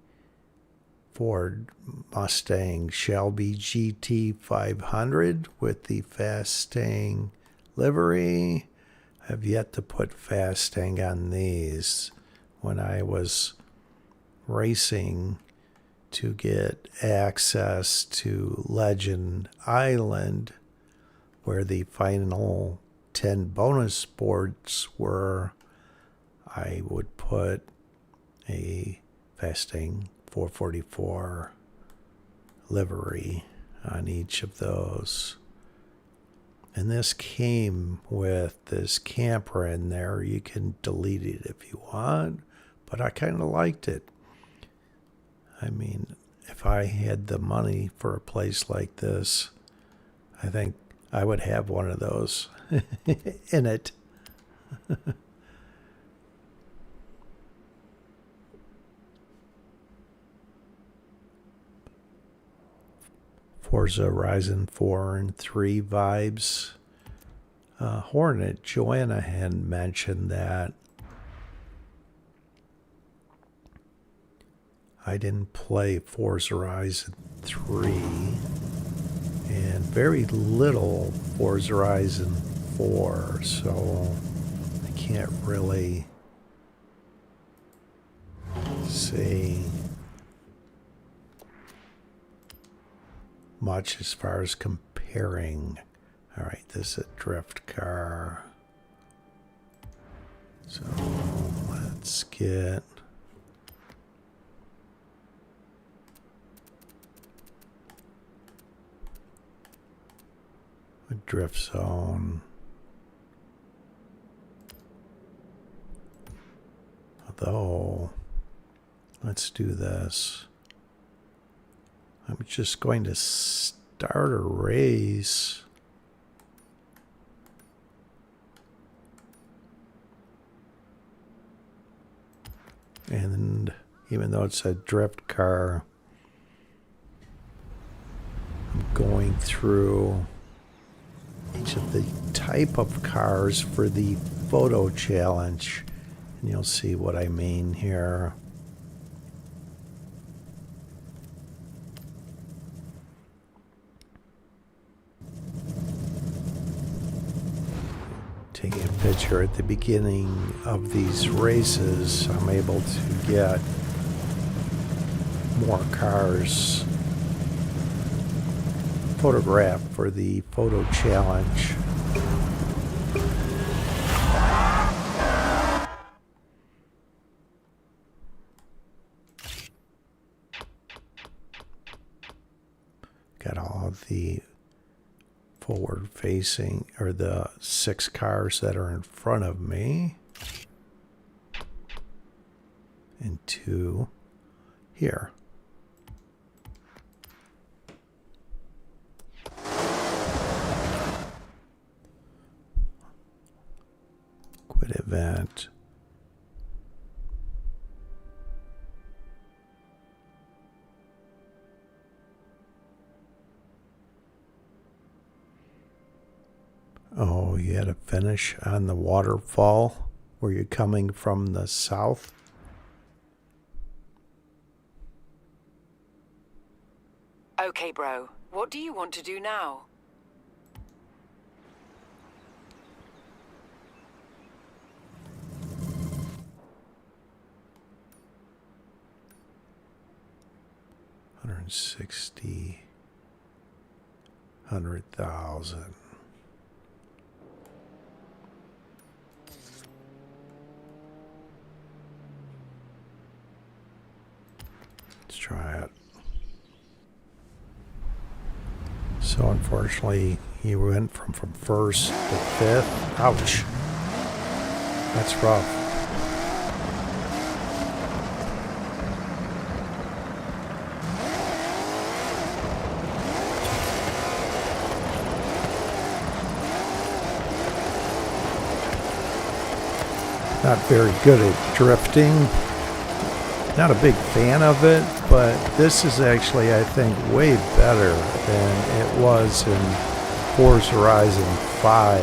Ford Mustang Shelby GT 500 with the Fastang livery. I have yet to put Fastang on these. When I was racing to get access to Legend Island, where the final 10 bonus boards were, I would put a Fastang 444 livery on each of those. And this came with this camper in there. You can delete it if you want, but I kind of liked it. I mean, if I had the money for a place like this, I think I would have one of those in it. Forza Horizon 4 and 3 vibes. Hornet, Joanna had mentioned that. I didn't play Forza Horizon 3 and very little Forza Horizon 4, so I can't really say much as far as comparing. All right, this is a drift car. So let's get a drift zone. Although, let's do this. I'm just going to start a race. And even though it's a drift car, I'm going through each of the type of cars for the photo challenge. And you'll see what I mean here. picture at the beginning of these races, I'm able to get more cars photographed for the photo challenge. Got all of the forward facing, or the 6 cars that are in front of me, and 2 here. Quit event. Oh, you had to finish on the waterfall. Were you coming from the south? Okay, bro. What do you want to do now? $160,000. 100,000. Let's try it. So unfortunately, he went from first to 5th. Ouch. That's rough. Not very good at drifting. Not a big fan of it, but this is actually, I think, way better than it was in Forza Horizon 5.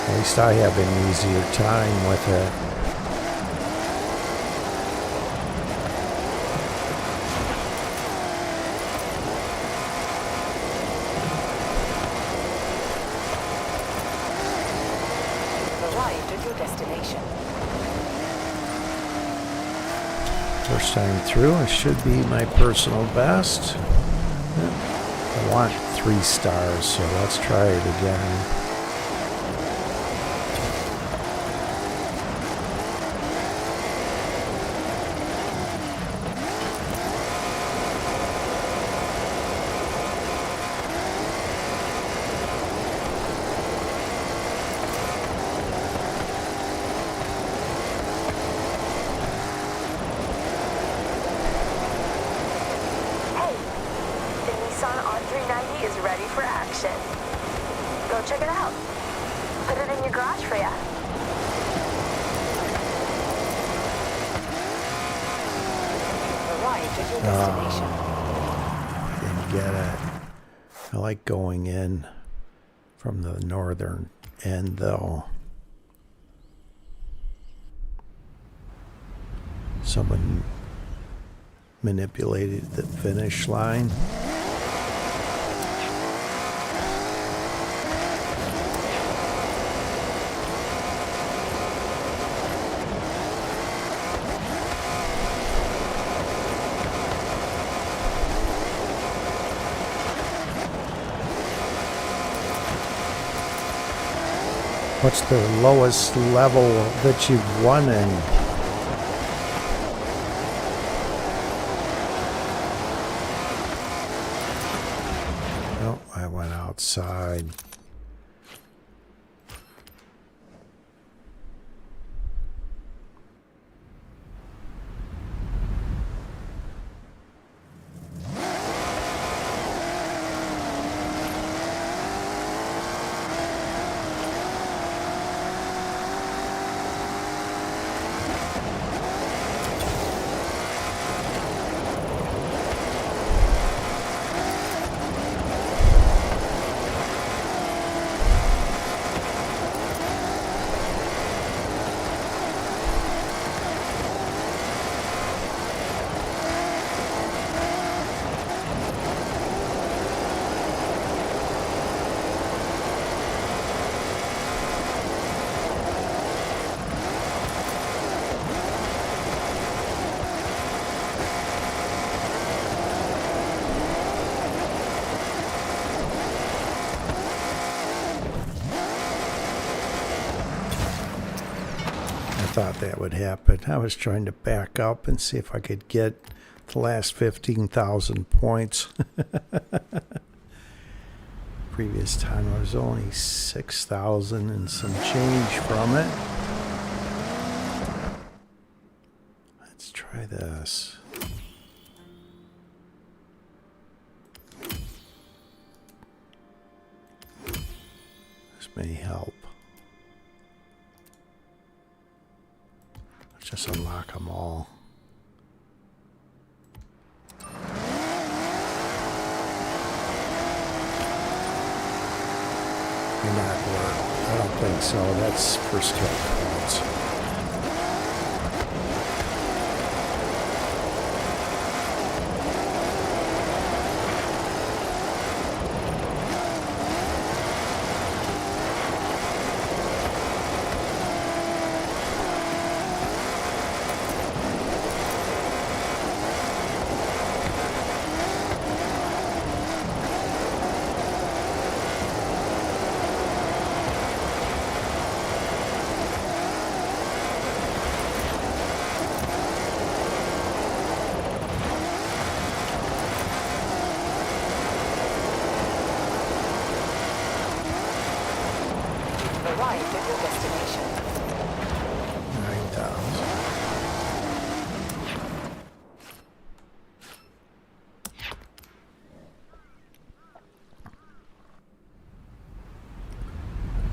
At least I have an easier time with it. First time through, it should be my personal best. I want 3 stars, so let's try it again. Go check it out. Put it in your garage for ya. Arrived at your destination. Didn't get it. I like going in from the northern end, though. Someone manipulated the finish line. What's the lowest level that you've won in? Oh, I went outside. thought that would happen. I was trying to back up and see if I could get the last 15,000 points. Previous time I was only 6,000 and some change from it. Let's try this. This may help. Let's just unlock them all. May not work. I don't think so. That's for skill points. Arrived at your destination. 9,000.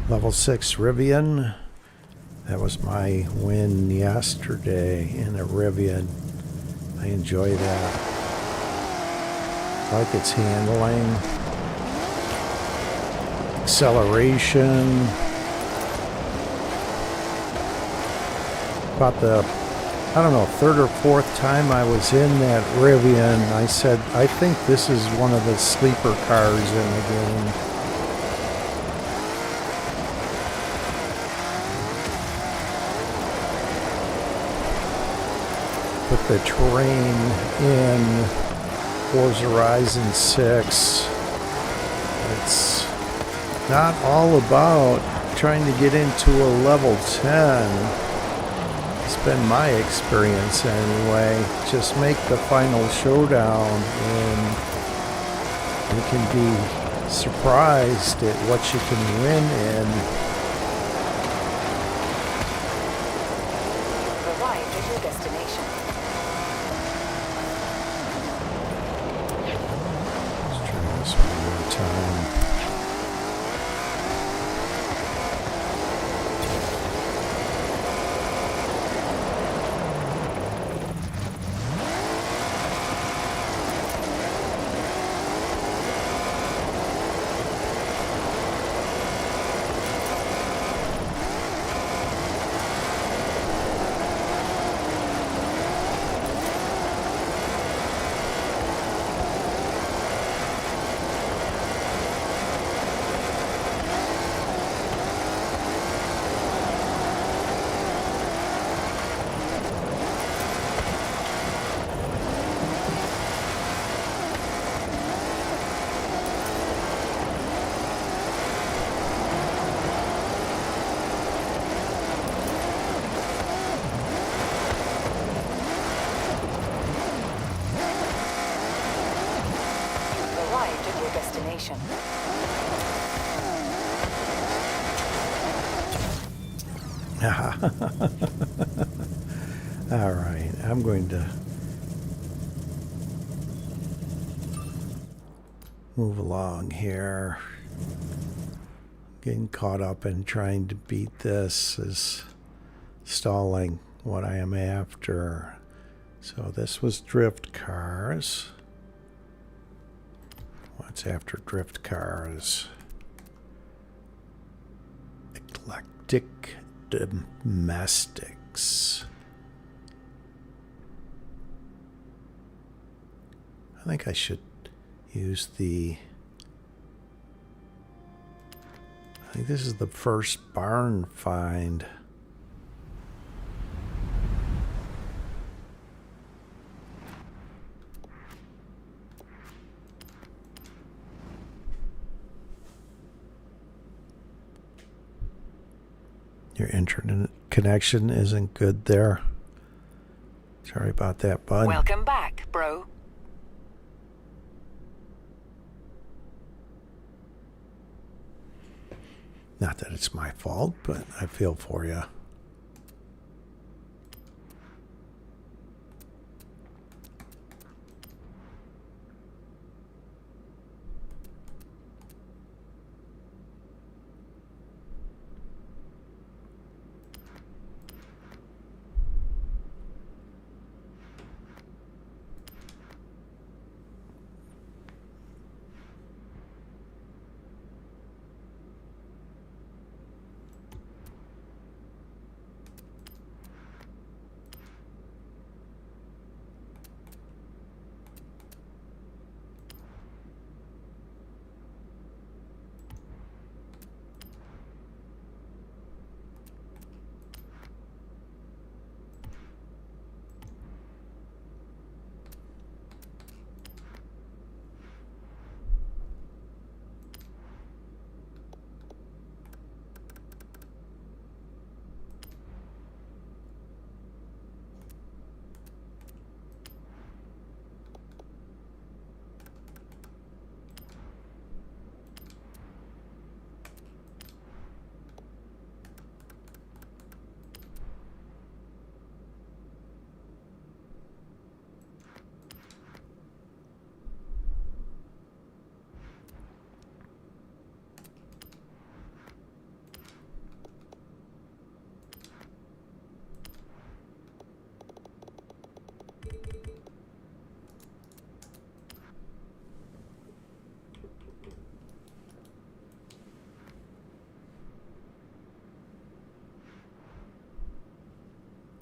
Level 6 Rivian. That was my win yesterday in a Rivian. I enjoy that. I like its handling, acceleration. About the, I don't know, third or fourth time I was in that Rivian, I said, I think this is one of the sleeper cars in the game. Put the terrain in Forza Horizon 6. It's not all about trying to get into a level 10. It's been my experience anyway. Just make the final showdown and you can be surprised at what you can win in. Arrived at your destination. Let's try this one more time. Arrived at your destination. All right, I'm going to move along here. Getting caught up in trying to beat this is stalling what I am after. So this was drift cars. What's after drift cars? Eclectic domestics. I think I should use the... I think this is the first barn find. Your internet connection isn't good there. Sorry about that, bud. Welcome back, bro. Not that it's my fault, but I feel for you.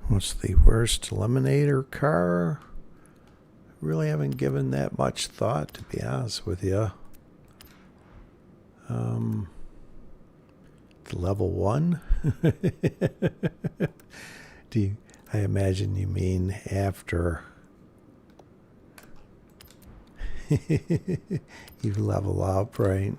What's the worst eliminator car? Really haven't given that much thought, to be honest with you. Level 1? I imagine you mean after you level up, right?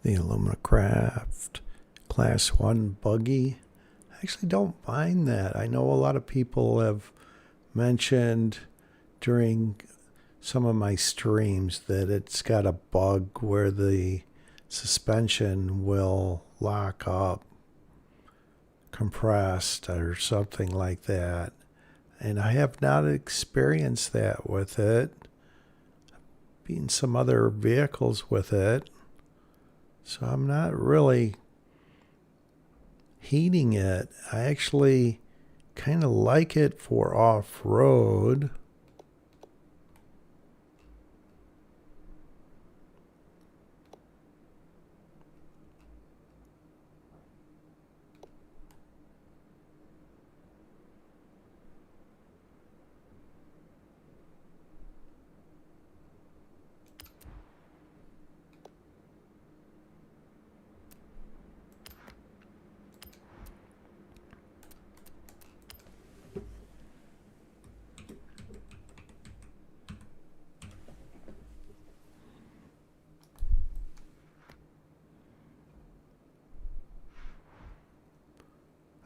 The Alumacraft Class 1 buggy. I actually don't mind that. I know a lot of people have mentioned during some of my streams that it's got a bug where the suspension will lock up, compressed, or something like that. And I have not experienced that with it. I've been some other vehicles with it. So I'm not really heating it. I actually kind of like it for off-road.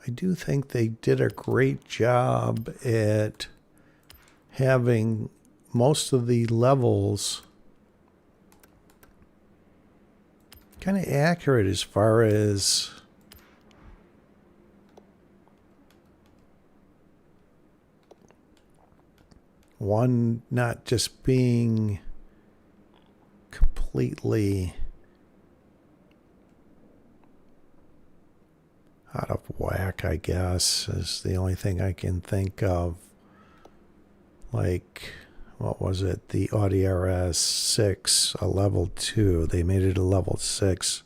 I do think they did a great job at having most of the levels kind of accurate as far as one not just being completely out of whack, I guess, is the only thing I can think of. Like, what was it? The Audi RS6, a level 2. They made it a level 6.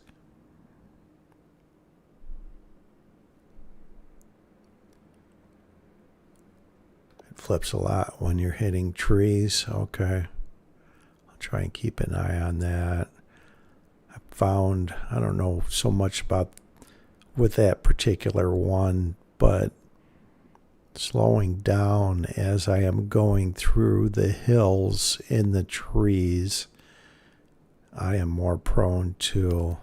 It flips a lot when you're hitting trees. Okay. I'll try and keep an eye on that. I found, I don't know so much about with that particular one, but slowing down as I am going through the hills in the trees, I am more prone to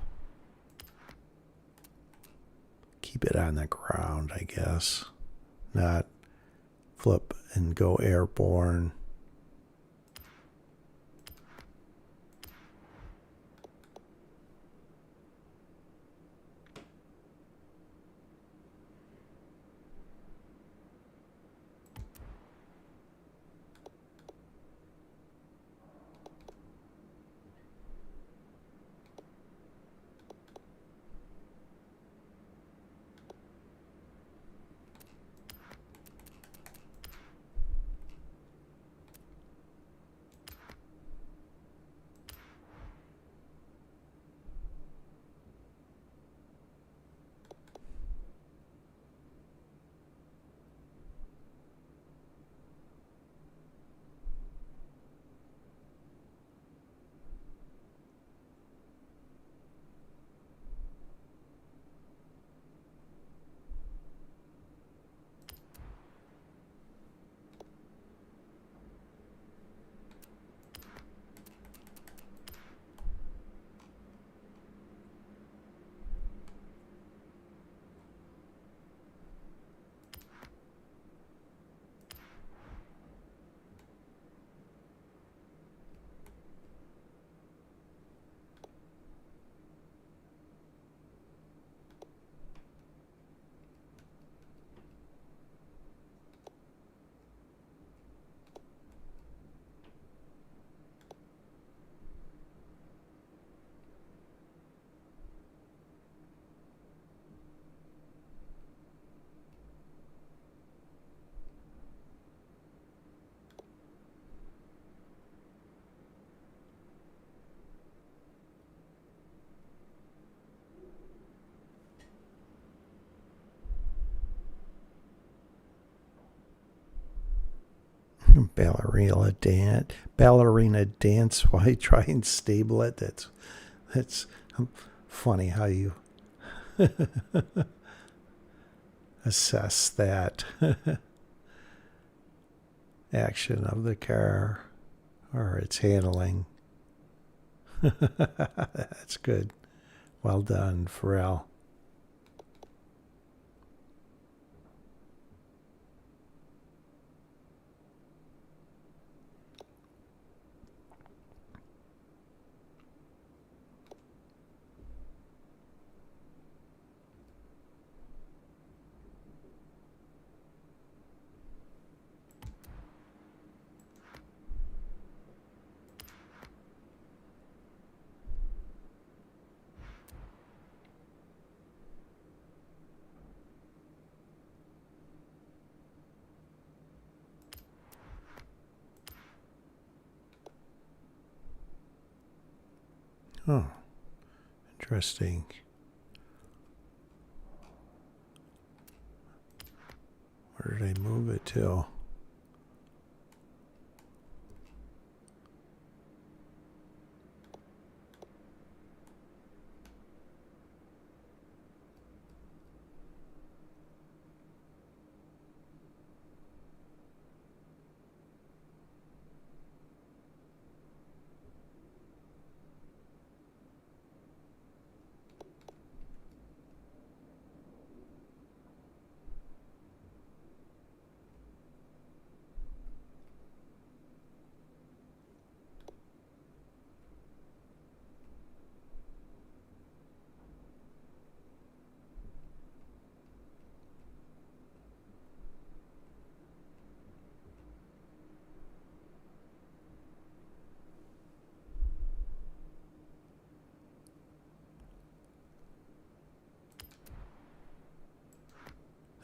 keep it on the ground, I guess, not flip and go airborne. Ballerina dance while you try and stable it. That's funny how you assess that action of the car or its handling. That's good. Well done, Pharrell. Oh, interesting. Where did I move it to?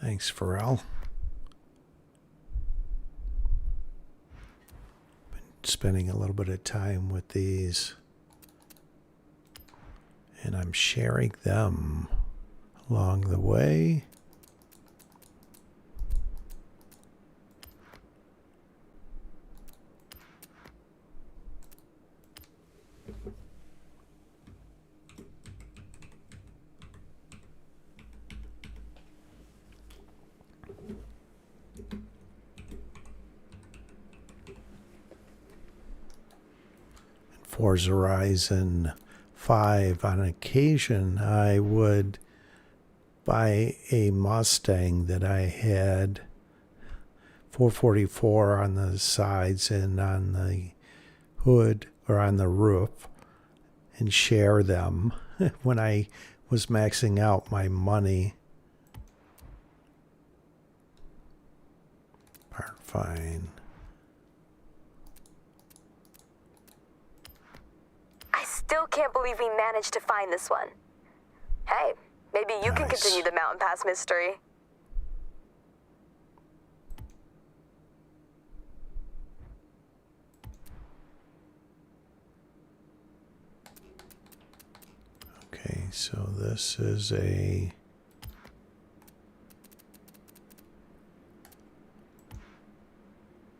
Thanks, Pharrell. Been spending a little bit of time with these, and I'm sharing them along the way. Forza Horizon 5, on occasion, I would buy a Mustang that I had 444 on the sides and on the hood or on the roof and share them when I was maxing out my money. Part fine. I still can't believe we managed to find this one. Hey, maybe you can continue the Mountain Pass mystery. Okay, so this is a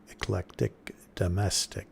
eclectic domestic.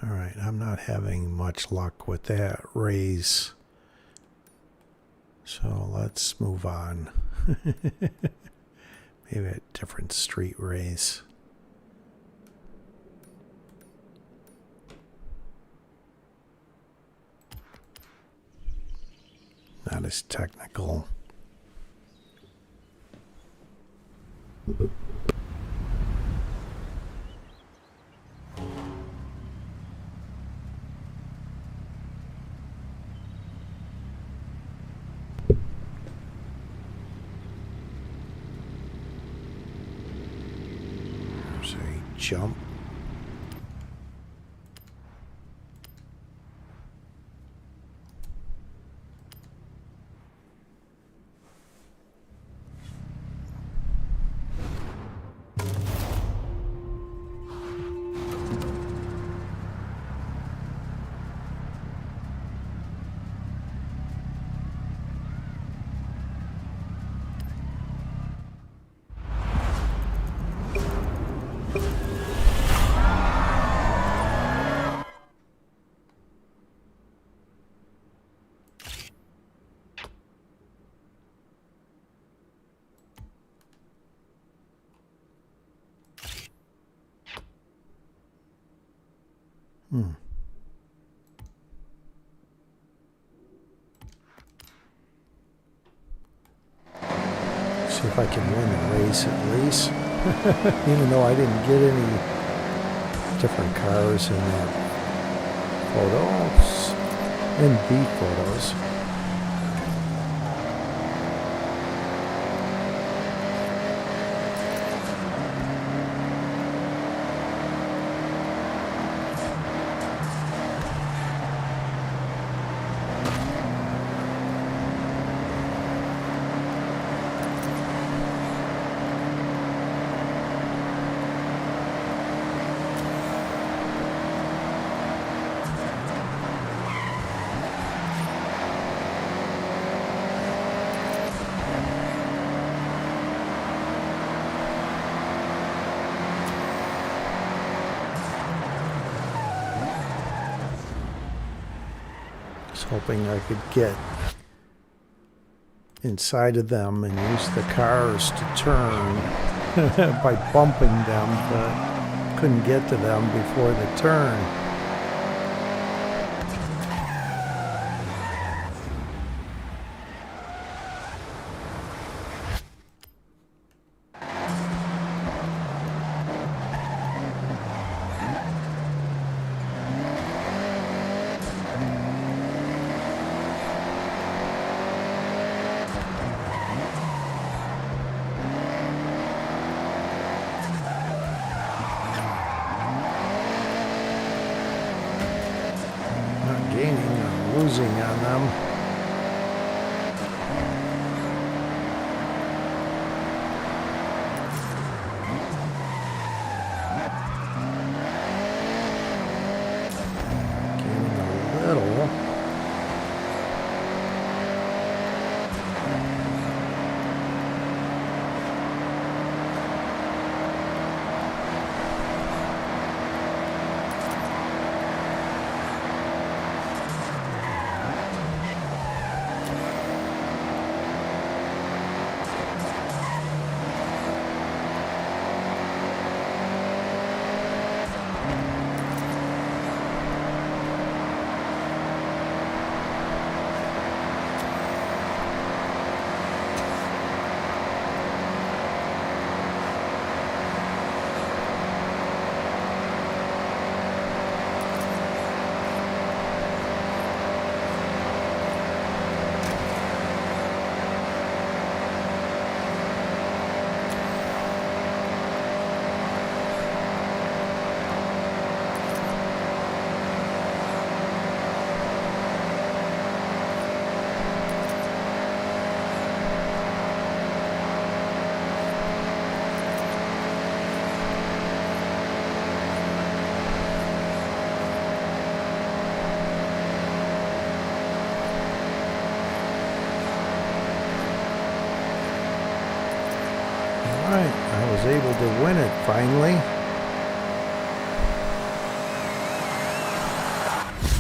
All right, I'm not having much luck with that raise. So let's move on. Maybe a different street raise. Not as technical. There's a jump. See if I can win the race at least. Even though I didn't get any different cars in that photos. In B photos. Hoping I could get inside of them and use the cars to turn by bumping them, but couldn't get to them before the turn. Gaining or losing on them. Gaining a little. Alright, I was able to win it finally.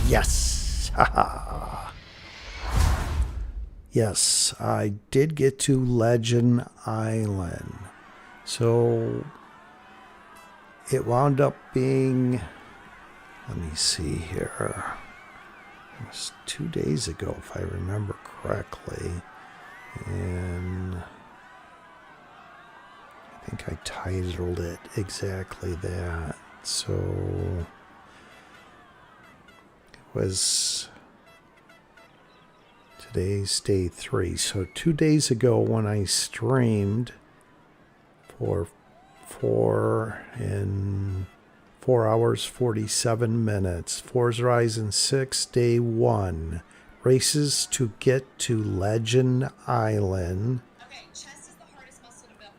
Yes! Yes, I did get to Legend Island. So it wound up being, let me see here. It was 2 days ago, if I remember correctly. And I think I titled it exactly that. So it was today's day 3. So 2 days ago when I streamed for 4 hours 47 minutes, Forza Horizon 6 day 1, races to get to Legend Island. Okay, chest is the hardest muscle to build.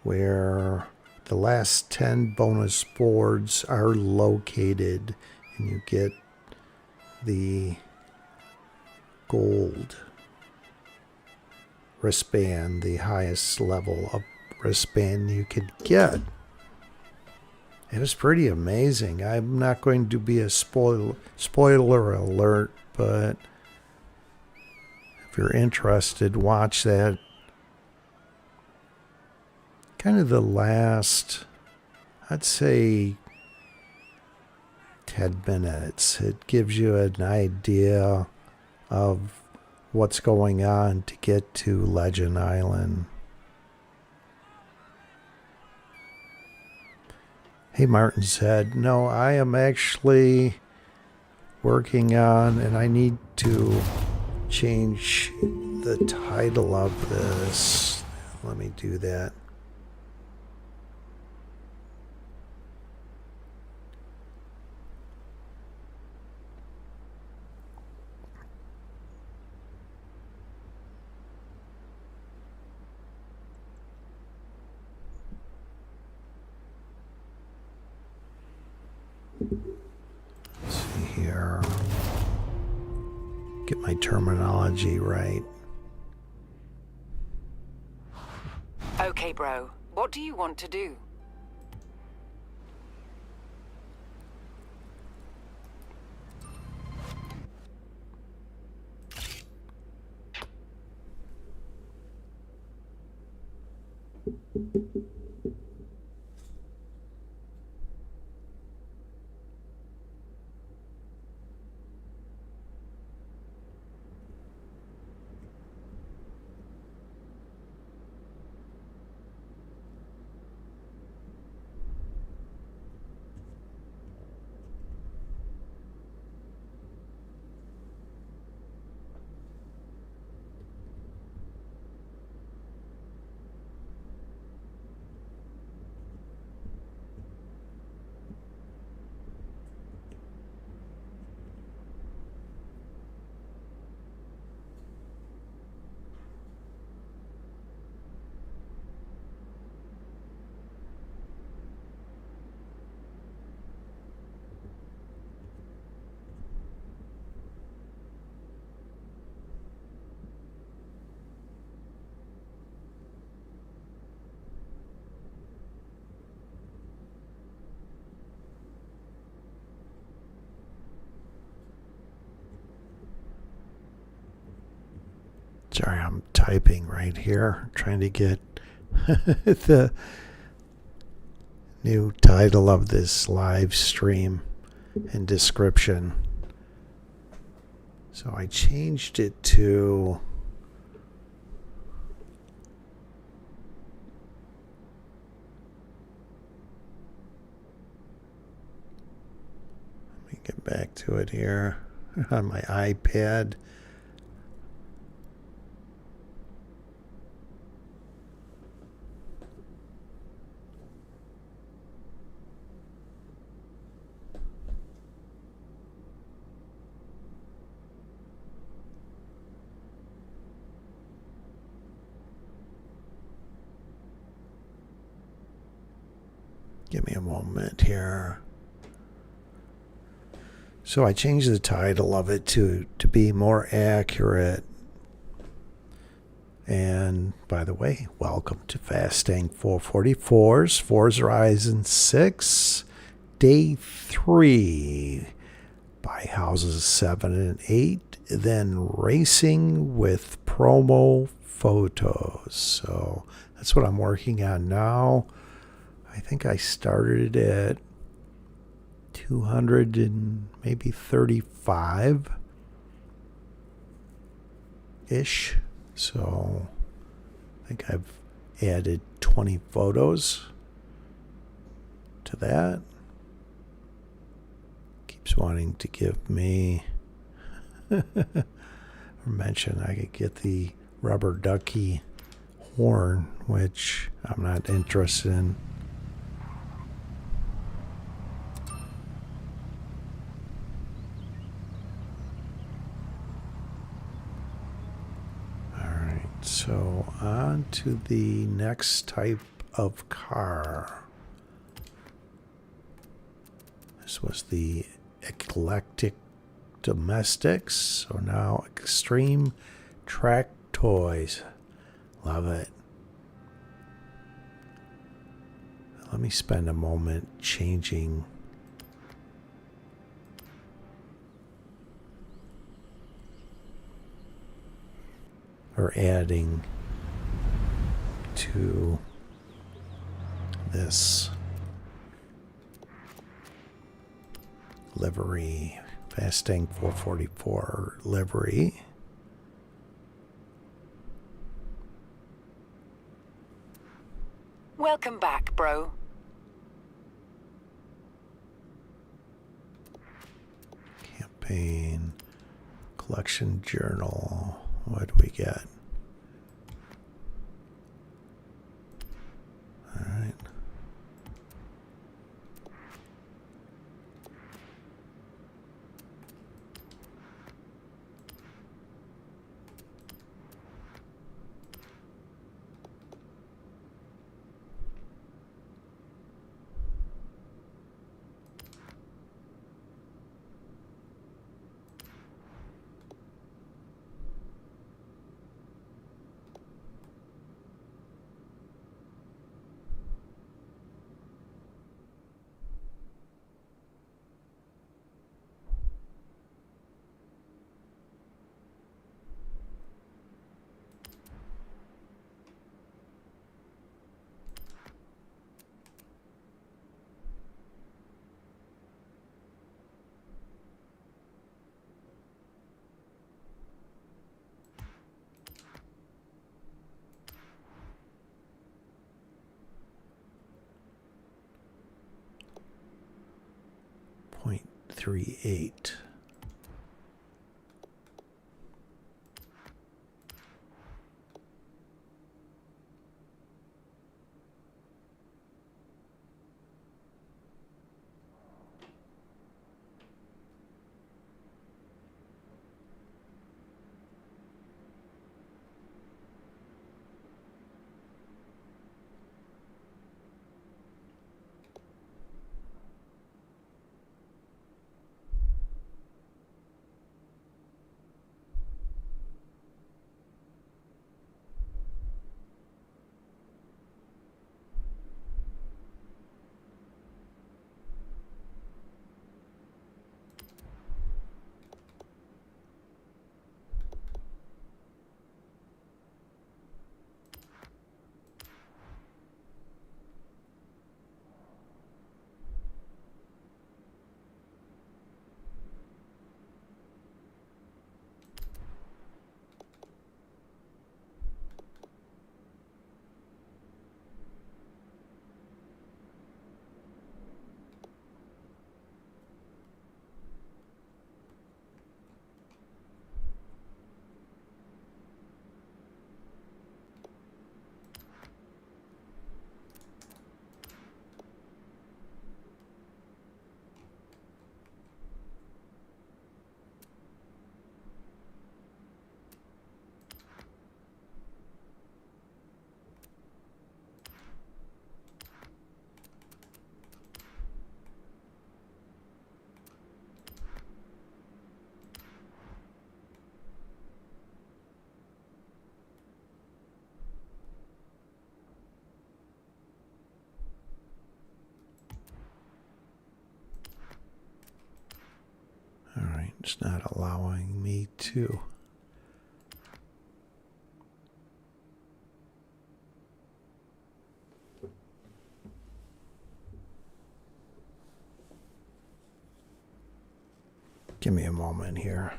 Where the last 10 bonus boards are located, and you get the gold wristband, the highest level of wristband you could get. It was pretty amazing. I'm not going to be a spoiler alert, but if you're interested, watch that. Kind of the last, I'd say, 10 minutes. It gives you an idea of what's going on to get to Legend Island. Hey, Martin said, no, I am actually working on, and I need to change the title of this. Let me do that. Let's see here. Get my terminology right. Okay, bro. What do you want to do? Sorry, I'm typing right here, trying to get the new title of this live stream and description. So I changed it to let me get back to it here on my iPad. Give me a moment here. So I changed the title of it to be more accurate. And by the way, welcome to Fasting 444's Forza Horizon 6, Day 3. Buy houses 7 and 8, then racing with promo photos. So that's what I'm working on now. I think I started at 200 and maybe 35 ish. So I think I've added 20 photos to that. Keeps wanting to give me or mention I could get the rubber ducky horn, which I'm not interested in. So on to the next type of car. This was the eclectic domestics. So now extreme track toys. Love it. Let me spend a moment changing or adding to this livery. Fasting 444 livery. Welcome back, bro. Campaign. Collection journal. What do we get? All right. Point 38. All right, it's not allowing me to. Give me a moment here.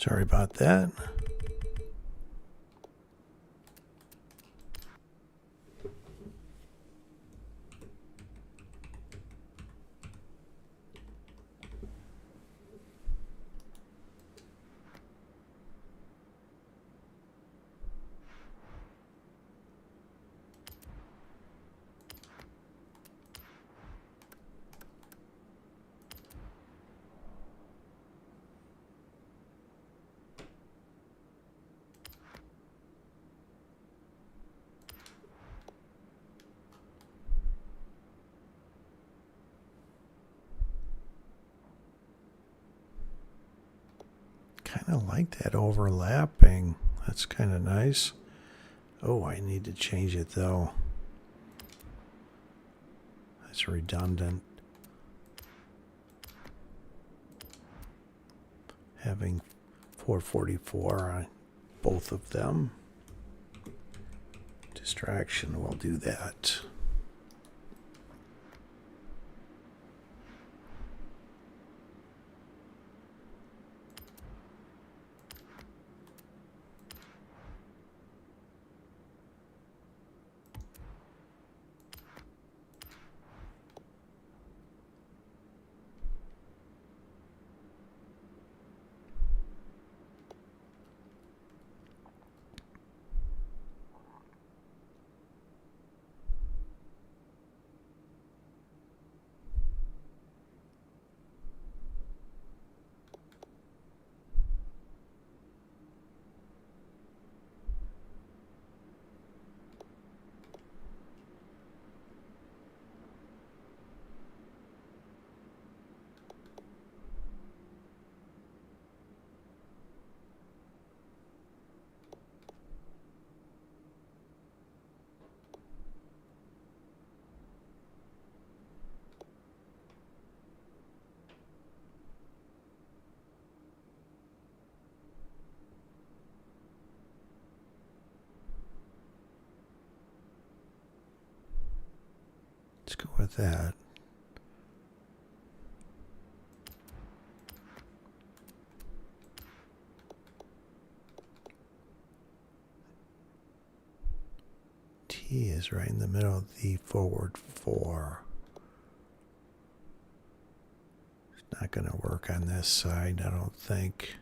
Sorry about that. kind of like that overlapping. That's kind of nice. Oh, I need to change it though. That's redundant. Having 444 on both of them. Distraction will do that. Let's go with that. T is right in the middle of the forward 4. It's not going to work on this side, I don't think.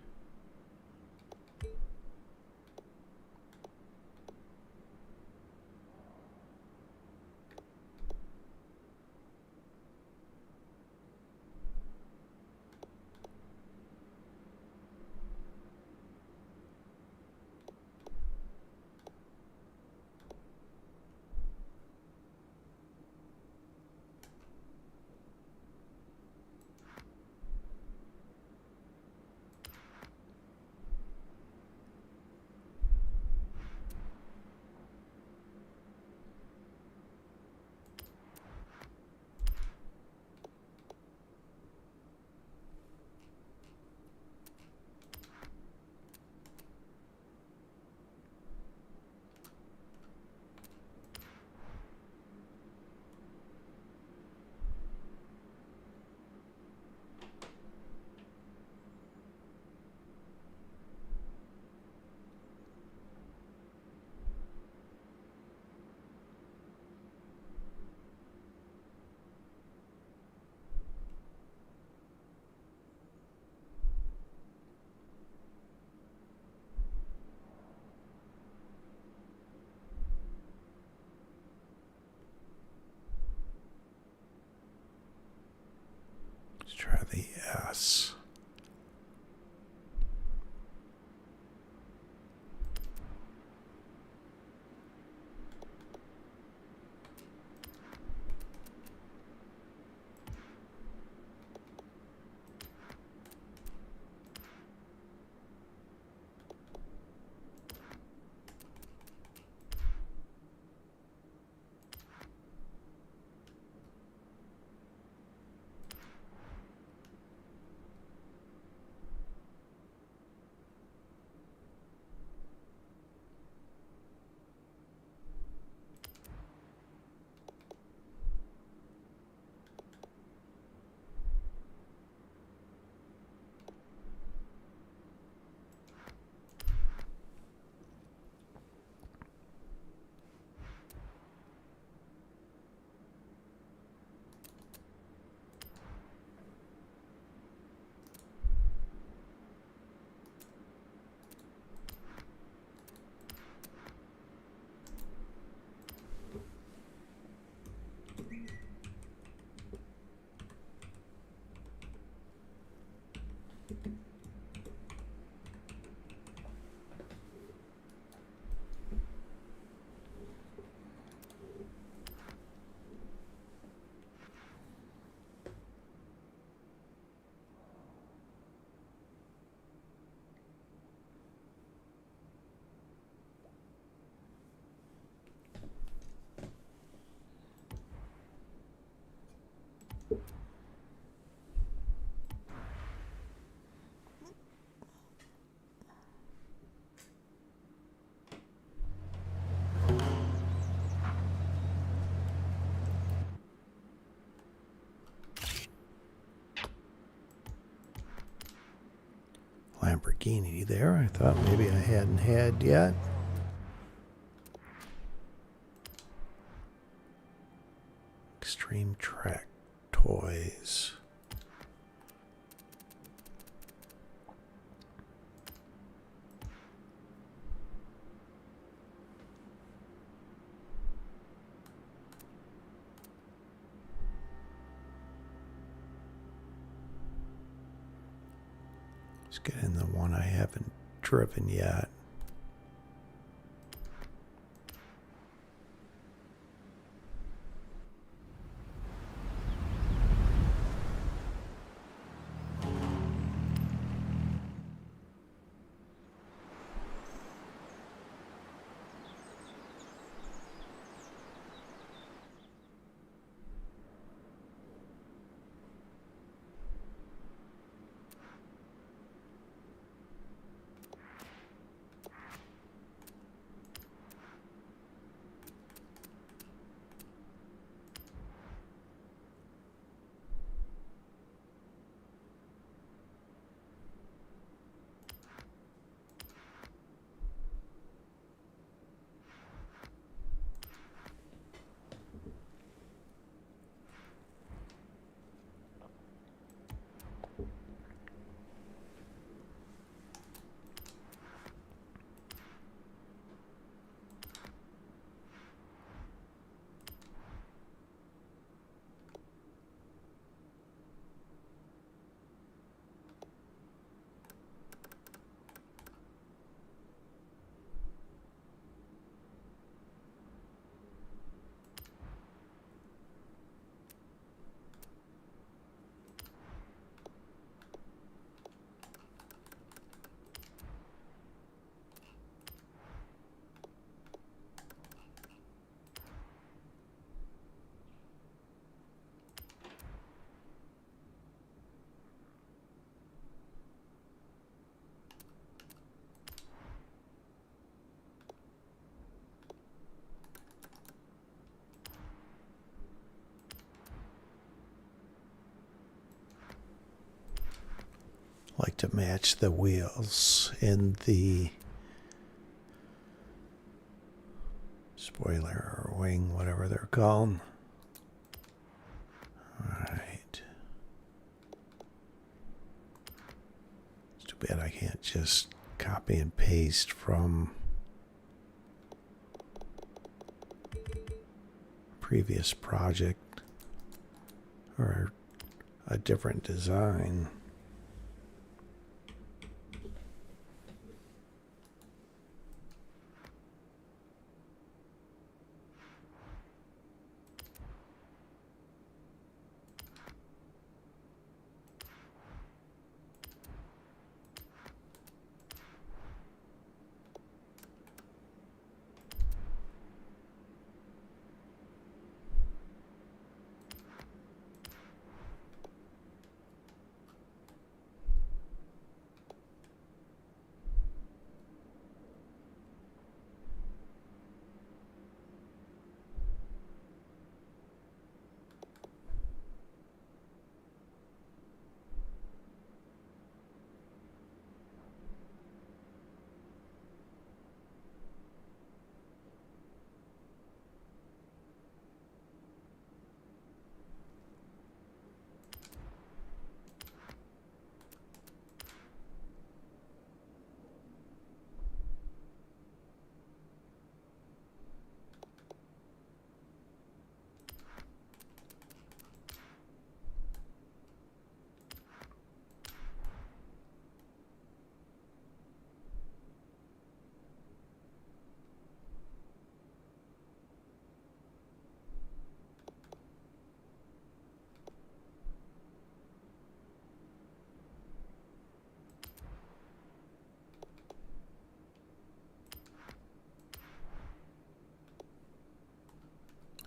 Let's try the S. Lamborghini there. I thought maybe I hadn't had yet. Extreme Track Toys. Let's get in the one I haven't driven yet. Like to match the wheels in the spoiler or wing, whatever they're called. Alright. It's too bad I can't just copy and paste from previous project or a different design.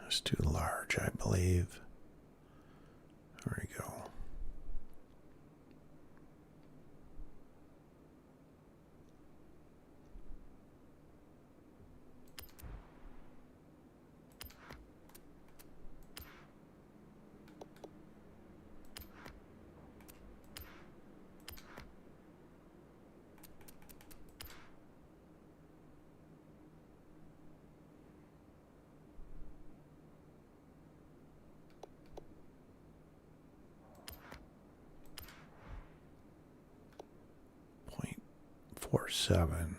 It's too large, I believe. There we go. 4-7.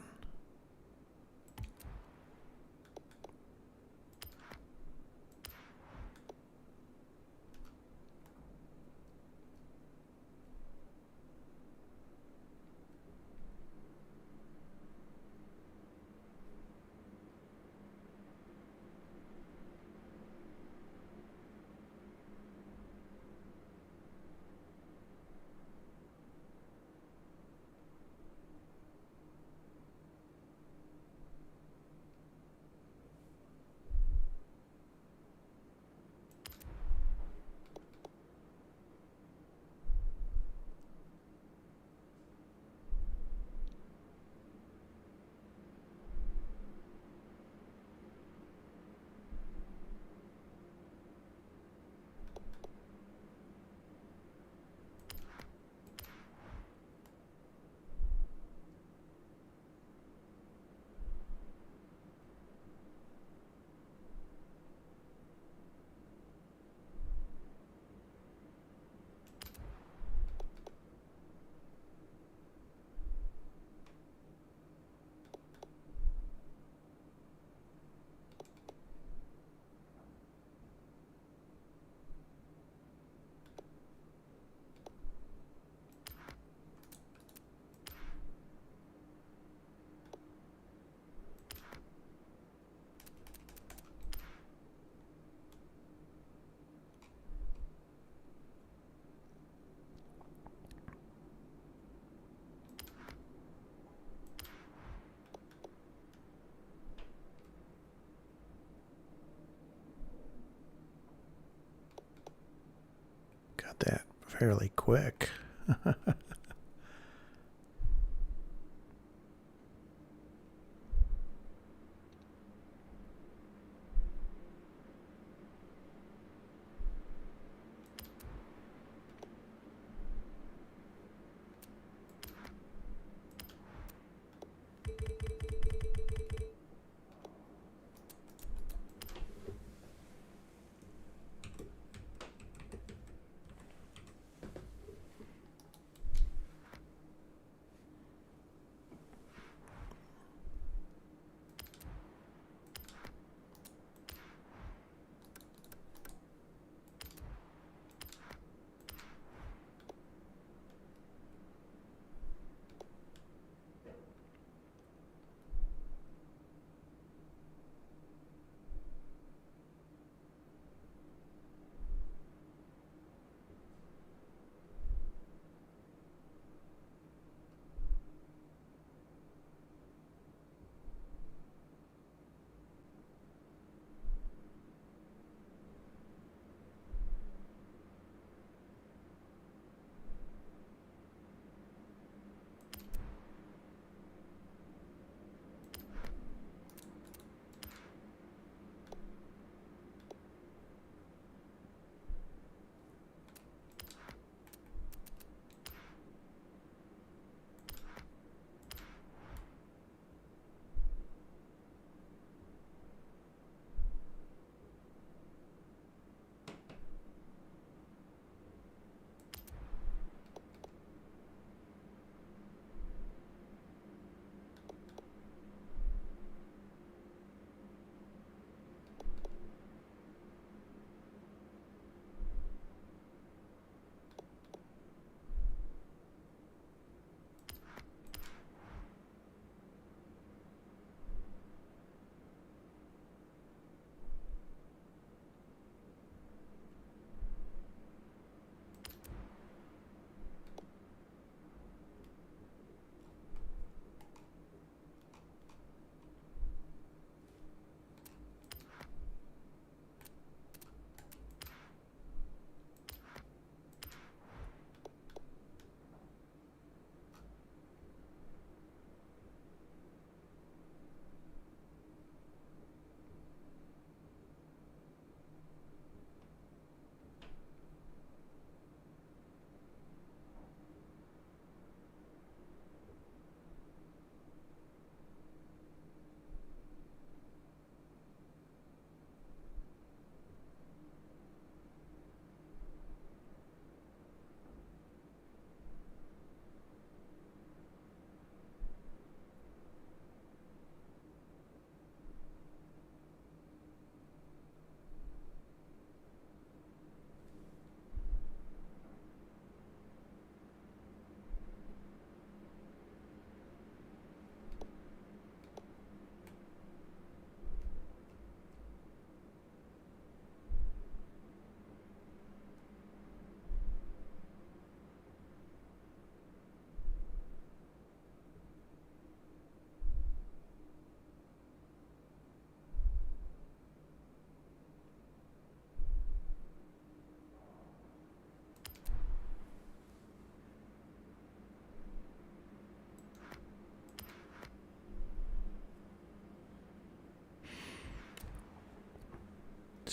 Got that fairly quick.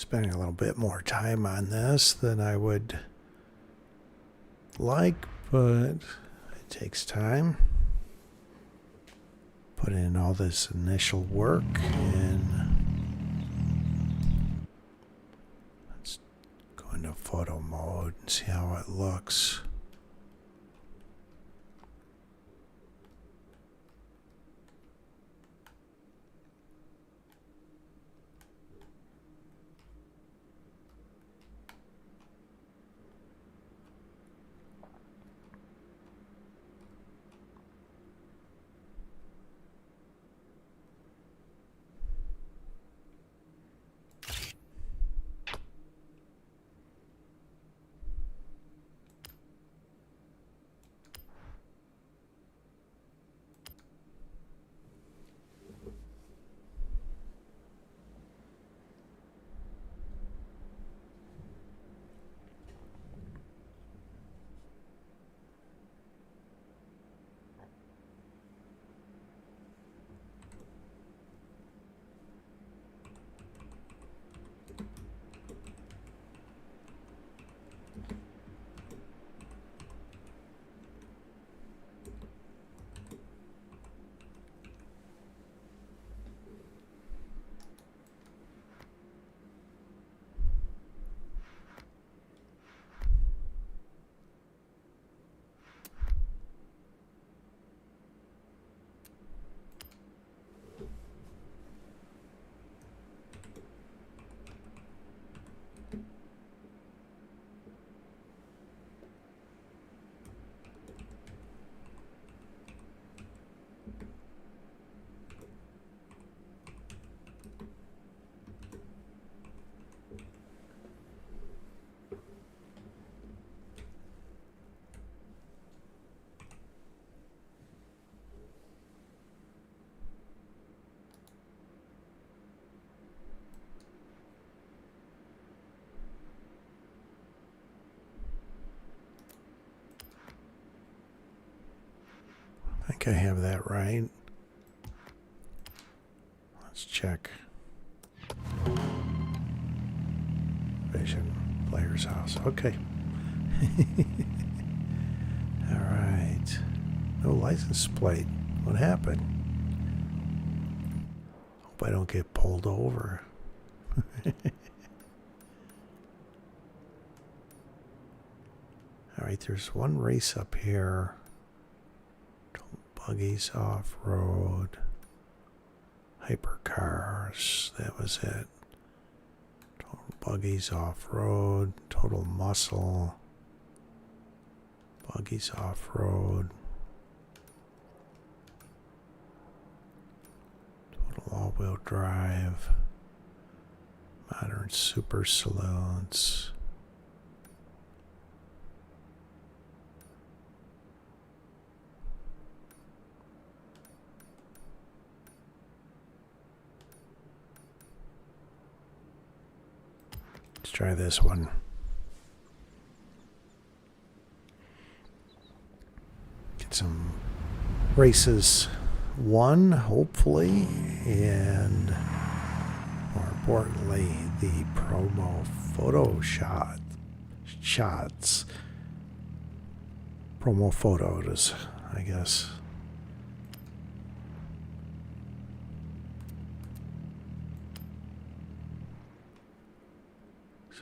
spending a little bit more time on this than I would like, but it takes time. Put in all this initial work, and let's go into photo mode and see how it looks. I think I have that right. Let's check. Vision, player's house. Okay. All right. No license plate. What happened? Hope I don't get pulled over. All right, there's one race up here. Buggies off-road. Hypercars. That was it. Total buggies off-road. Total muscle. Buggies off-road. Total all-wheel drive. Modern super saloons. Let's try this one. Get some races won, hopefully, and more importantly, the promo photo shots. Promo photos, I guess.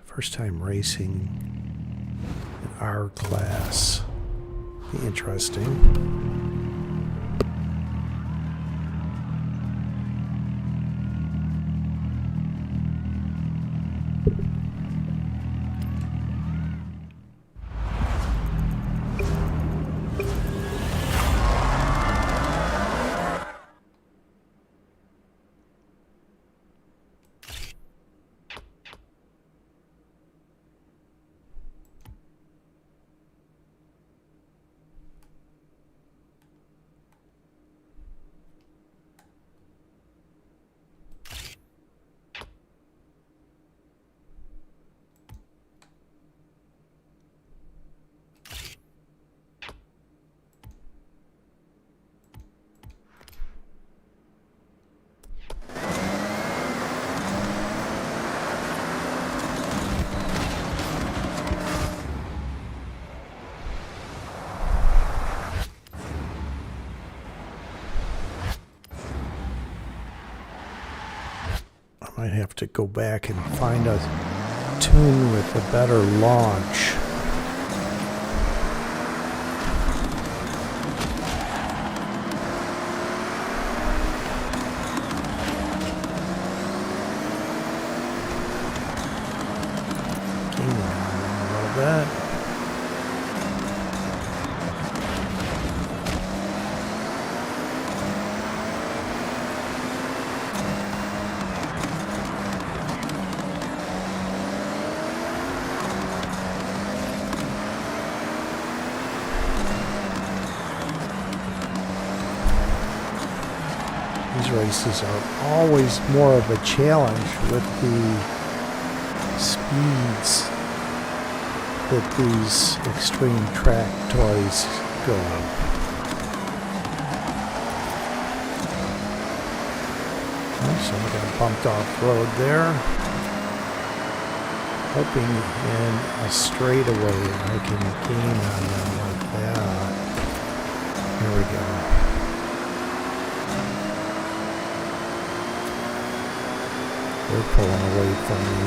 First time racing in our class. Be interesting. Might have to go back and find a tune with a better launch. Gaining on them a little bit. These races are always more of a challenge with the speeds that these extreme track toys go. So I got bumped off road there. Hoping in a straightaway I can gain on them like that. Here we go. They're pulling away from me.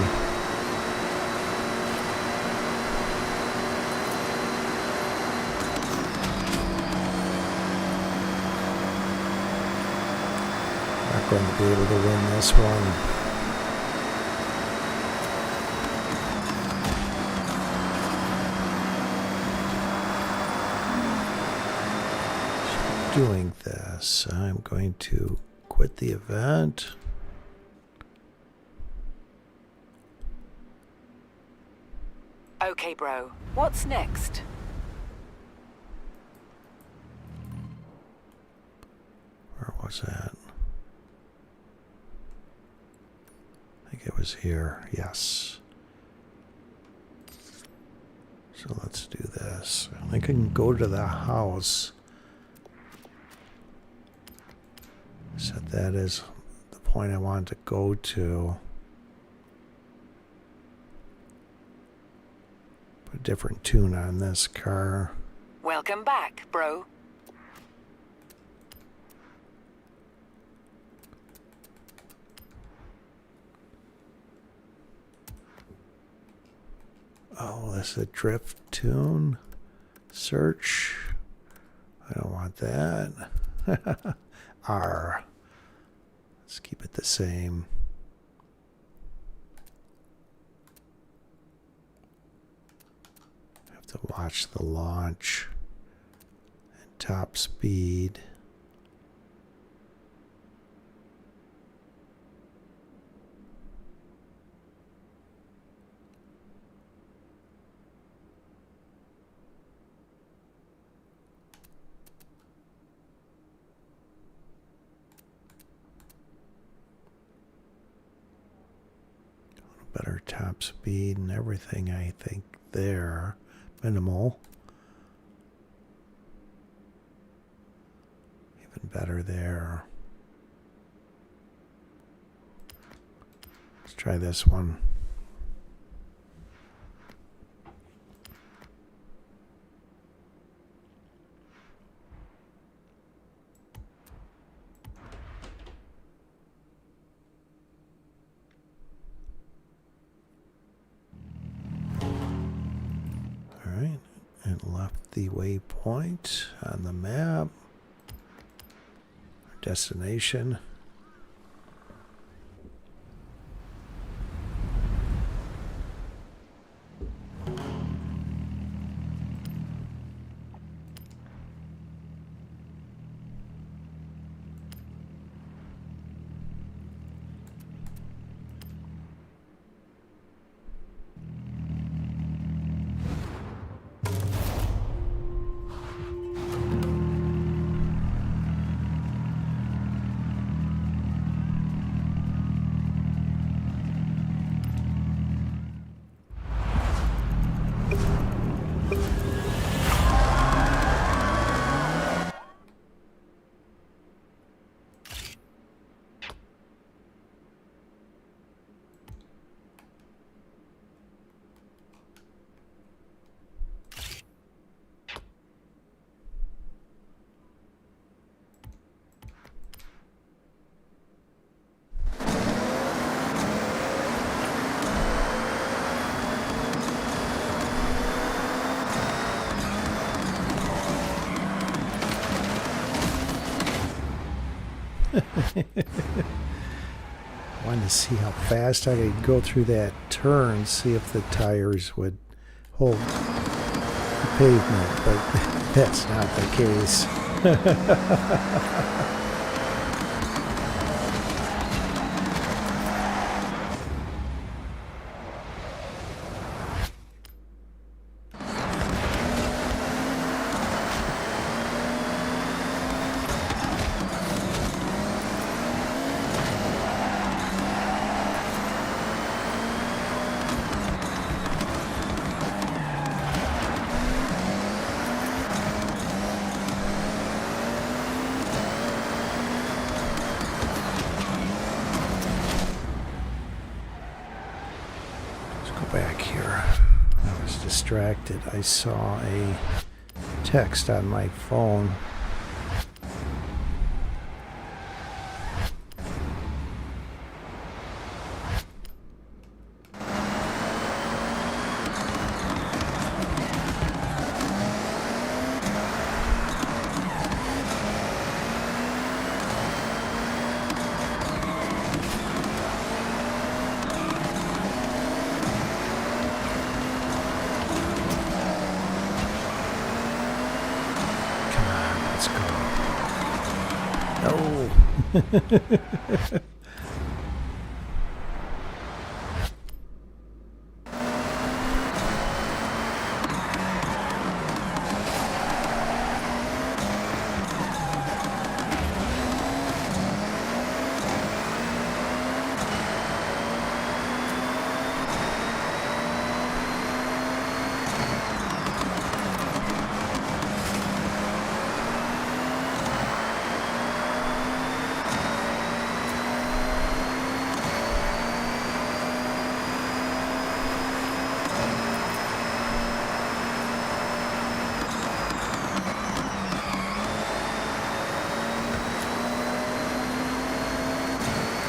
Not going to be able to win this one. Doing this, I'm going to quit the event. Okay, bro. What's next? Where was that? I think it was here. Yes. So let's do this. I can go to the house. Set that as the point I want to go to. Put a different tune on this car. Welcome back, bro. Oh, that's a drift tune. Search. I don't want that. R. Let's keep it the same. Have to watch the launch and top speed. Better top speed and everything, I think, there. Minimal. Even better there. Let's try this one. And left the waypoint on the map. Our destination. Wanted to see how fast I could go through that turn, see if the tires would hold the pavement, but that's not the case. Back here. I was distracted. I saw a text on my phone. No.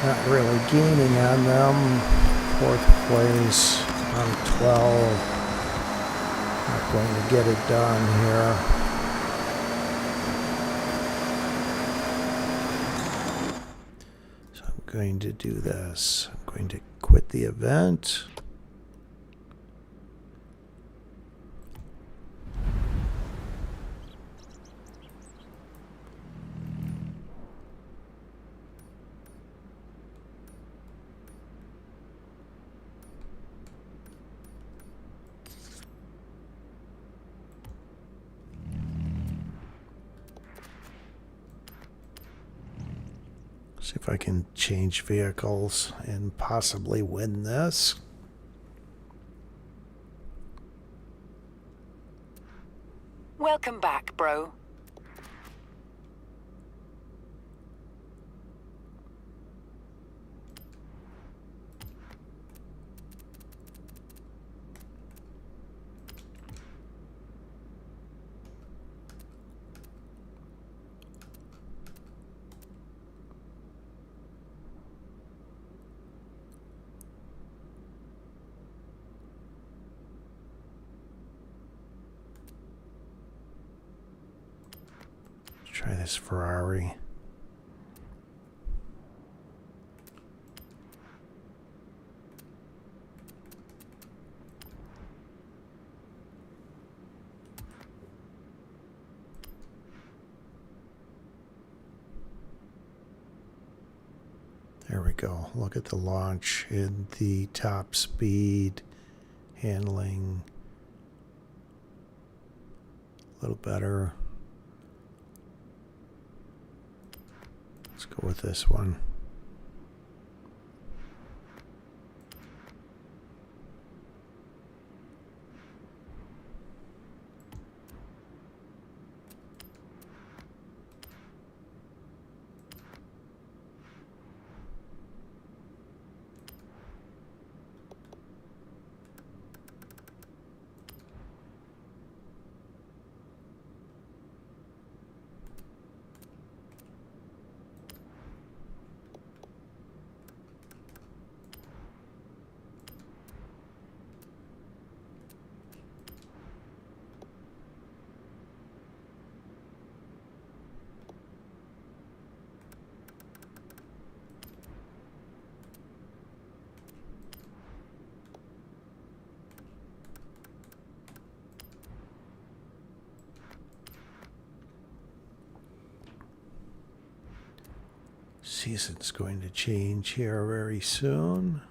Not really gaining on them. 4th place on 12. Not going to get it done here. So I'm going to do this. I'm going to quit the event. See if I can change vehicles and possibly win this. Welcome back, bro. Try this Ferrari. There we go. Look at the launch and the top speed, handling a little better. Let's go with this one. Season's going to change here very soon.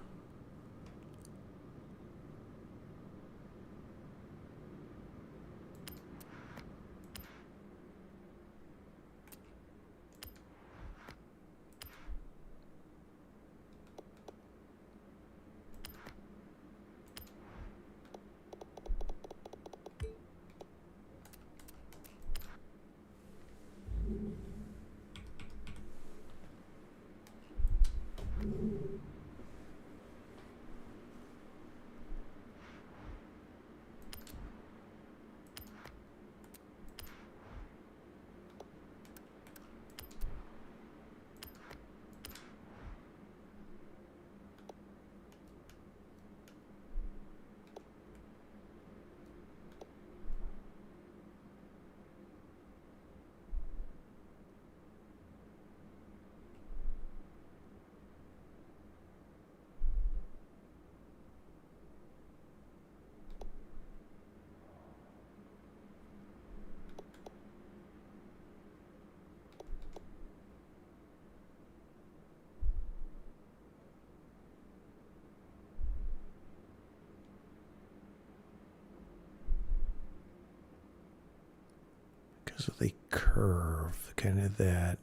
Because of the curve, kind of that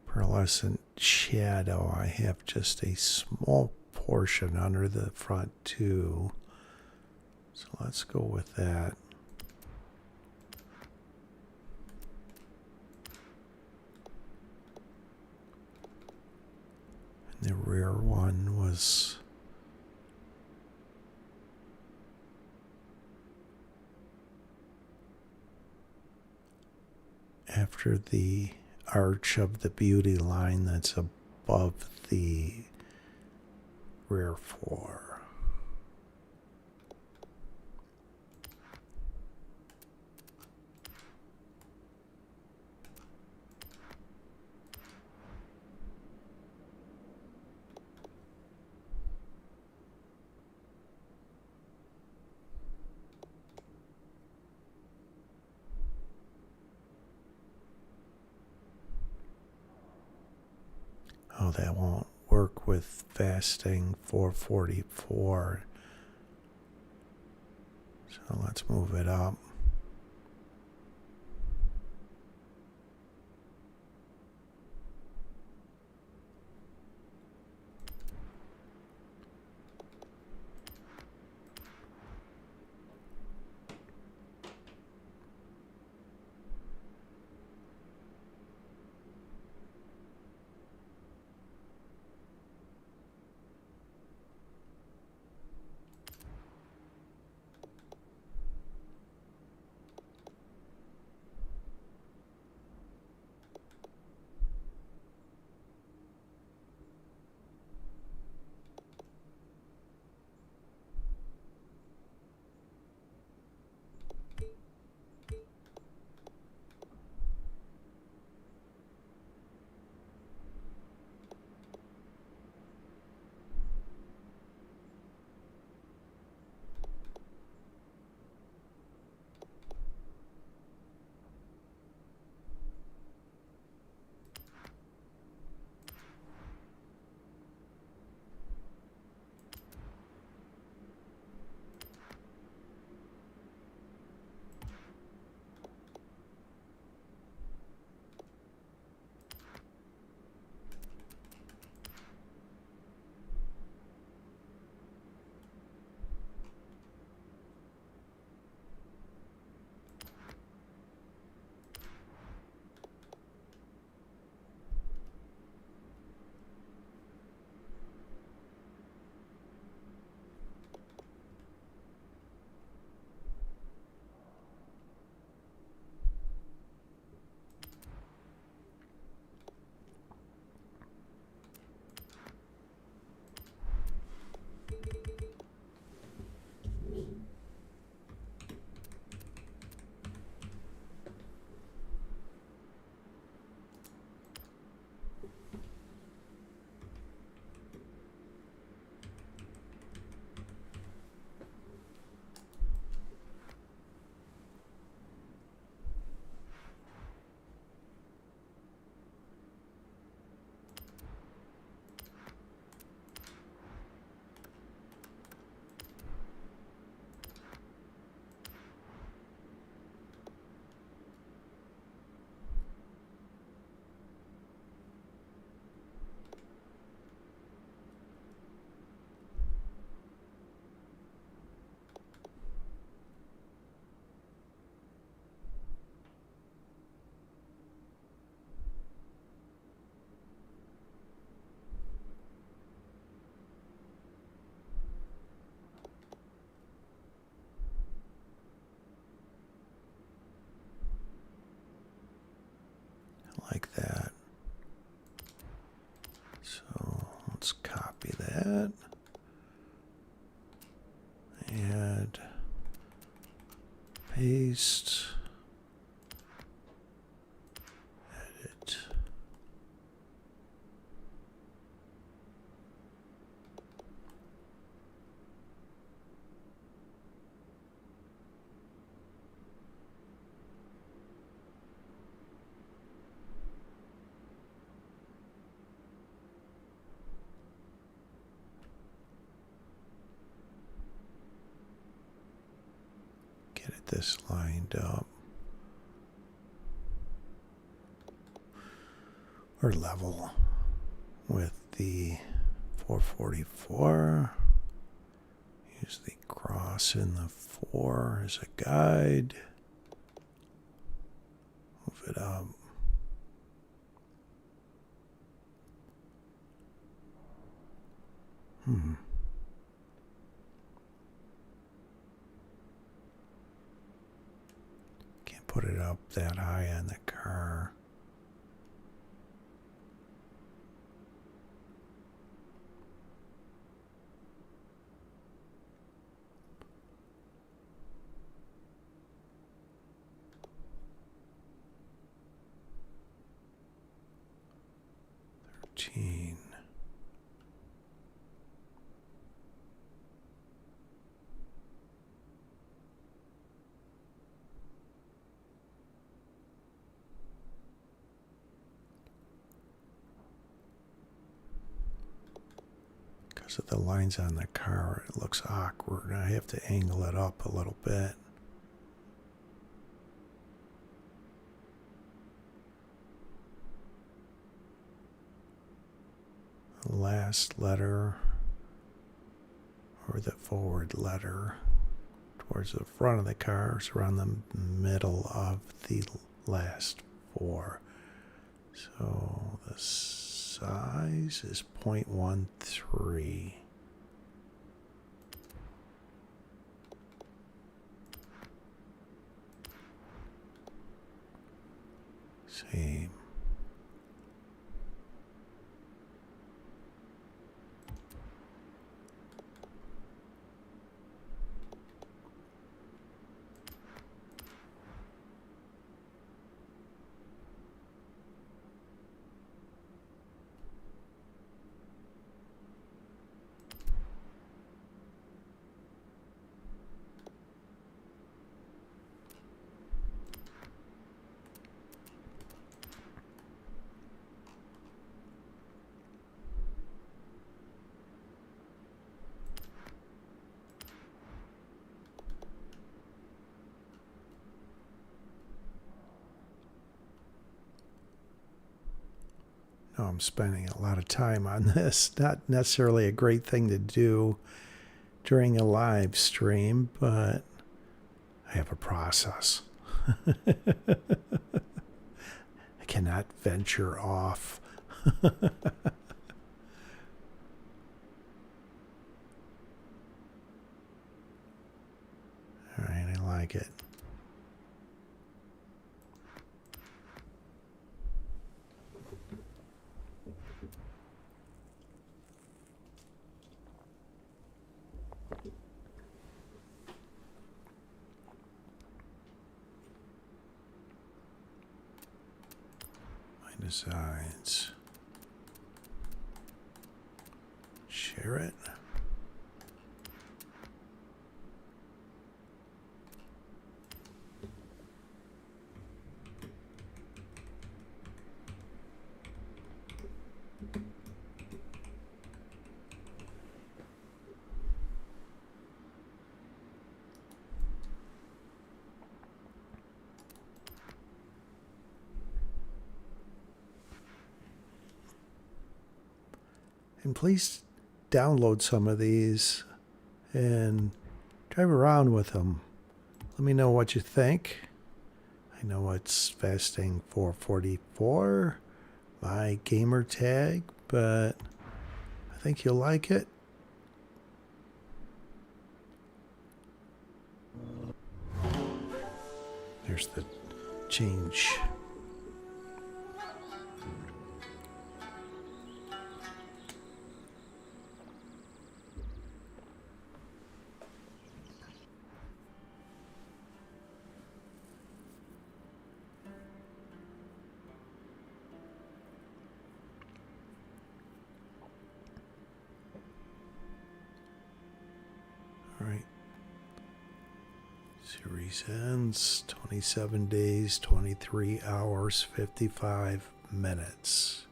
pearlescent shadow, I have just a small portion under the front too. So let's go with that. And the rear one was after the arch of the beauty line that's above the rear floor. Oh, that won't work with fasting 444. So let's move it up. that. Add, paste, edit. Get this lined up. Or level with the 444. Use the cross in the 4 as a guide. Move it up. Can't put it up that high on the car. Because of the lines on the car, it looks awkward. I have to angle it up a little bit. The last letter, or the forward letter, towards the front of the car is around the middle of the last 4. So the size is 0.13. Same. I'm spending a lot of time on this. Not necessarily a great thing to do during a live stream, but I have a process. I cannot venture off. All right, I like it. Designs. Share it. And please download some of these and drive around with them. Let me know what you think. I know it's Fasting 444, my gamer tag, but I think you'll like it. There's the change. All right. Series ends 27 days, 23 hours, 55 minutes.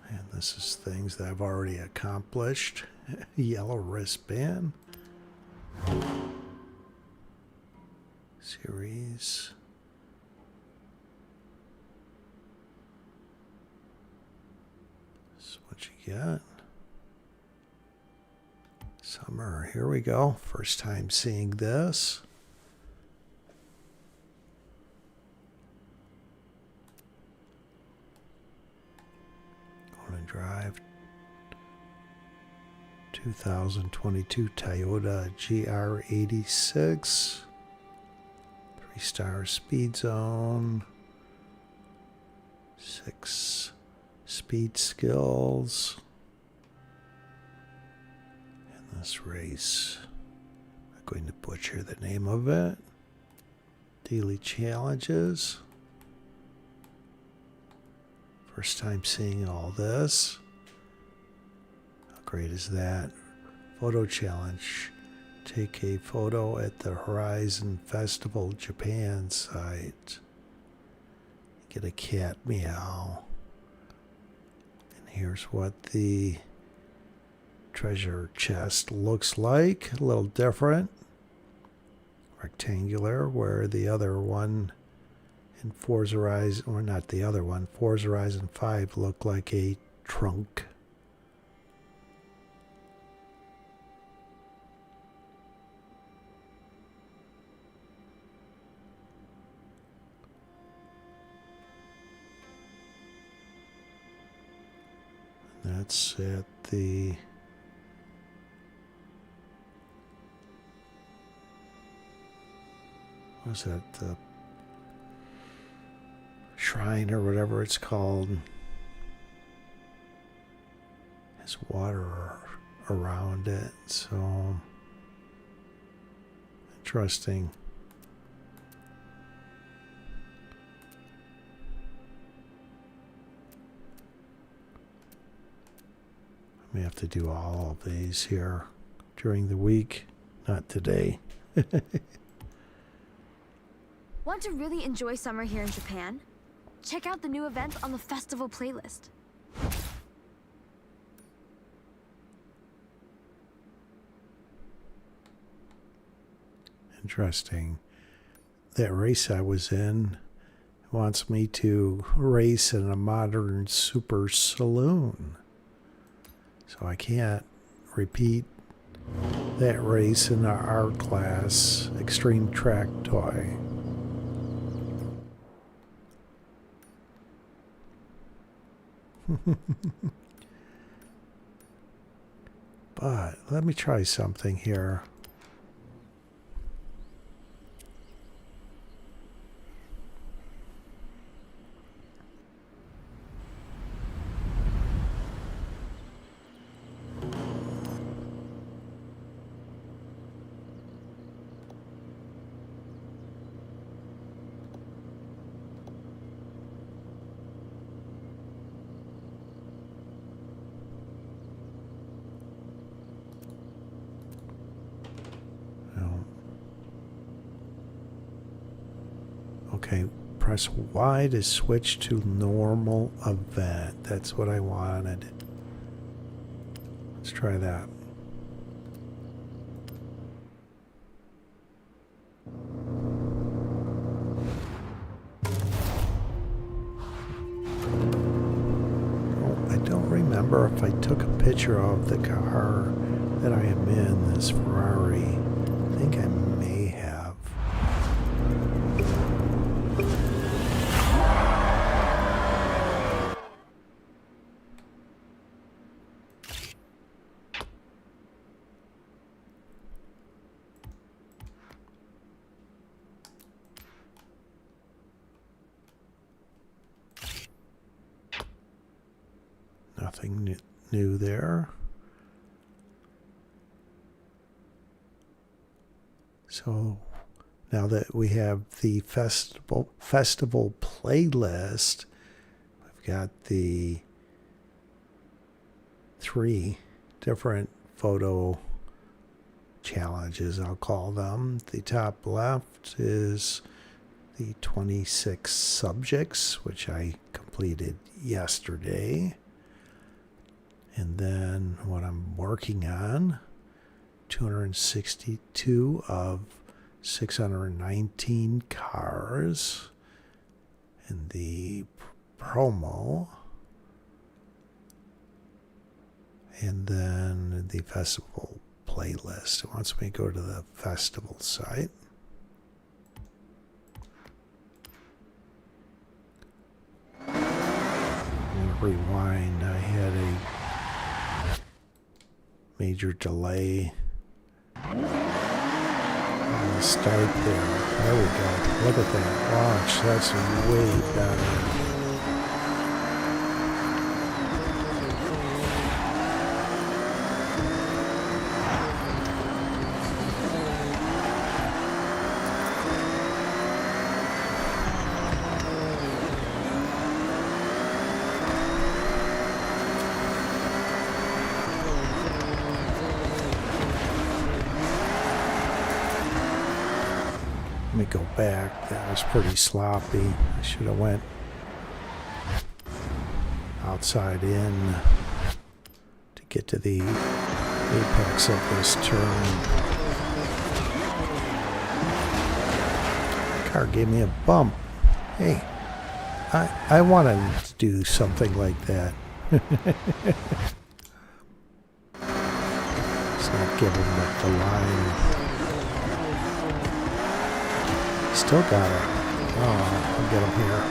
And this is things that I've already accomplished. Yellow wristband. Series. This is what you get. Summer, here we go. First time seeing this. Going to drive 2022 Toyota GR86. 3-star speed zone. 6 speed skills. And this race, I'm going to butcher the name of it. Daily challenges. First time seeing all this. How great is that? Photo challenge. Take a photo at the Horizon Festival Japan site. Get a cat meow. And here's what the treasure chest looks like. A little different. Rectangular, where the other one in Forza Horizon, or not the other one, Forza Horizon 5 looked like a trunk. That's at the what's that, the shrine or whatever it's called. Has water around it, so interesting. I may have to do all of these here during the week, not today. Want to really enjoy summer here in Japan? Check out the new events on the festival playlist. Interesting. That race I was in wants me to race in a modern super saloon. So I can't repeat that race in our art class, Extreme Track Toy. But let me try something here. Okay, press Y to switch to normal event. That's what I wanted. Let's try that. I don't remember if I took a picture of the car that I am in, this Ferrari. I think I may have. Nothing new there. So now that we have the festival playlist, we've got the 3 different photo challenges, I'll call them. The top left is the 26 subjects, which I completed yesterday. And then what I'm working on, 262 of 619 cars in the promo. And then the festival playlist. It wants me to go to the festival site. Rewind. I had a major delay on the start there. There we go. Look at that launch. That's way better. Let me go back. That was pretty sloppy. I should have went outside in to get to the apex of this turn. The car gave me a bump. Hey, I wanted to do something like that. It's not giving up the line. Still got it. Oh, I'll get him here.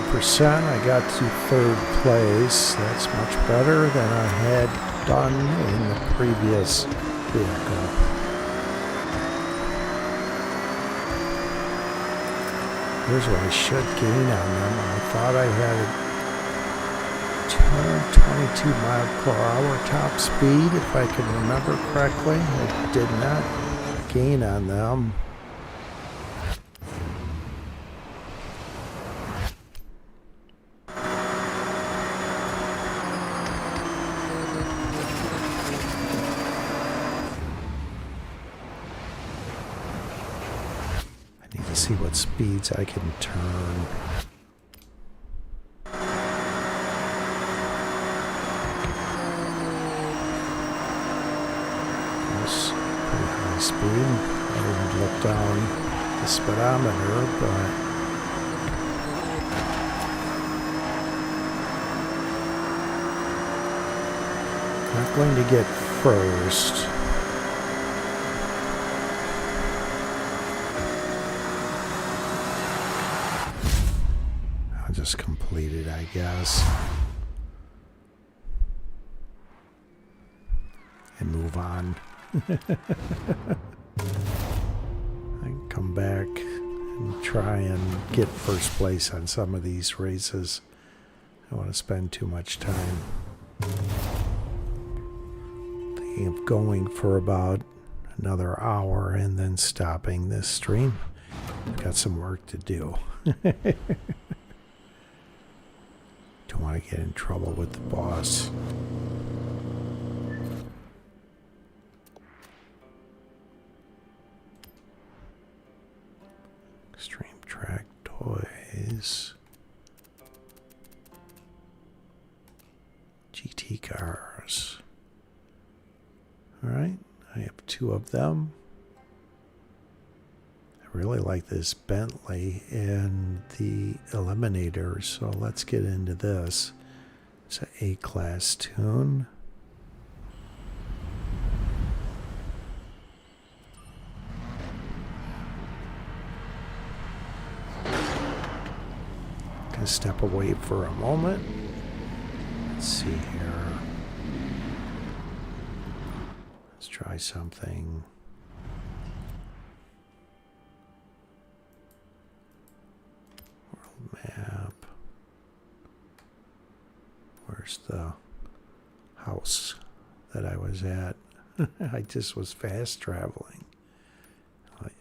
%. I got to third place. That's much better than I had done in the previous vehicle. Here's what I should gain on them. I thought I had 22 mile per hour top speed, if I can remember correctly. I did not gain on them. See what speeds I can turn. That's pretty high speed. I didn't look down the speedometer, but not going to get first. Just completed, I guess, and move on. I can come back and try and get first place on some of these races. I don't want to spend too much time. Thinking of going for about another hour and then stopping this stream. I've got some work to do. Don't want to get in trouble with the boss. Extreme Track Toys. GT cars. Alright, I have 2 of them. I really like this Bentley and the Eliminator, so let's get into this. It's an A-class tune. Gonna step away for a moment. Let's see here. Let's try something. There's the house that I was at. I just was fast traveling. I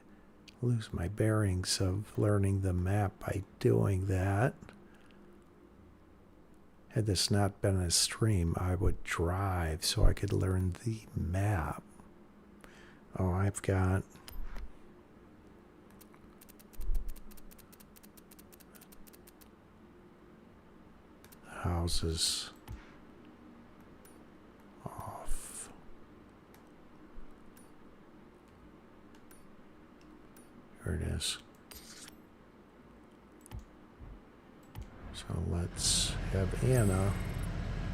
lose my bearings of learning the map by doing that. Had this not been a stream, I would drive so I could learn the map. Oh, I've got houses off. Here it is. So let's have Anna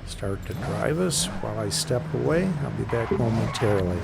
start to drive us while I step away. I'll be back momentarily.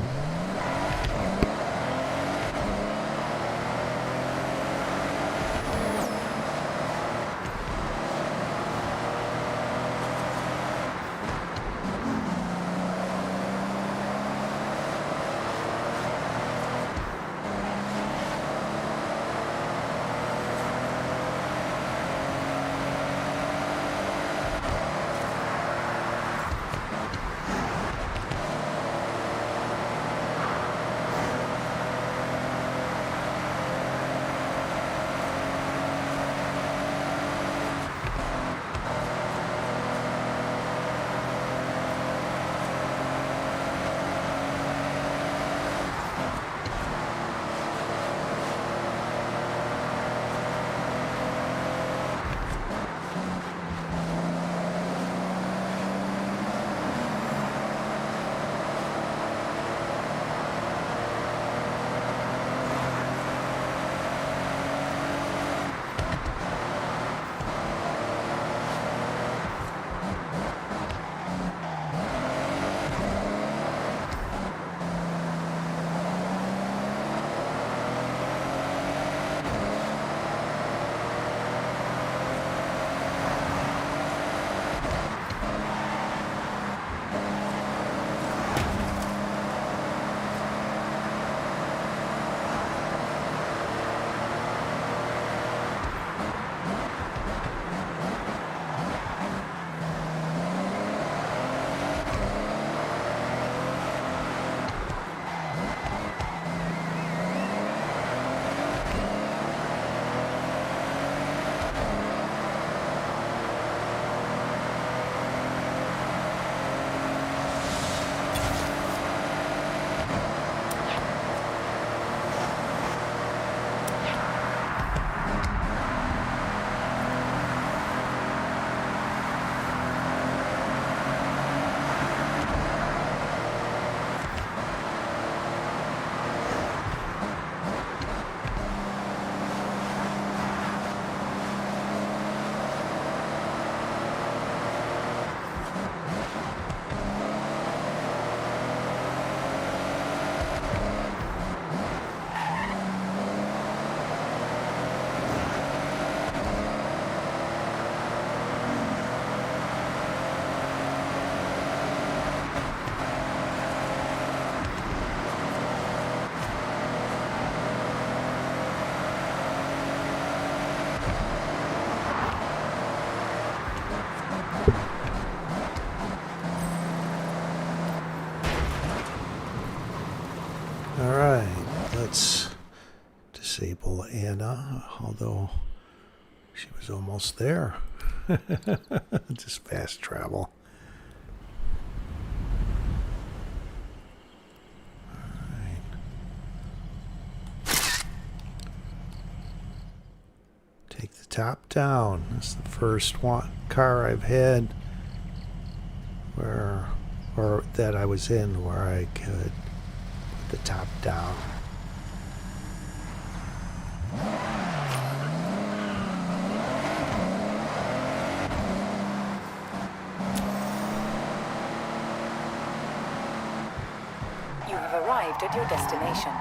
All right, let's disable Anna, although she was almost there. Just fast travel. All right. Take the top down. This is the first car I've had or that I was in where I could put the top down. You have arrived at your destination.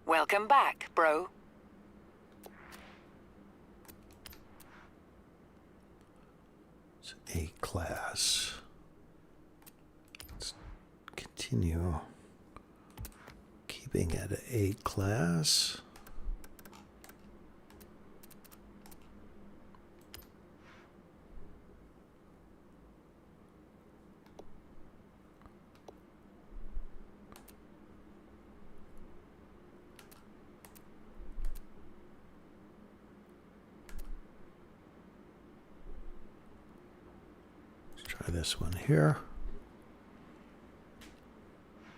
Welcome back, bro. It's a being at an 8 class. Let's try this one here.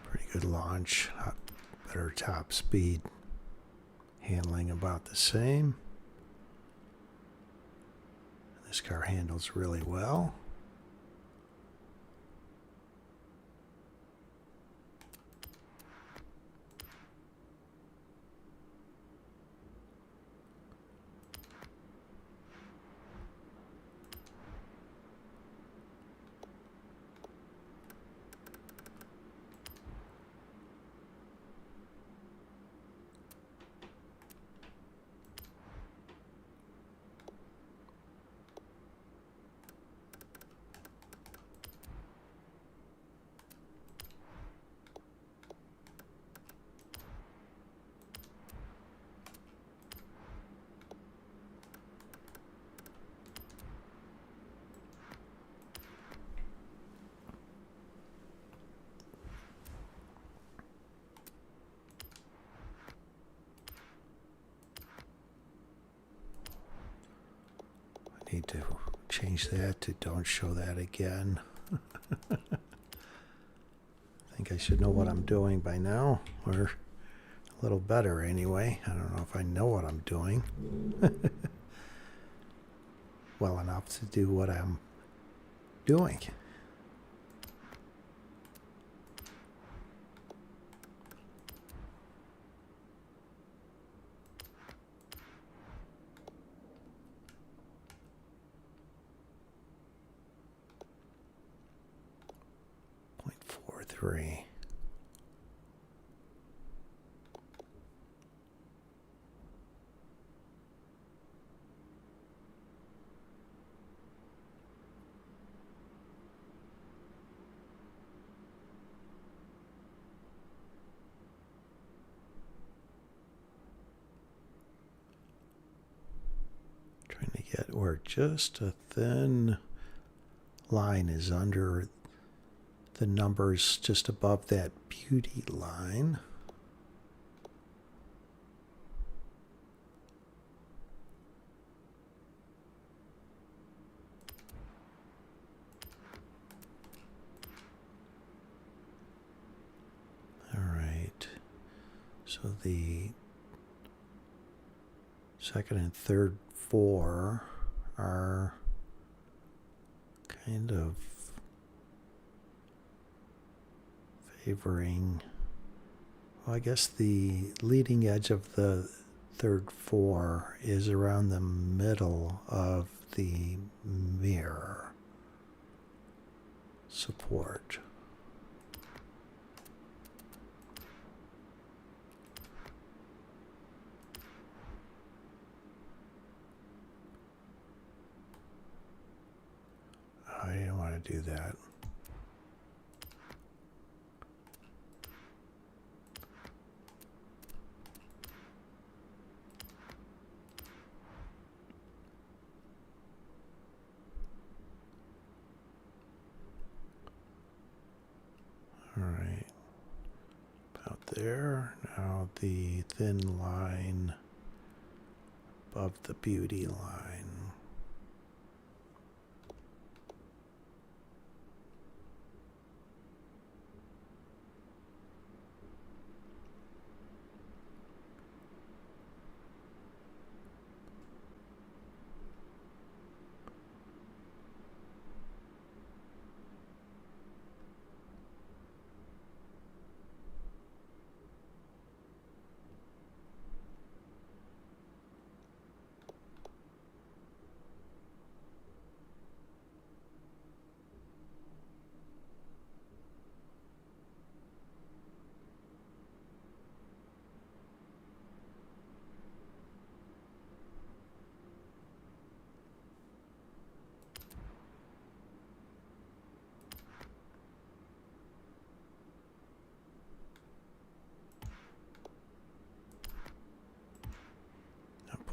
Pretty good launch, better top speed, handling about the same. This car handles really well. Need to change that to don't show that again. I think I should know what I'm doing by now, or a little better anyway. I don't know if I know what I'm doing well enough to do what I'm doing. .43. Trying to get where just a thin line is under the numbers just above that beauty line. All right. So the second and third 4 are kind of favoring, well, I guess the leading edge of the third 4 is around the middle of the mirror support. I didn't want to do that. All right, about there. Now the thin line above the beauty line.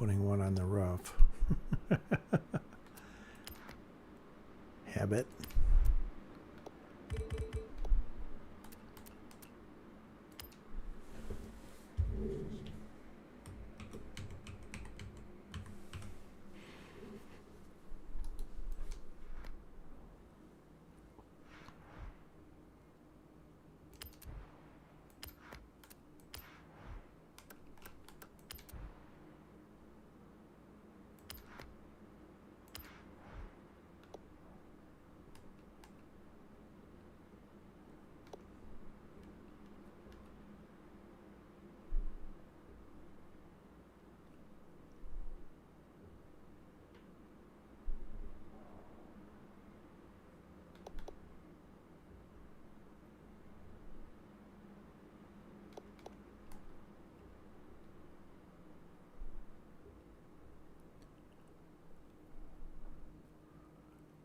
putting one on the roof. Habit.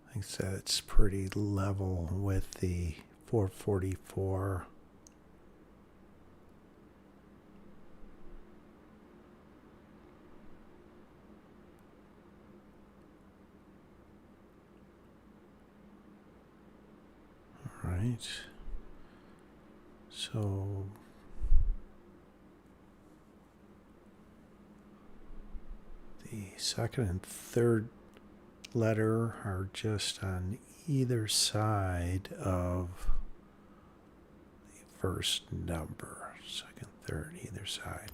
I think that's pretty level with the 444. All right. So the second and third letter are just on either side of the first number. Second, third, either side.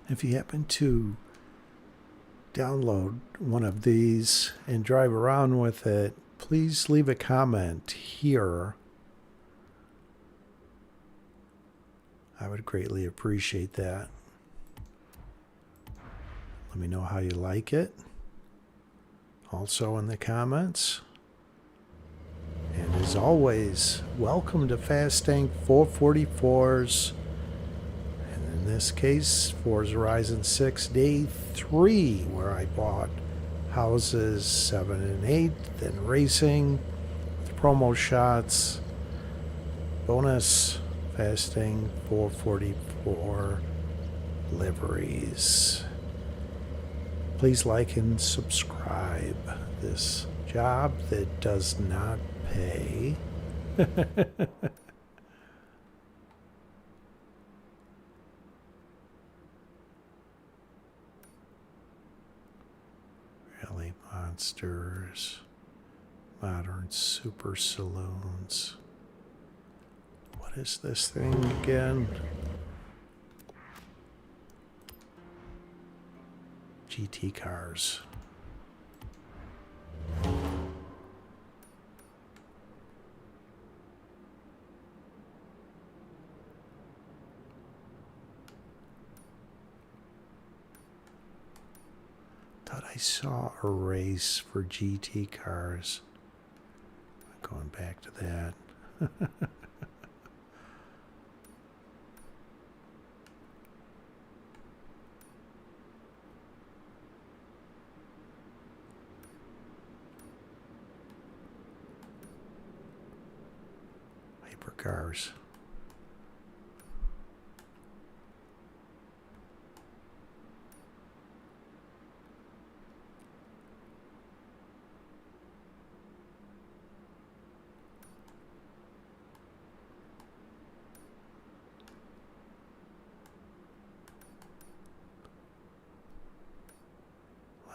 If you happen to download one of these and drive around with it, please leave a comment here. I would greatly appreciate that. Let me know how you like it. Also in the comments. And as always, welcome to Fast Tank 444's. In this case, Forza Horizon 6 Day 3, where I bought houses 7 and 8, then racing, with promo shots, bonus, fasting, 444 liveries. Please like and subscribe. This job that does not pay. Rally monsters, modern super saloons. What is this thing again? GT cars. Thought I saw a race for GT cars. Going back to that. Hypercars.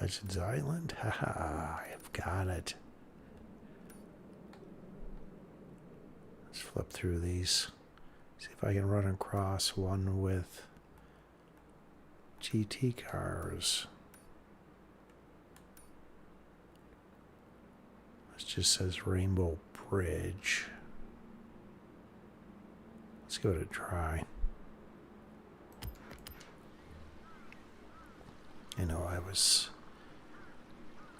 Legends Island. Haha, I've got it. Let's flip through these. See if I can run across one with GT cars. This just says Rainbow Bridge. Let's give it a try. You know, I was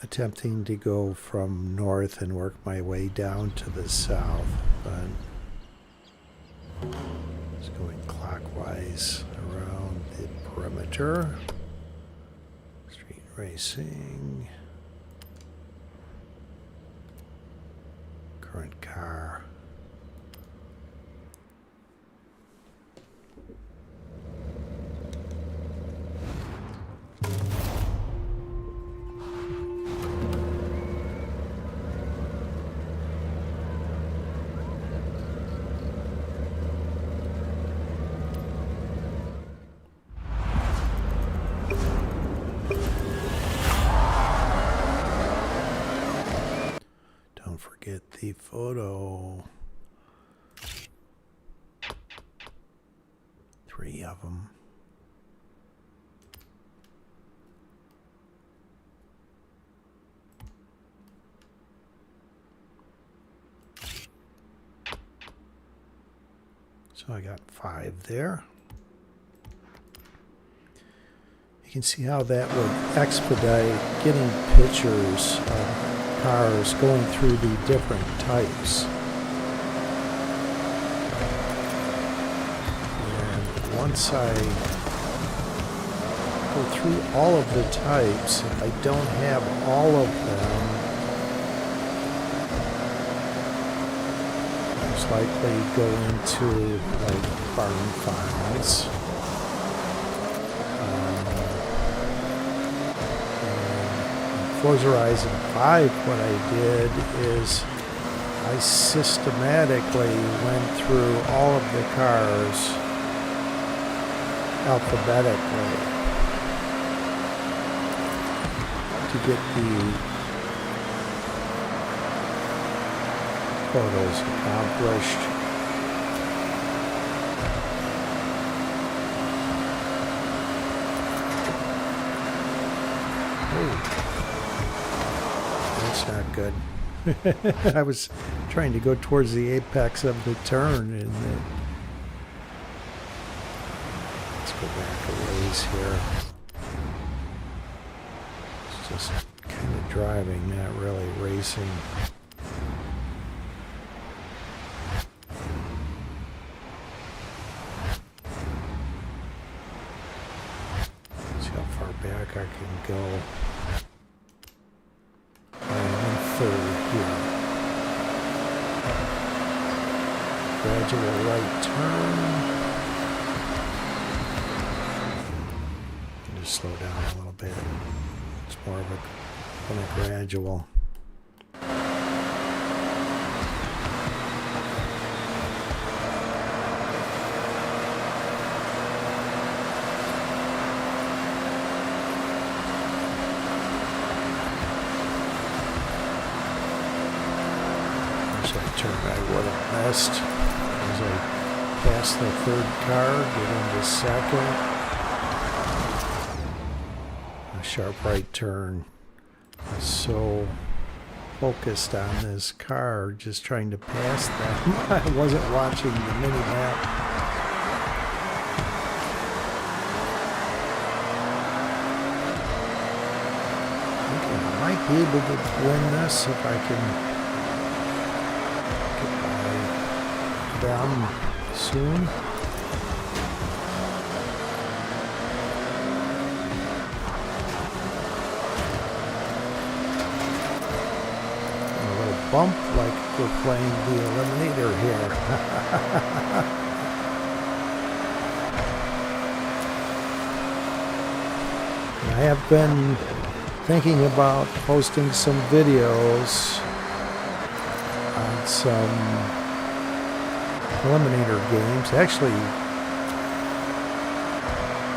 attempting to go from north and work my way down to the south, but it's going clockwise around the perimeter. Street racing. Current car. Get the photo. 3 of them. So I got 5 there. You can see how that would expedite getting pictures of cars going through the different types. And once I go through all of the types, if I don't have all of them, most likely go into like barn finds. Forza Horizon 5, what I did is I systematically went through all of the cars alphabetically to get the photos accomplished. Oh. That's not good. I was trying to go towards the apex of the turn, and let's go back a ways here. It's just kind of driving, not really racing. See how far back I can go. Third here. Gradual right turn. Just slow down a little bit. It's more of a gradual. Turn I would have missed as I passed the third car, get into second. A sharp right turn. I was so focused on this car, just trying to pass them. I wasn't watching the mini-map. Okay, I might be able to win this if I can them soon. And a little bump like we're playing the Eliminator here. I have been thinking about posting some videos on some Eliminator games. Actually,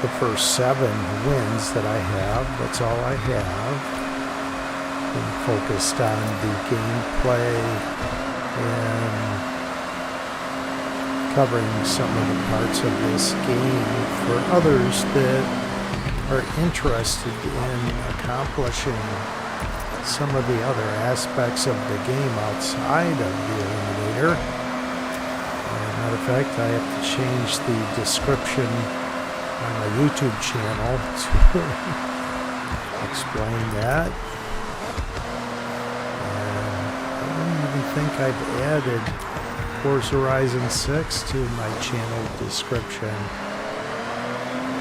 the first 7 wins that I have. That's all I have. I'm focused on the gameplay and covering some of the parts of this game for others that are interested in accomplishing some of the other aspects of the game outside of the Eliminator. Matter of fact, I have to change the description on my YouTube channel to explain that. And I don't even think I've added Forza Horizon 6 to my channel description. I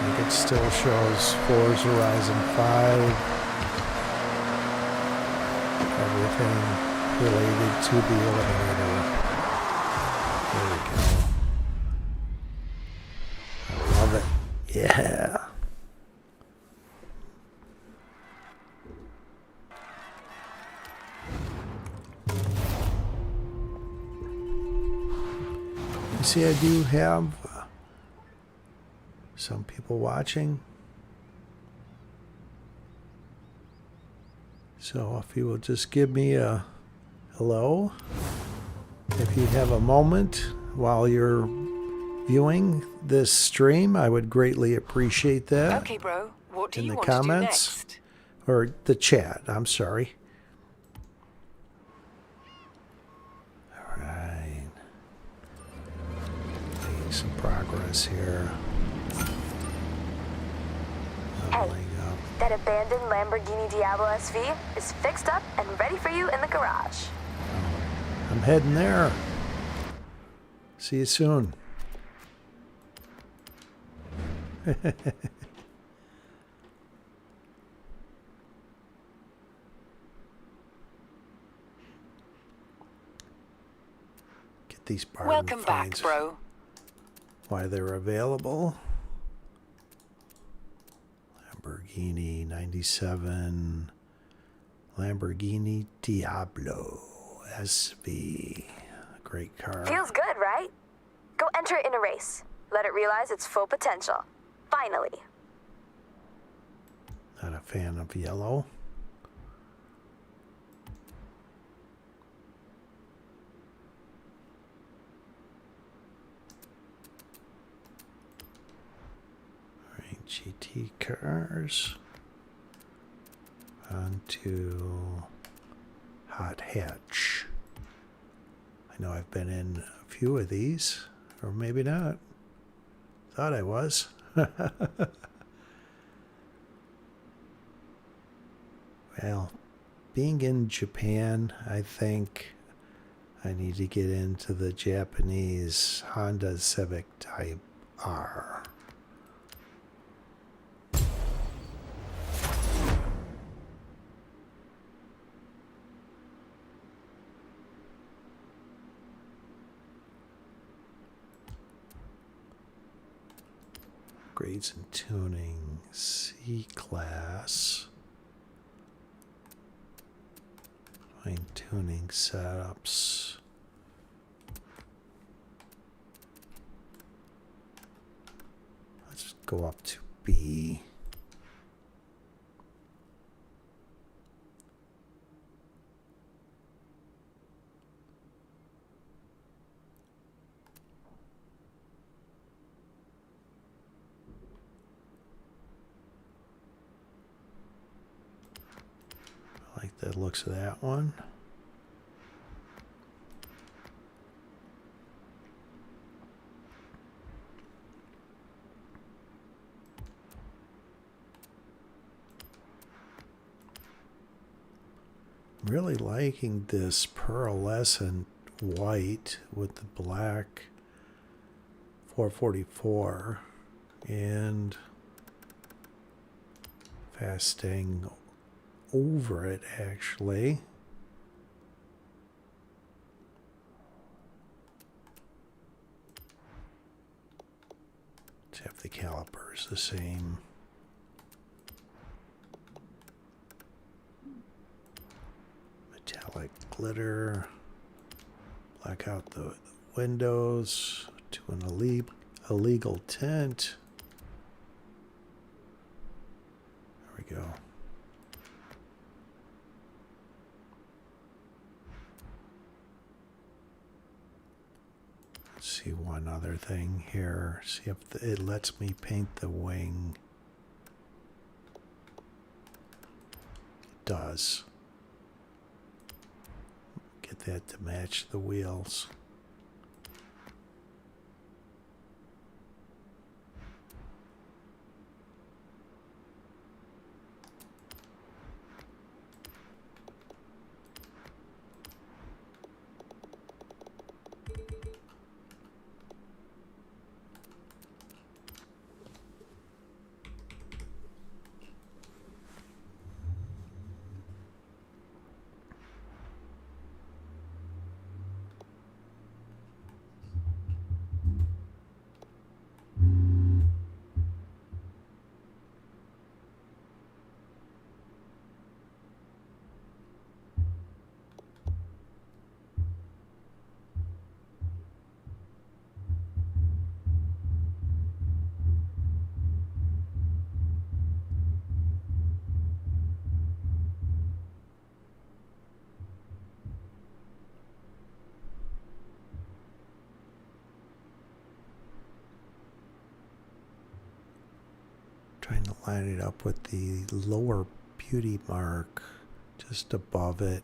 think it still shows Forza Horizon 5. Everything related to the Eliminator. There we go. I love it. Yeah. You see, I do have some people watching. So if you will just give me a hello, if you have a moment while you're viewing this stream, I would greatly appreciate that. Okay, bro. What do In you the want to do comments. next? Or the chat, I'm sorry. All right. Making some progress here. Leveling up. That abandoned Lamborghini Diablo SV is fixed up and ready for you in the garage. I'm heading there. See you soon. Get these bargain Welcome back, finds bro. while they're available. Lamborghini 97, Lamborghini Diablo SV. Great car. Feels good, right? Go enter it in a race. Let it realize its full potential. Finally. Not a fan of yellow. All right, GT cars. On to Hot Hatch. I know I've been in a few of these, or maybe not. Thought I was. Well, being in Japan, I think I need to get into the Japanese Honda Civic Type R. Grades and tuning, C-Class. Fine tuning setups. Let's go up to B. I like the looks of that one. Really liking this pearlescent white with the black 444 and fasting over it actually. Let's have the calipers the same. Metallic glitter. Black out the windows to an illegal tint. Let's see one other thing here. See if it lets me paint the wing. It does. Get that to match the wheels. Trying to line it up with the lower beauty mark just above it.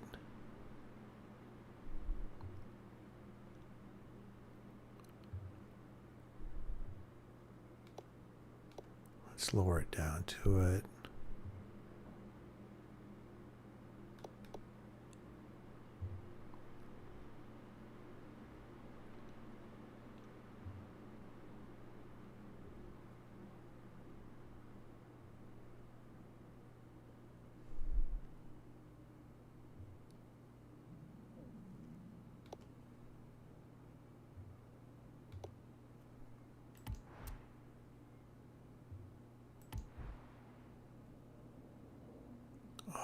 Let's lower it down to it.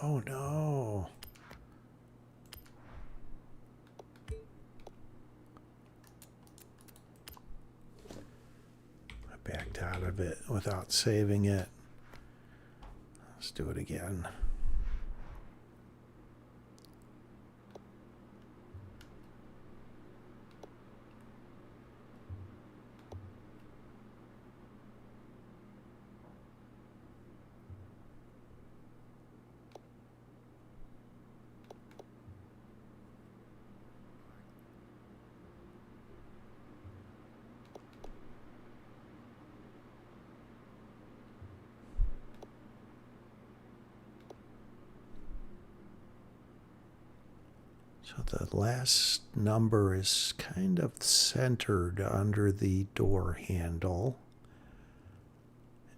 Oh no. I backed out of it without saving it. Let's do it again. So the last number is kind of centered under the door handle.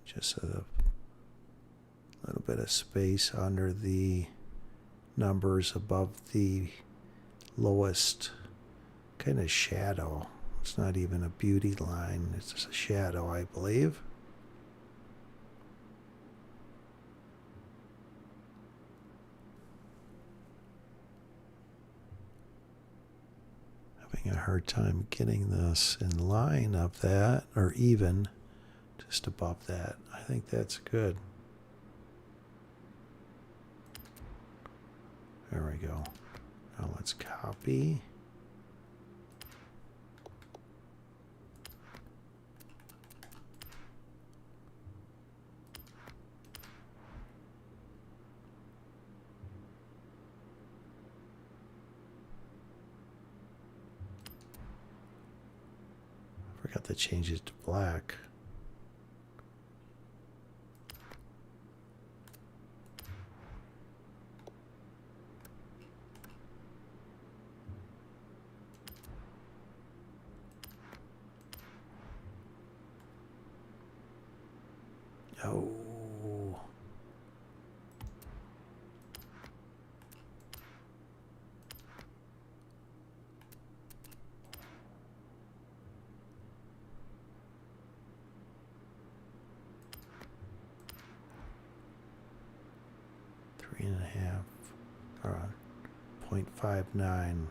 Just a little bit of space under the numbers above the lowest kind of shadow. It's not even a beauty line, it's just a shadow, I believe. Having a hard time getting this in line of that, or even just above that. I think that's good. There we go. Now let's copy. Forgot to change it to black. Oh. Three and a half, or 0.59.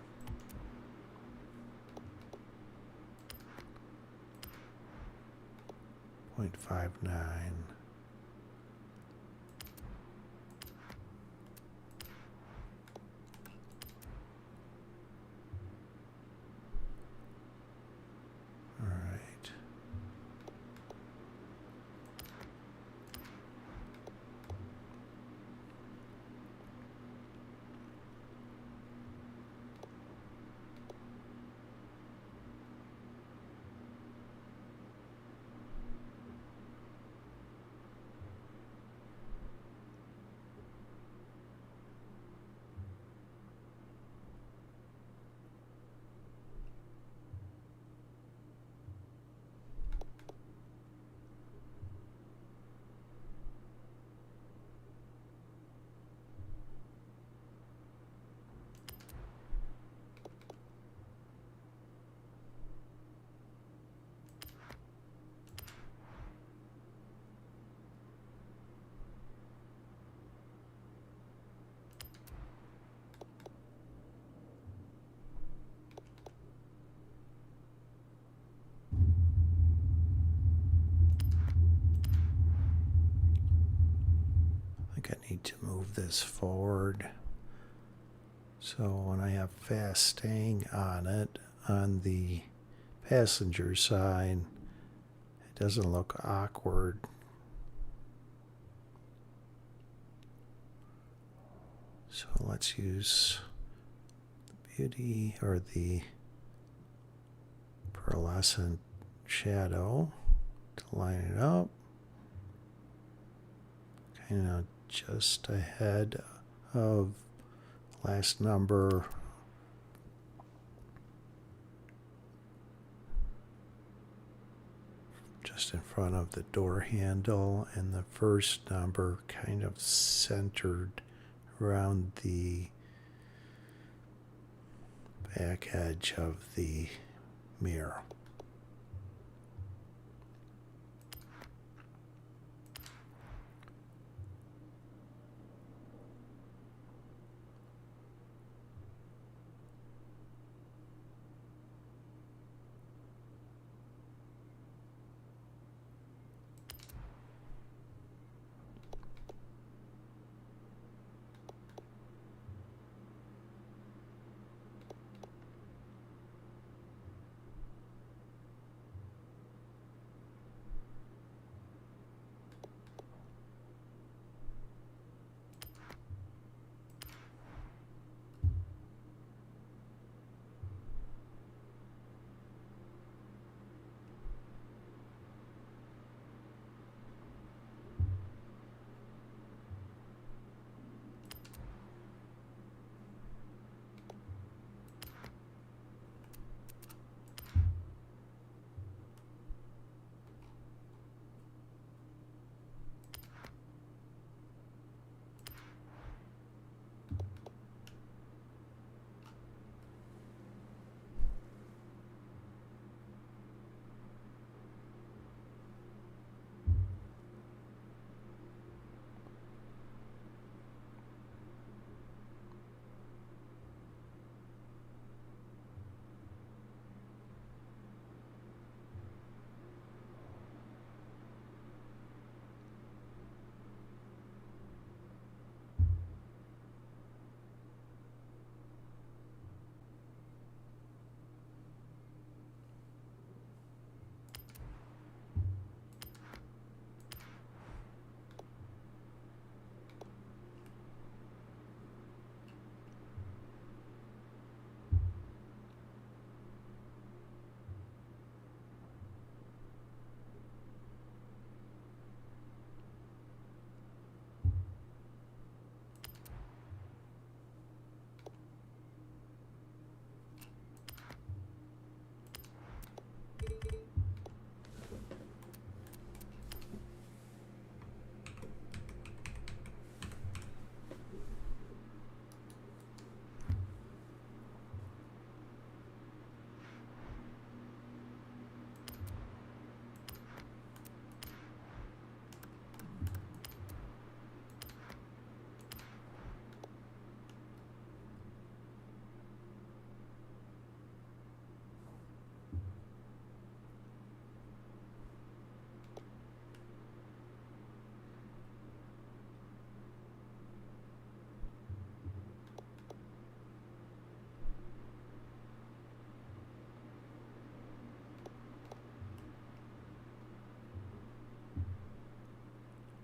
.59. Need to move this forward. So when I have fast staying on it, on the passenger side, it doesn't look awkward. So let's use the beauty or the pearlescent shadow to line it up. Kind of just ahead of last number. Just in front of the door handle, and the first number kind of centered around the back edge of the mirror.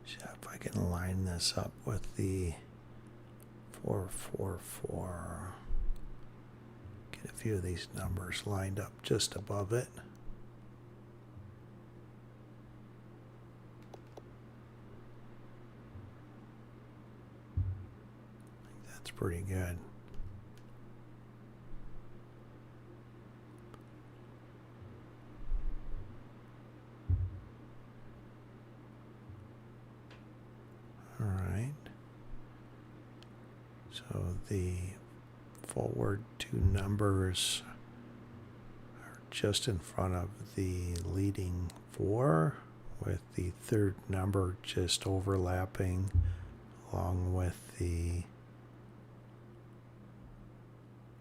So if I can line this up with the 444, get a few of these numbers lined up just above it. I think that's pretty good. All right. So the forward two numbers are just in front of the leading 4, with the third number just overlapping along with the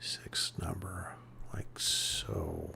6th number, like so.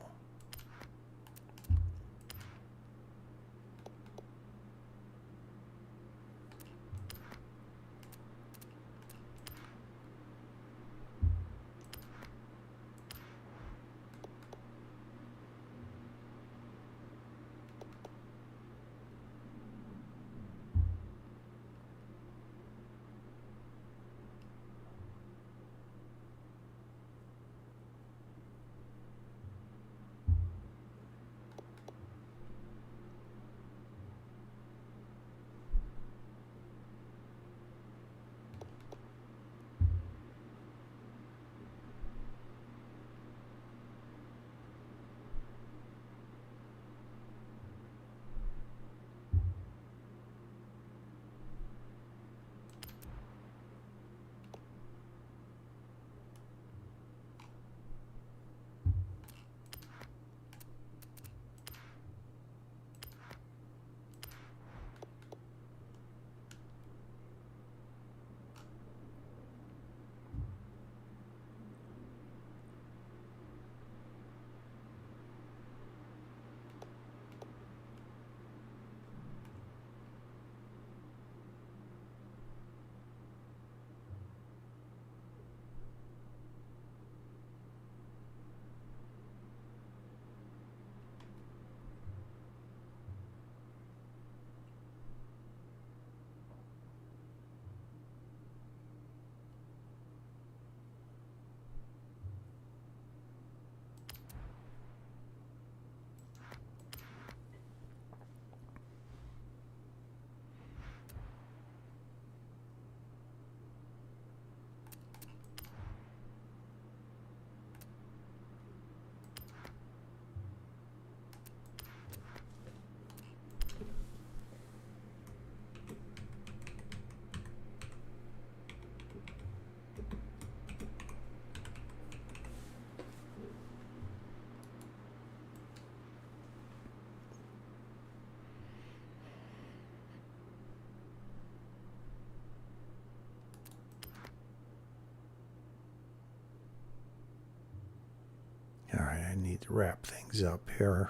All right, I need to wrap things up here.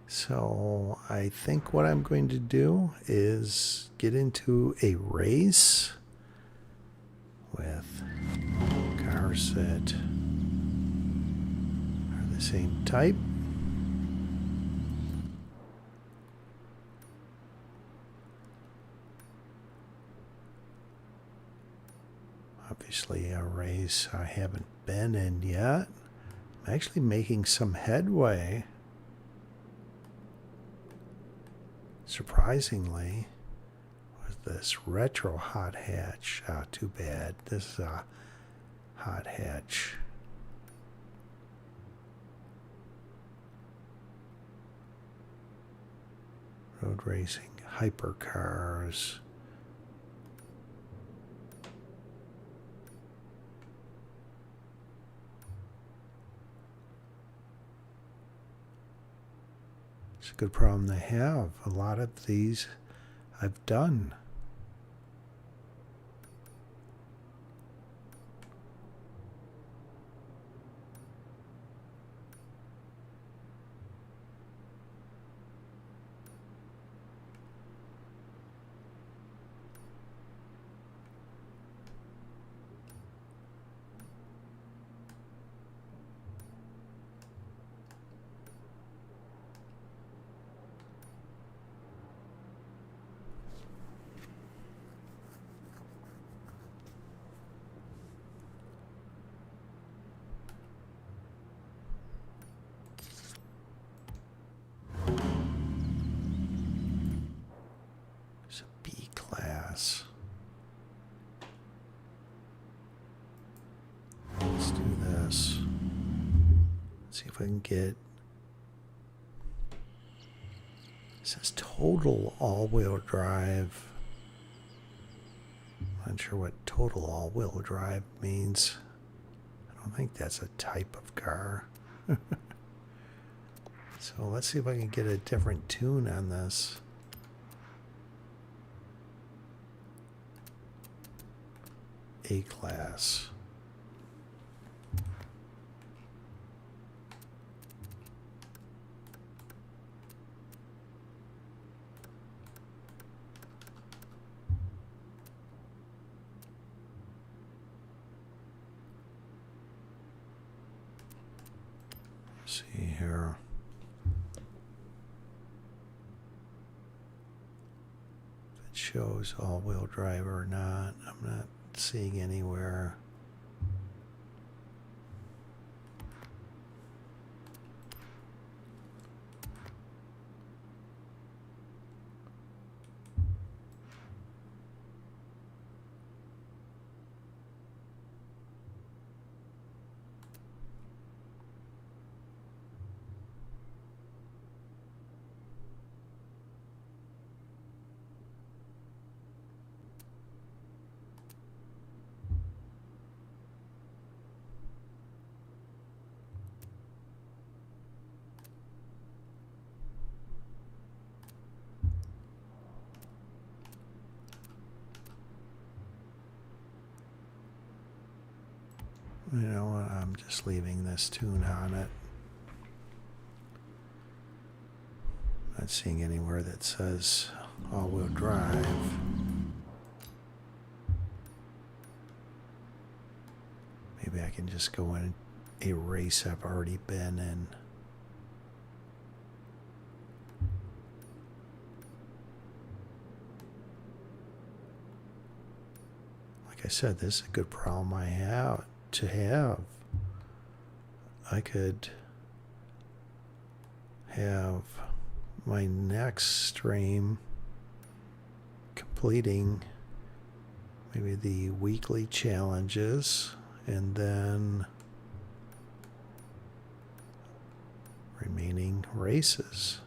So I think what I'm going to do is get into a race with cars that are the same type. Obviously, a race I haven't been in yet. I'm actually making some headway. Surprisingly, with this retro hot hatch. Too bad. This is a hot hatch. Road racing, hypercars. It's a good problem to have. A lot of these I've done. It's a B class. Let's do this. Let's see if I can get. It says total all-wheel drive. I'm not sure what total all-wheel drive means. I don't think that's a type of car. So let's see if I can get a different tune on this. A class. Let's see here. If it shows all-wheel drive or not, I'm not seeing anywhere. You know what? I'm just leaving this tune on it. Not seeing anywhere that says all-wheel drive. Maybe I can just go in a race I've already been in. Like I said, this is a good problem I have to have. I could have my next stream completing maybe the weekly challenges and then remaining races.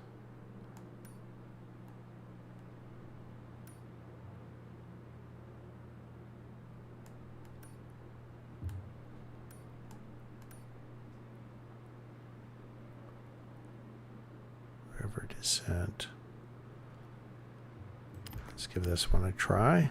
River Descent. Let's give this one a try.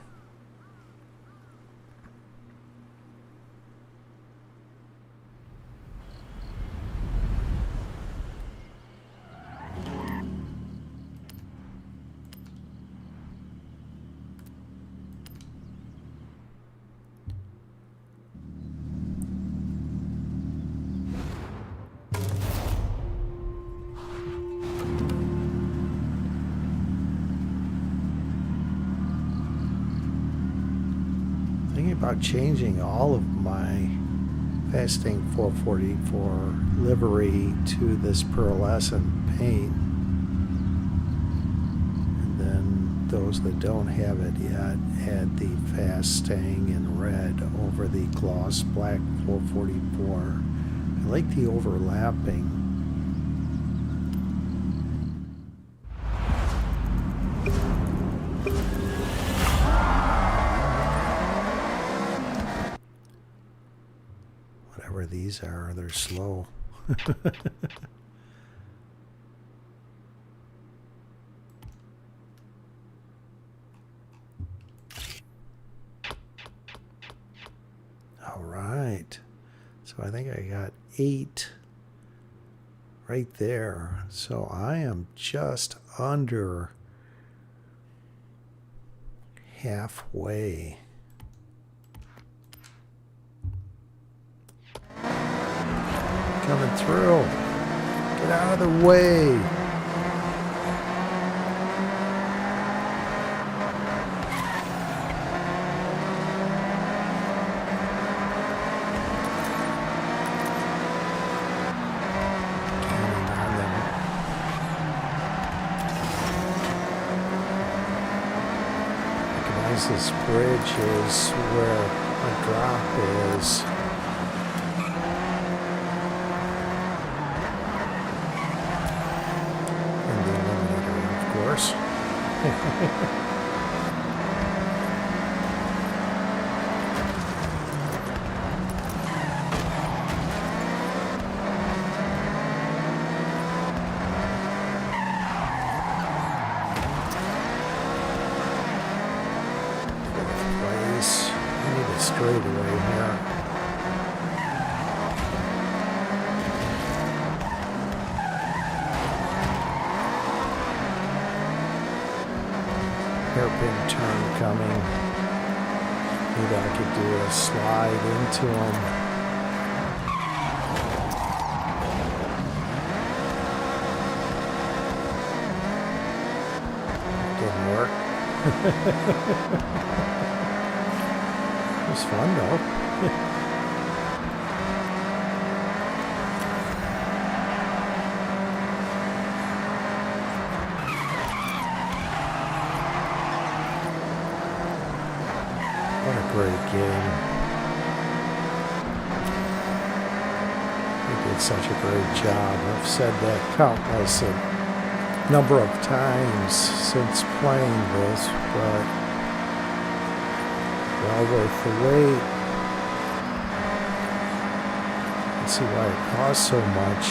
about changing all of my Fasting 444 livery to this pearlescent paint. And then those that don't have it yet, add the Fasting in red over the gloss black 444. I like the overlapping. Whatever these are, they're slow. All right. So I think I got 8 right there. So I am just under halfway. Coming through. Get out of the way. Counting on them. Recognize this bridge is where a drop is. Place. I need a straightaway here. Hairpin turn coming. Maybe I could do a slide into them. Didn't work. It was fun though. What a great game. They did such a great job. I've said that countless number of times since playing this, but well worth the wait. You see why it costs so much.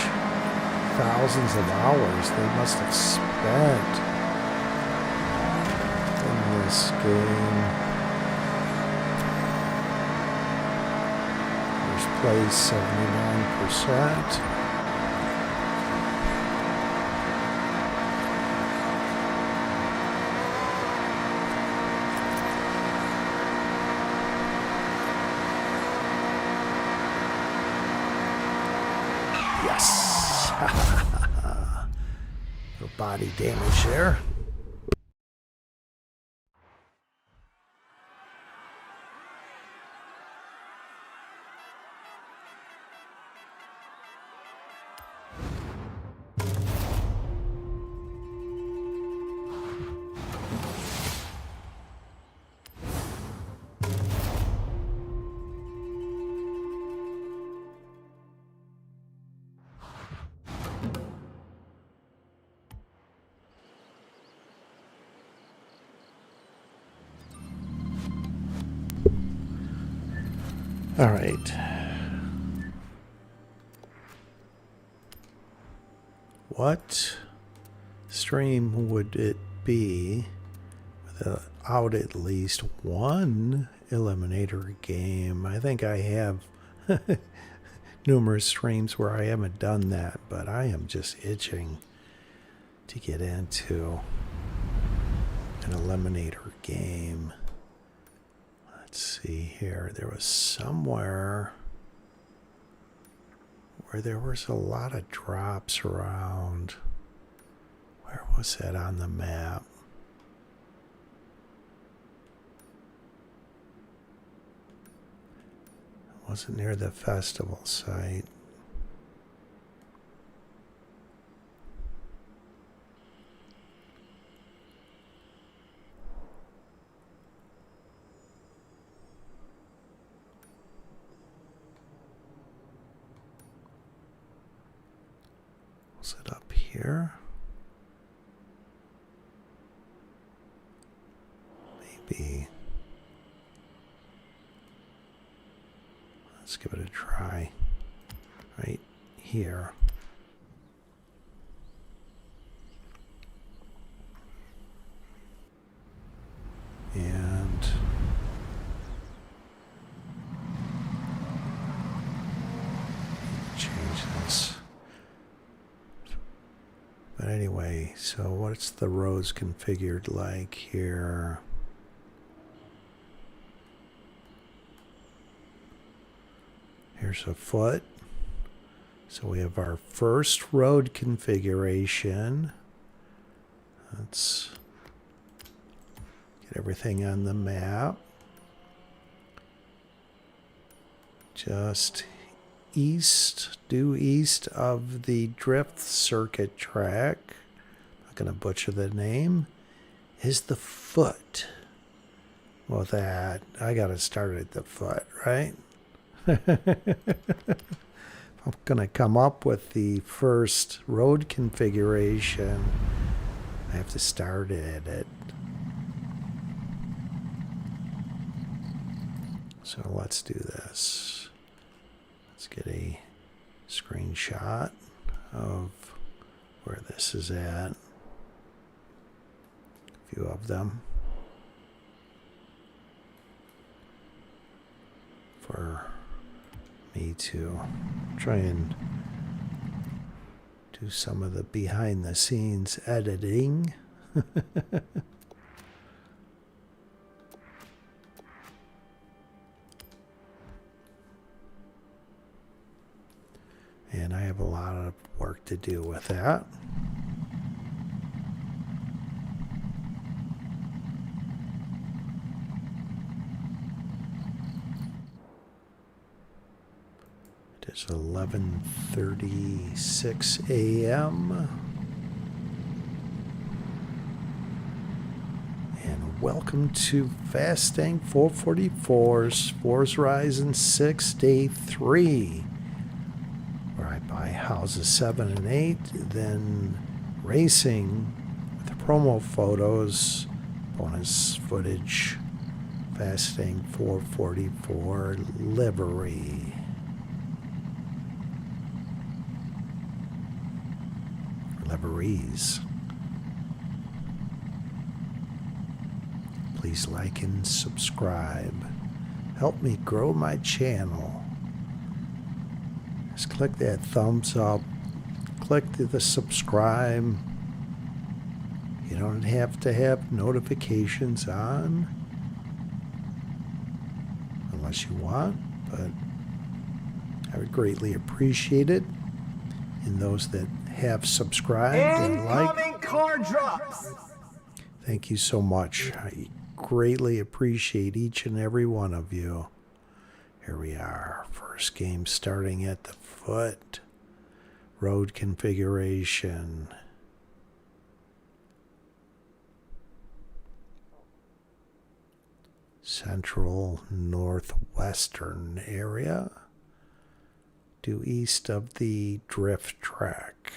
Thousands of hours they must have spent in this game. First place, 79%. Yes! No body damage there. All right. What stream would it be without at least one Eliminator game? I think I have numerous streams where I haven't done that, but I am just itching to get into an Eliminator game. Let's see here. There was somewhere where there was a lot of drops around. Where was that on the map? Wasn't near the festival site. Was it up here? Maybe. Let's give it a try. Right here. And change this. But anyway, so what's the roads configured like here? Here's a foot. So we have our first road configuration. Let's get everything on the map. Just due east of the drift circuit track, I'm not going to butcher the name, is the foot. Well, that, I got to start at the foot, right? I'm going to come up with the first road configuration. I have to start at it. So let's do this. Let's get a screenshot of where this is at. A few of them. For me to try and do some of the behind the scenes editing. And I have a lot of work to do with that. It is 11:36 a.m. And welcome to Fasting 444's Forza Horizon 6 Day 3. Where I buy houses 7 and 8, then racing with the promo photos, bonus footage, Fasting 444 livery. Liveries. Please like and subscribe. Help me grow my channel. Just click that thumbs up, click the subscribe. You don't have to have notifications on unless you want, but I would greatly appreciate it. And those that have subscribed and liked, car drops. Thank you so much. I greatly appreciate each and every one of you. Here we are, first game starting at the foot. Road configuration. Central northwestern area. Due east of the drift track.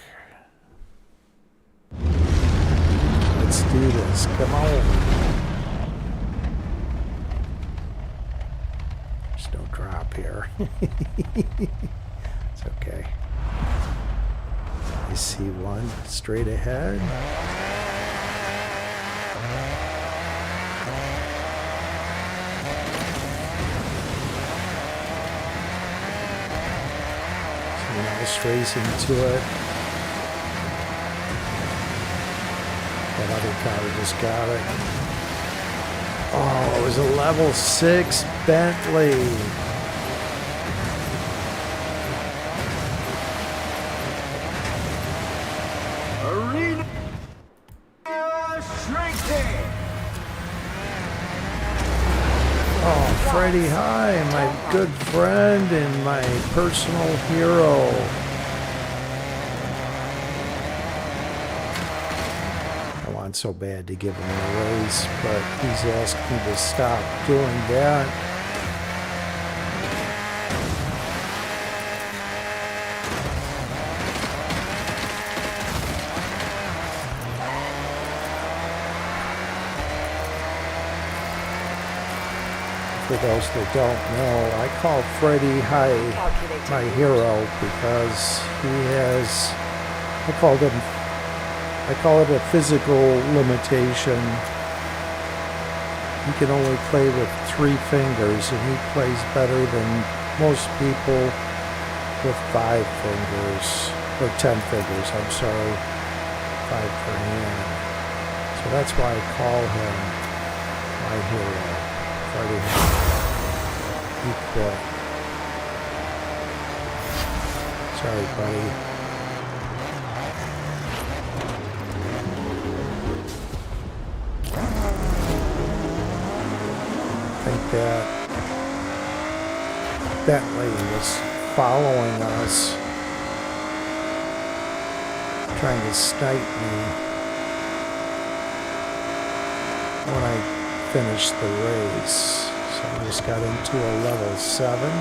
Let's do this, come on. There's no drop here. It's okay. I see one straight ahead. Someone else racing to it. That other car just got it. Oh, it was a level 6 Bentley. Arena shrinking. Oh, Freddie High, my good friend and my personal hero. I want so bad to give him a raise, but he's asked me to stop doing that. For those that don't know, I call Freddie High my hero because he has, I call it a physical limitation. He can only play with 3 fingers, and he plays better than most people with 5 fingers, or 10 fingers, I'm sorry, 5 per hand. So that's why I call him my hero. He quit. Sorry, buddy. I think that Bentley was following us, trying to snipe me when I finished the race. So I just got into a level 7.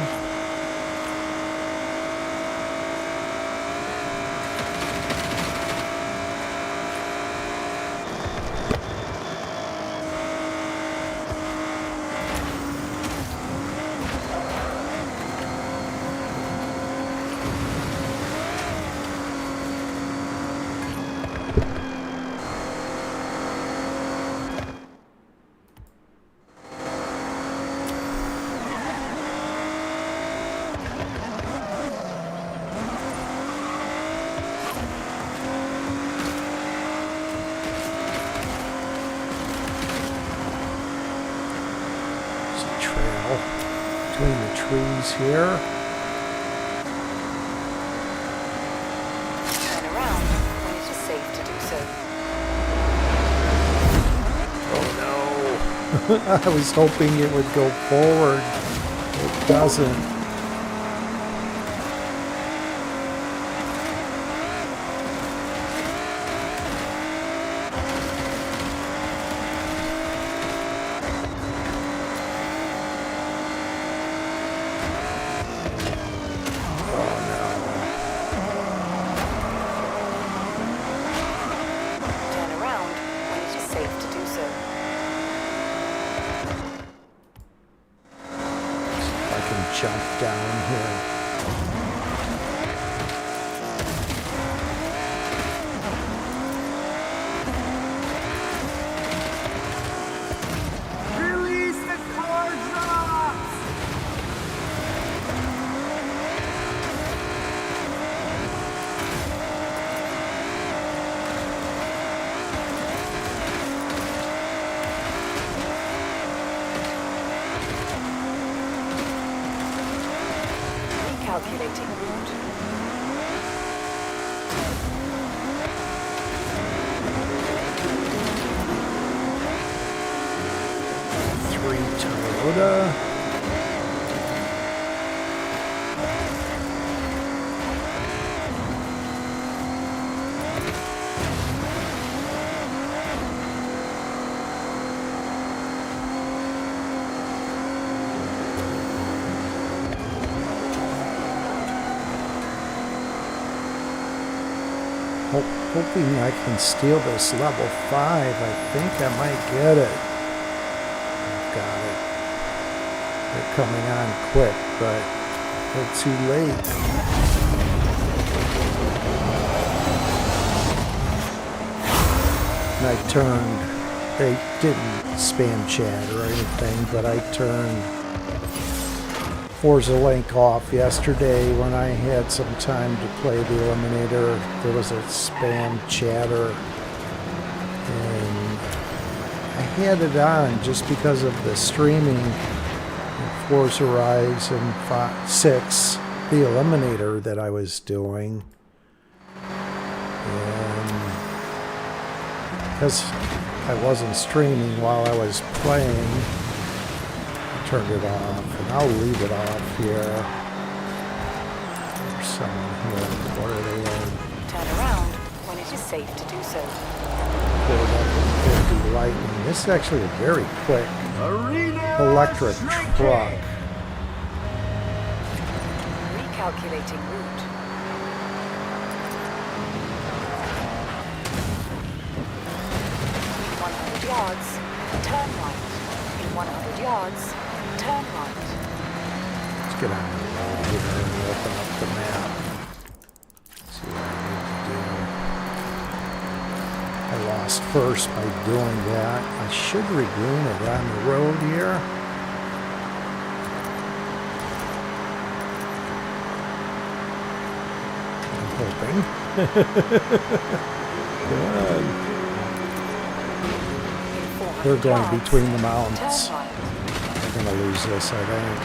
Between the trees here. Turn around when it is safe to do so. Oh no. I was hoping it would go forward. It doesn't. Jump down here. Release the car drops! Calculating route. Toyota. Hoping I can steal this level 5. I think I might get it. I've got it. They're coming on quick, but they're too late. And I turned, they didn't spam chat or anything, but I turned Forza Link off yesterday when I had some time to play the Eliminator. There was a spam chatter, and I had it on just because of the streaming of Forza Horizon 6, the Eliminator that I was doing. And because I wasn't streaming while I was playing, turned it off, and I'll leave it off here. There's someone here. What are they in? Turn around when it is safe to do so. Put it up in 50 Lightning. This is actually a very quick electric truck. Recalculating route. In 100 yards, turn right. In 100 yards, turn right. Let's get on the road here and open up the map. See what I need to do. I lost first by doing that. I should regain it on the road here. I'm hoping. Good. They're going between the mountains. Turn right. They're going to lose this, I think.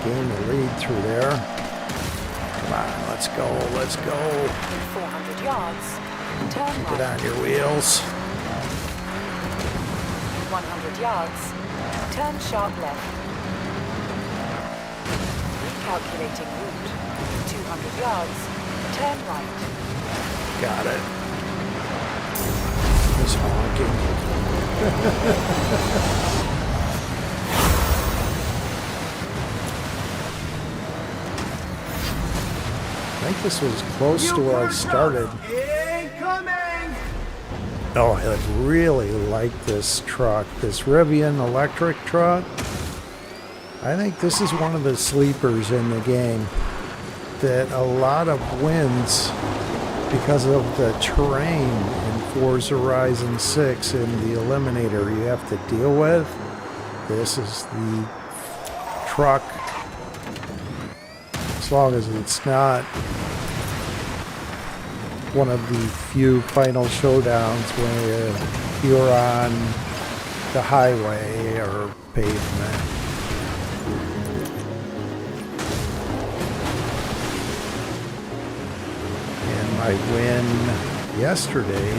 Gain the lead through there. Come on, let's go, let's go. In 400 yards, turn Get right. on your wheels. In 100 yards, turn sharp left. Recalculating route. In 200 yards, turn right. Got it. He's honking. I think this was close to where I started. Incoming! Oh, I really like this truck, this Rivian electric truck. I think this is one of the sleepers in the game that a lot of wins because of the terrain in Forza Horizon 6 and the Eliminator you have to deal with. This is the truck, as long as it's not one of the few final showdowns where you're on the highway or pavement. And my win yesterday,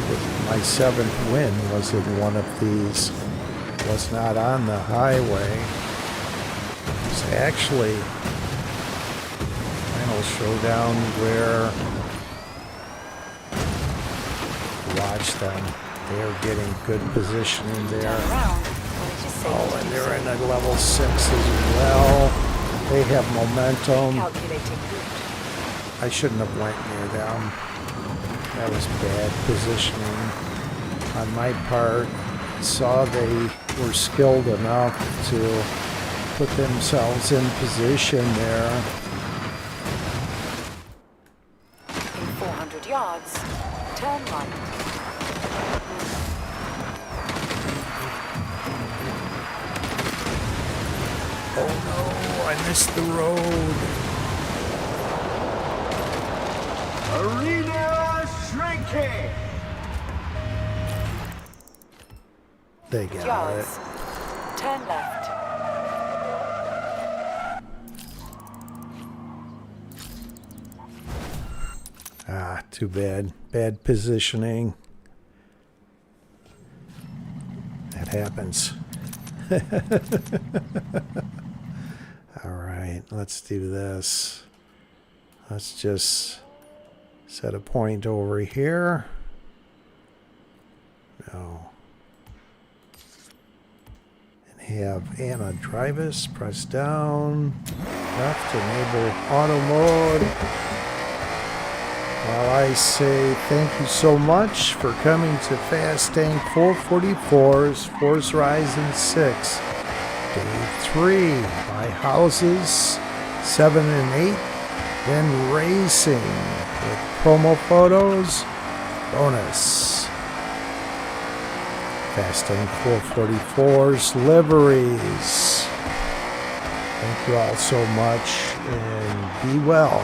my 7th win, was in one of these. Was not on the highway. It's actually final showdown where watch them. They're getting good positioning there. Turn around when it is safe Oh, to and do they're so. in at level 6 as well. They have momentum. Calculating route. I shouldn't have went near them. That was bad positioning on my part. Saw they were skilled enough to put themselves in position there. In 400 yards, turn right. Oh no, I missed the road. Arena shrinking! They got it. Yards, turn left. Ah, too bad. Bad positioning. That happens. All right, let's do this. Let's just set a point over here. No. And have Anna drive us. Press down. Left, enable auto mode. Well, I say thank you so much for coming to Fast Tank 444's Forza Horizon 6. Day 3. Buy houses 7 and 8. Then racing with promo photos. Bonus. Fast Tank 444's liveries. Thank you all so much and be well.